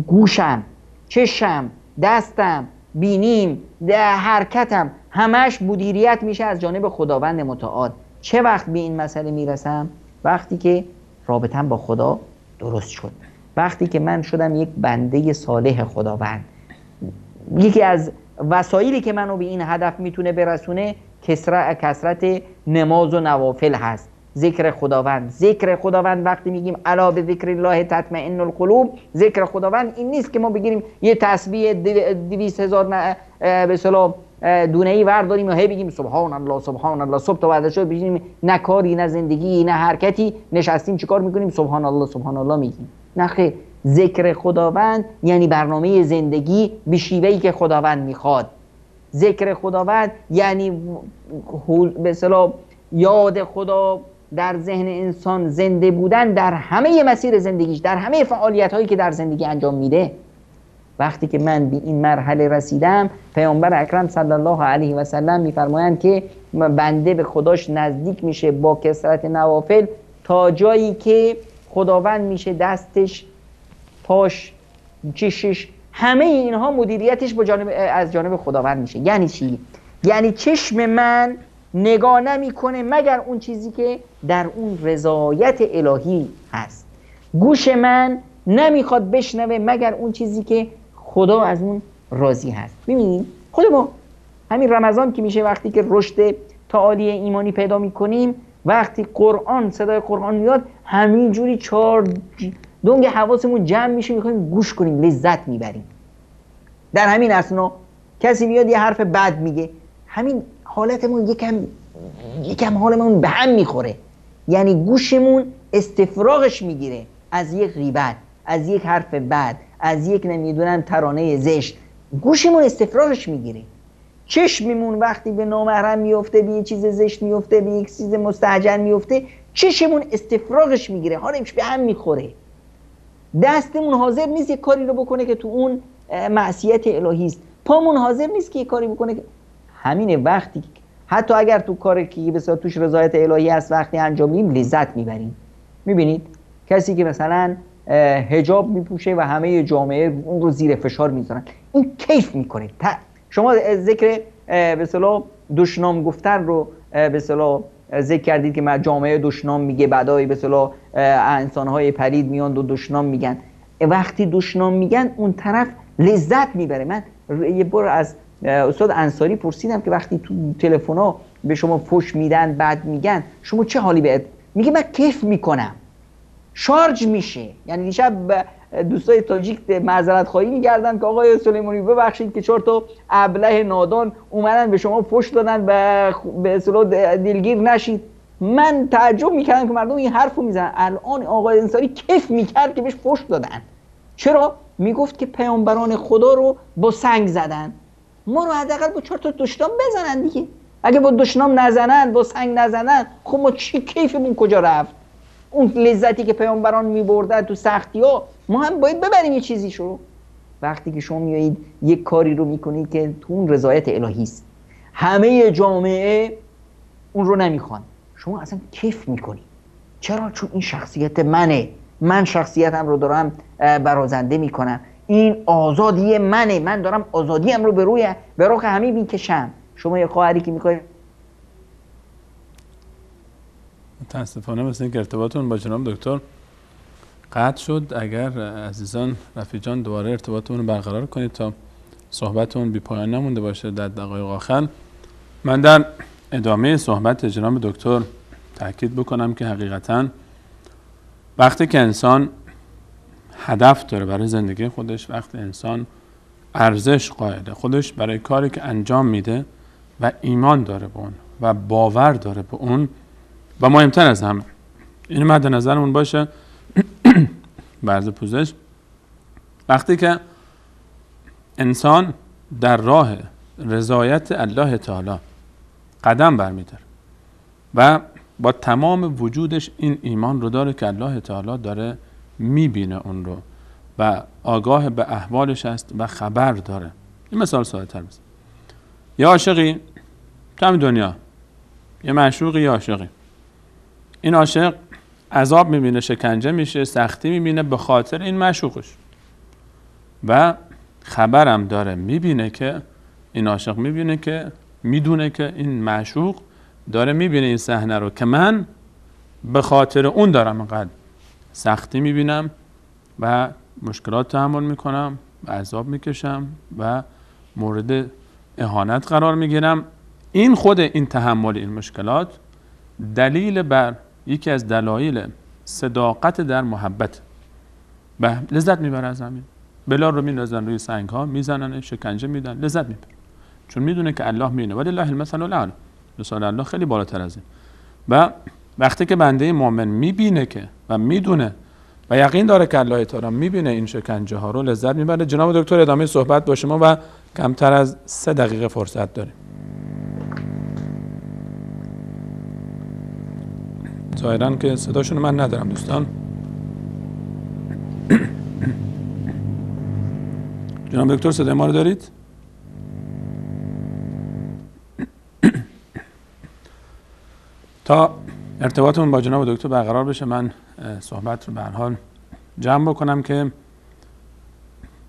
گوشم، چشم، دستم، بینیم، حرکتم همش مدیریت میشه از جانب خداوند متعال. چه وقت به این مسئله میرسم؟ وقتی که رابطم با خدا درست شد، وقتی که من شدم یک بنده صالح خداوند. یکی از وسایلی که منو به این هدف میتونه برسونه کثرت نماز و نوافل هست، ذکر خداوند. ذکر خداوند وقتی میگیم الا به ذکر الله تطمئن القلوب، ذکر خداوند این نیست که ما بگیریم یه تسبیح 200,000 به اصطلاح دونه‌ای ورداریم و هی بگیم سبحان الله سبحان الله، صبح تا بعد شب بشینیم نه کاری نه زندگی نه حرکتی، نشستیم چیکار میکنیم؟ سبحان الله سبحان الله میگیم. نه خیر، ذکر خداوند یعنی برنامه زندگی به شیوهی که خداوند میخواد. ذکر خداوند یعنی به اصطلاح یاد خدا در ذهن انسان، زنده بودن در همه مسیر زندگیش، در همه فعالیت هایی که در زندگی انجام میده. وقتی که من به این مرحله رسیدم، پیامبر اکرم صلی الله علیه و سلم میفرمایند که بنده به خداش نزدیک میشه با کثرت نوافل تا جایی که خداوند میشه دستش، پاش، چشش، همه اینها مدیریتش از جانب خداوند میشه. یعنی چی؟ یعنی چشم من نگاه نمیکنه مگر اون چیزی که در اون رضایت الهی هست. گوش من نمیخواد بشنوه مگر اون چیزی که خدا از اون راضی هست. ببینید خود ما همین رمضان که میشه، وقتی که رشد تعالی ایمانی پیدا میکنیم، وقتی قرآن، صدای قرآن میاد، همینجوری 4 دنگ حواسمون جمع میشه، میخوایم گوش کنیم، لذت میبریم. در همین اثنا کسی میاد یه حرف بد میگه، همین حالتمون یکم حالمون به هم میخوره، یعنی گوشمون استفراغش میگیره از یک غیبت، از یک حرف بد، از یک نمیدونم ترانه زشت، گوشمون استفراغش میگیره. چشممون وقتی به نامحرم میفته، به یه چیز زشت میفته، به یک چیز مستهجن میفته، چشممون استفراغش میگیره، حالش به هم میخوره. دستمون حاضر نیست یک کاری رو بکنه که تو اون معصیت الهی است، پامون حاضر نیست که یک کاری بکنه که همین وقتی حتی اگر تو کاری که بسیار توش رضایت الهی است وقتی انجام میدیم لذت میبریم. میبینید کسی که مثلا حجاب میپوشه و همه جامعه اون رو زیر فشار میذارن، این کیف میکنه. شما ذکر به اصطلاح دشنام گفتن رو به اصطلاح ذکر کردید که جامعه دشنام میگه، بعدای به اصطلاح انسان‌های پلید میان و دشنام میگن. وقتی دشنام میگن اون طرف لذت میبره. من یه بار از استاد انصاری پرسیدم که وقتی تو تلفن‌ها به شما فحش میدن، بد میگن، شما چه حالی بهت؟ میگه من کیف میکنم، شارژ میشه. یعنی دیشب دوستای تاجیک معذرت خواهی می‌کردن که آقای سلیمانی ببخشید که 4 تا ابله نادان اومدن به شما فحش دادن و به اصطلاح دلگیر نشید. من تعجب می‌کردم که مردم این حرفو میزنن. الان آقای انصاری کیف می‌کرد که بهش فحش دادن. چرا؟ میگفت که پیامبران خدا رو با سنگ زدن، ما رو حداقل با 4 تا دشنام بزنن دیگه. اگه با دشنام نزنن، با سنگ نزنن، خب ما چی کیفمون کجا رفت؟ اون لذتی که پیامبران می‌بردن تو سختی‌ها، ما هم باید ببریم یه چیزیشو. وقتی که شما میایید یک کاری رو میکنید که تو اون رضایت الهی است، همه جامعه اون رو نمیخوان، شما اصلا کیف میکنی. چرا؟ چون این شخصیت منه، من شخصیتم رو دارم برازنده میکنم، این آزادی منه، من دارم آزادیم رو به رخ همه میکشم. شما یه خواهری که میخوای، متاسفانه مثل اینکه ارتباطتون با جناب دکتر قطع شد. اگر عزیزان رفیقان دوباره ارتباطمون رو برقرار کنید تا صحبتمون بی پایان نمونده باشه در دقایق آخر، من در ادامه صحبت جناب دکتر تاکید بکنم که حقیقتاً وقتی که انسان هدف داره برای زندگی خودش، وقتی انسان ارزش قائله خودش برای کاری که انجام میده و ایمان داره به اون و باور داره به اون، و مهمتر از همه این مد نظرمون باشه بعض پوزش، وقتی که انسان در راه رضایت الله تعالی قدم برمی‌داره و با تمام وجودش این ایمان رو داره که الله تعالی داره میبینه اون رو و آگاه به احوالش است و خبر داره. این مثال ساده تر بزن. یه عاشقی تو دنیا، یه معشوقی، یه عاشقی، این عاشق عذاب میبینه، شکنجه میشه، سختی میبینه به خاطر این معشوقش و خبرم داره، میبینه که این عاشق میبینه که میدونه که این معشوق داره میبینه این صحنه رو که من به خاطر اون دارم اینقدر سختی میبینم و مشکلات تحمل میکنم و عذاب میکشم و مورد اهانت قرار میگیرم. این خود این تحمل این مشکلات دلیل بر یکی از دلایل صداقت در محبت و لذت میبره از همین. بلال رو میندازن روی سنگ ها، میزنن، شکنجه میدن، لذت میبره چون میدونه که الله میبینه. ولی الله المثل الاعلی، مثال الله خیلی بالاتر از این. و وقتی که بنده مؤمن میبینه که و میدونه و یقین داره که الله تعالی میبینه این شکنجه ها رو، لذت میبره. جناب دکتر ادامه صحبت با شما و کمتر از 3 دقیقه فرصت داریم. ظاهراً که صداشون من ندارم دوستان. جناب دکتر صدای ما رو دارید؟ تا ارتباطمون با جناب دکتر برقرار بشه من صحبت رو به هر حال جمع بکنم که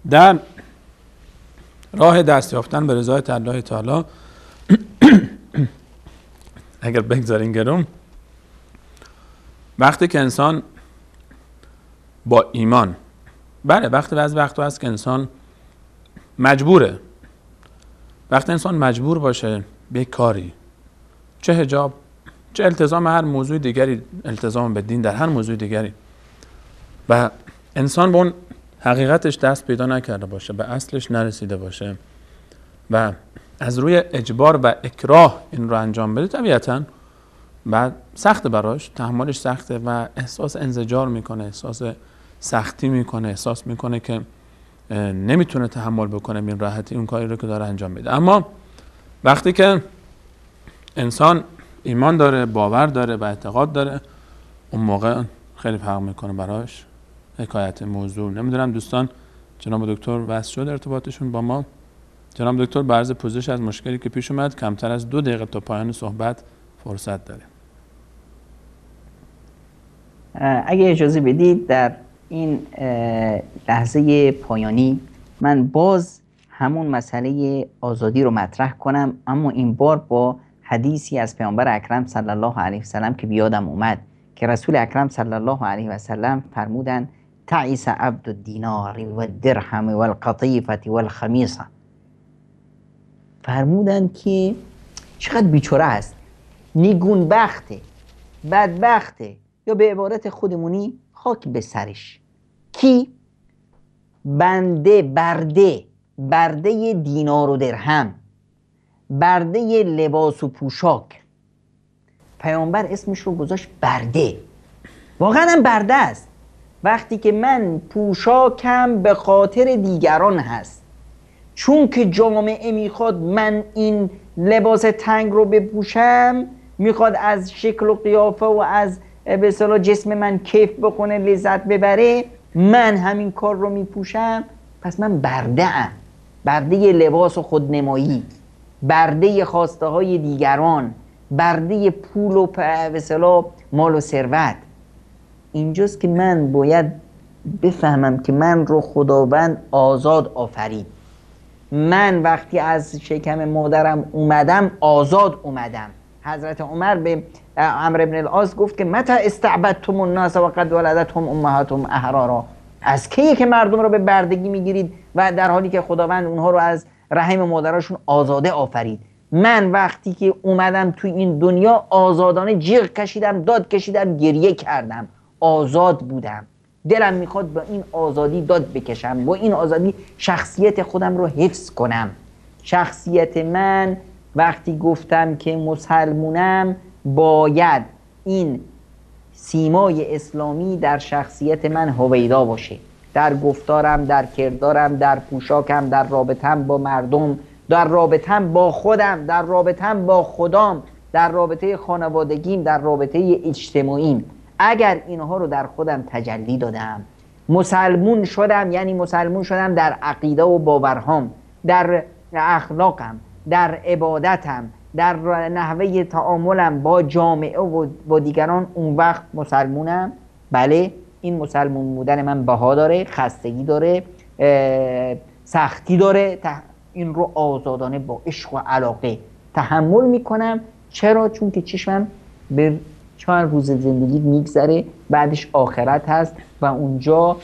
در راه دست یافتن به رضایت الله تعالی اگر بگذارین گرم، وقتی که انسان با ایمان، بله وقتی بعضی وقتا هست که انسان مجبوره، وقتی انسان مجبور باشه به کاری، چه حجاب، چه التزام هر موضوع دیگری، التزام به دین در هر موضوع دیگری، و انسان به اون حقیقتش دست پیدا نکرده باشه، به اصلش نرسیده باشه و از روی اجبار و اکراه این رو انجام بده، طبیعتاً بعد سخت براش، تحملش سخته و احساس انزجار میکنه، احساس سختی میکنه، احساس میکنه که نمیتونه تحمل بکنه این راحتی اون کاری رو که داره انجام میده. اما وقتی که انسان ایمان داره، باور داره و اعتقاد داره، اون موقع خیلی فرق میکنه براش حکایت موضوع. نمیدونم دوستان جناب دکتر وصل شد ارتباطشون با ما؟ جناب دکتر به عرض پوزش از مشکلی که پیش اومد، کمتر از 2 دقیقه تا پایان صحبت فرصت داره. اگه اجازه بدید در این لحظه پایانی من باز همون مسئله آزادی رو مطرح کنم، اما این بار با حدیثی از پیامبر اکرم صلی الله علیه و سلم که بیادم اومد که رسول اکرم صلی الله علیه و سلم فرمودن تعیس عبد الدینار و الدرهم و القطیفه و الخمیصه. فرمودن که چقدر بیچاره است، نیگونبخته، بدبخته، یا به عبارت خودمونی خاک به سرش. کی؟ برده دینار و درهم، برده لباس و پوشاک. پیامبر اسمش رو گذاشت برده. واقعا هم برده است. وقتی که من پوشاکم به خاطر دیگران هست، چون که جامعه میخواد من این لباس تنگ رو بپوشم، میخواد از شکل و قیافه و از به اصطلاح جسم من کیف بکنه، لذت ببره، من همین کار رو میپوشم، پس من برده ام، برده لباس و خودنمایی، برده خواسته های دیگران، برده پول و به اصطلاح مال و ثروت. اینجاست که من باید بفهمم که من رو خداوند آزاد آفرید. من وقتی از شکم مادرم اومدم آزاد اومدم. حضرت عمر به عمرو بن العاص گفت که متى استعبدتم الناس و قد ولدتهم امهاتهم احرارا. از کی که مردم رو به بردگی میگیرید و در حالی که خداوند اونها رو از رحم مادرشون آزاده آفرید؟ من وقتی که اومدم تو این دنیا آزادانه جیغ کشیدم، داد کشیدم، گریه کردم، آزاد بودم. دلم میخواد با این آزادی داد بکشم، با این آزادی شخصیت خودم رو حفظ کنم. شخصیت من وقتی گفتم که مسلمونم، باید این سیمای اسلامی در شخصیت من هویدا باشه، در گفتارم، در کردارم، در پوشاکم، در رابطم با مردم، در رابطم با خودم، در رابطم با خدام. در رابطه خانوادگیم، در رابطه اجتماعیم، اگر اینها رو در خودم تجلی دادم، مسلمون شدم، یعنی مسلمون شدم در عقیده و باورهام، در اخلاقم، در عبادتم، در نحوه تعاملم با جامعه و با دیگران، اون وقت مسلمونم. بله، این مسلمون بودن من بها داره، خستگی داره، سختی داره، این رو آزادانه با عشق و علاقه تحمل میکنم. چرا؟ چون که چشمم به چند روز زندگی میگذره، بعدش آخرت هست و اونجا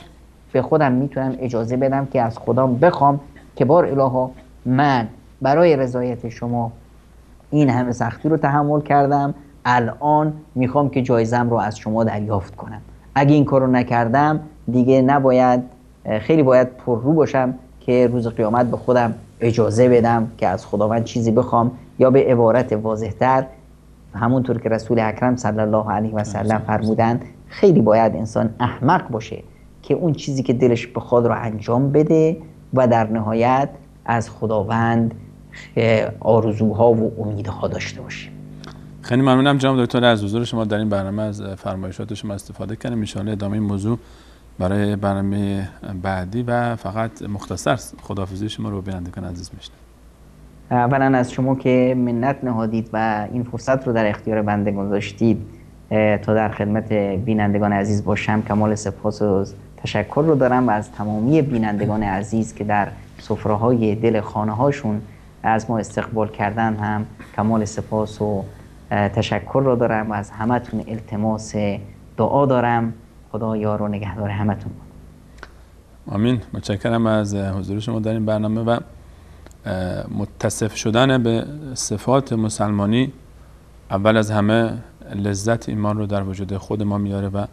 به خودم میتونم اجازه بدم که از خودم بخوام که بار الها من برای رضایت شما این همه سختی رو تحمل کردم، الان میخوام که جایزم رو از شما دریافت کنم. اگه این کارو نکردم دیگه نباید، خیلی باید پررو باشم که روز قیامت به خودم اجازه بدم که از خداوند چیزی بخوام، یا به عبارت واضح‌تر همونطور که رسول اکرم صلی الله علیه و سلم فرمودند، خیلی باید انسان احمق باشه که اون چیزی که دلش بخواد رو انجام بده و در نهایت از خداوند آرزوها و امیدها داشته باشه. خیلی ممنونم جناب دکتر از حضور شما در این برنامه، از فرمایشات شما استفاده کردیم. ان شاءالله ادامه این موضوع برای برنامه بعدی و فقط مختصر خداحافظی شما رو بینندگان عزیز میشنم. اولا از شما که منت نهادید و این فرصت رو در اختیار بنده گذاشتید تا در خدمت بینندگان عزیز باشم، کمال سپاس و تشکر رو دارم و از تمامی بینندگان عزیز که در سفره‌های دل خانه‌هاشون از ما استقبال کردن هم کمال سپاس و تشکر رو دارم و از همتون التماس دعا دارم. خدا یار و نگهدار همتون. آمین. متشکرم از حضور شما در این برنامه و متصف شدن به صفات مسلمانی اول از همه لذت ایمان رو در وجود خود ما میاره و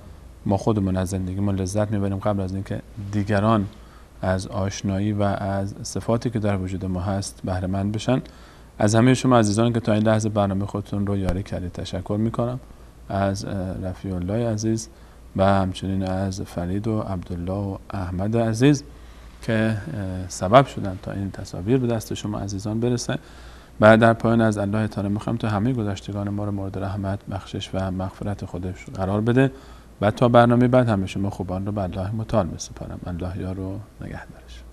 ما خودمون از زندگی ما لذت میبریم قبل از اینکه دیگران از آشنایی و از صفاتی که در وجود ما هست بهره مند بشن. از همه شما عزیزان که تا این لحظه برنامه خودتون رو یاری کردید تشکر میکنم. از رفیع الله عزیز و همچنین از فرید و عبدالله و احمد عزیز که سبب شدن تا این تصاویر به دست شما عزیزان برسه. بعد در پایان از الله تعالی میخوام تا همه گذشتگان ما رو مورد رحمت، بخشش و مغفرت خودش قرار بده. بعد تا برنامه بعد همه شما خوبان رو به الله متعال بسپارم. الله یار و نگهدارش.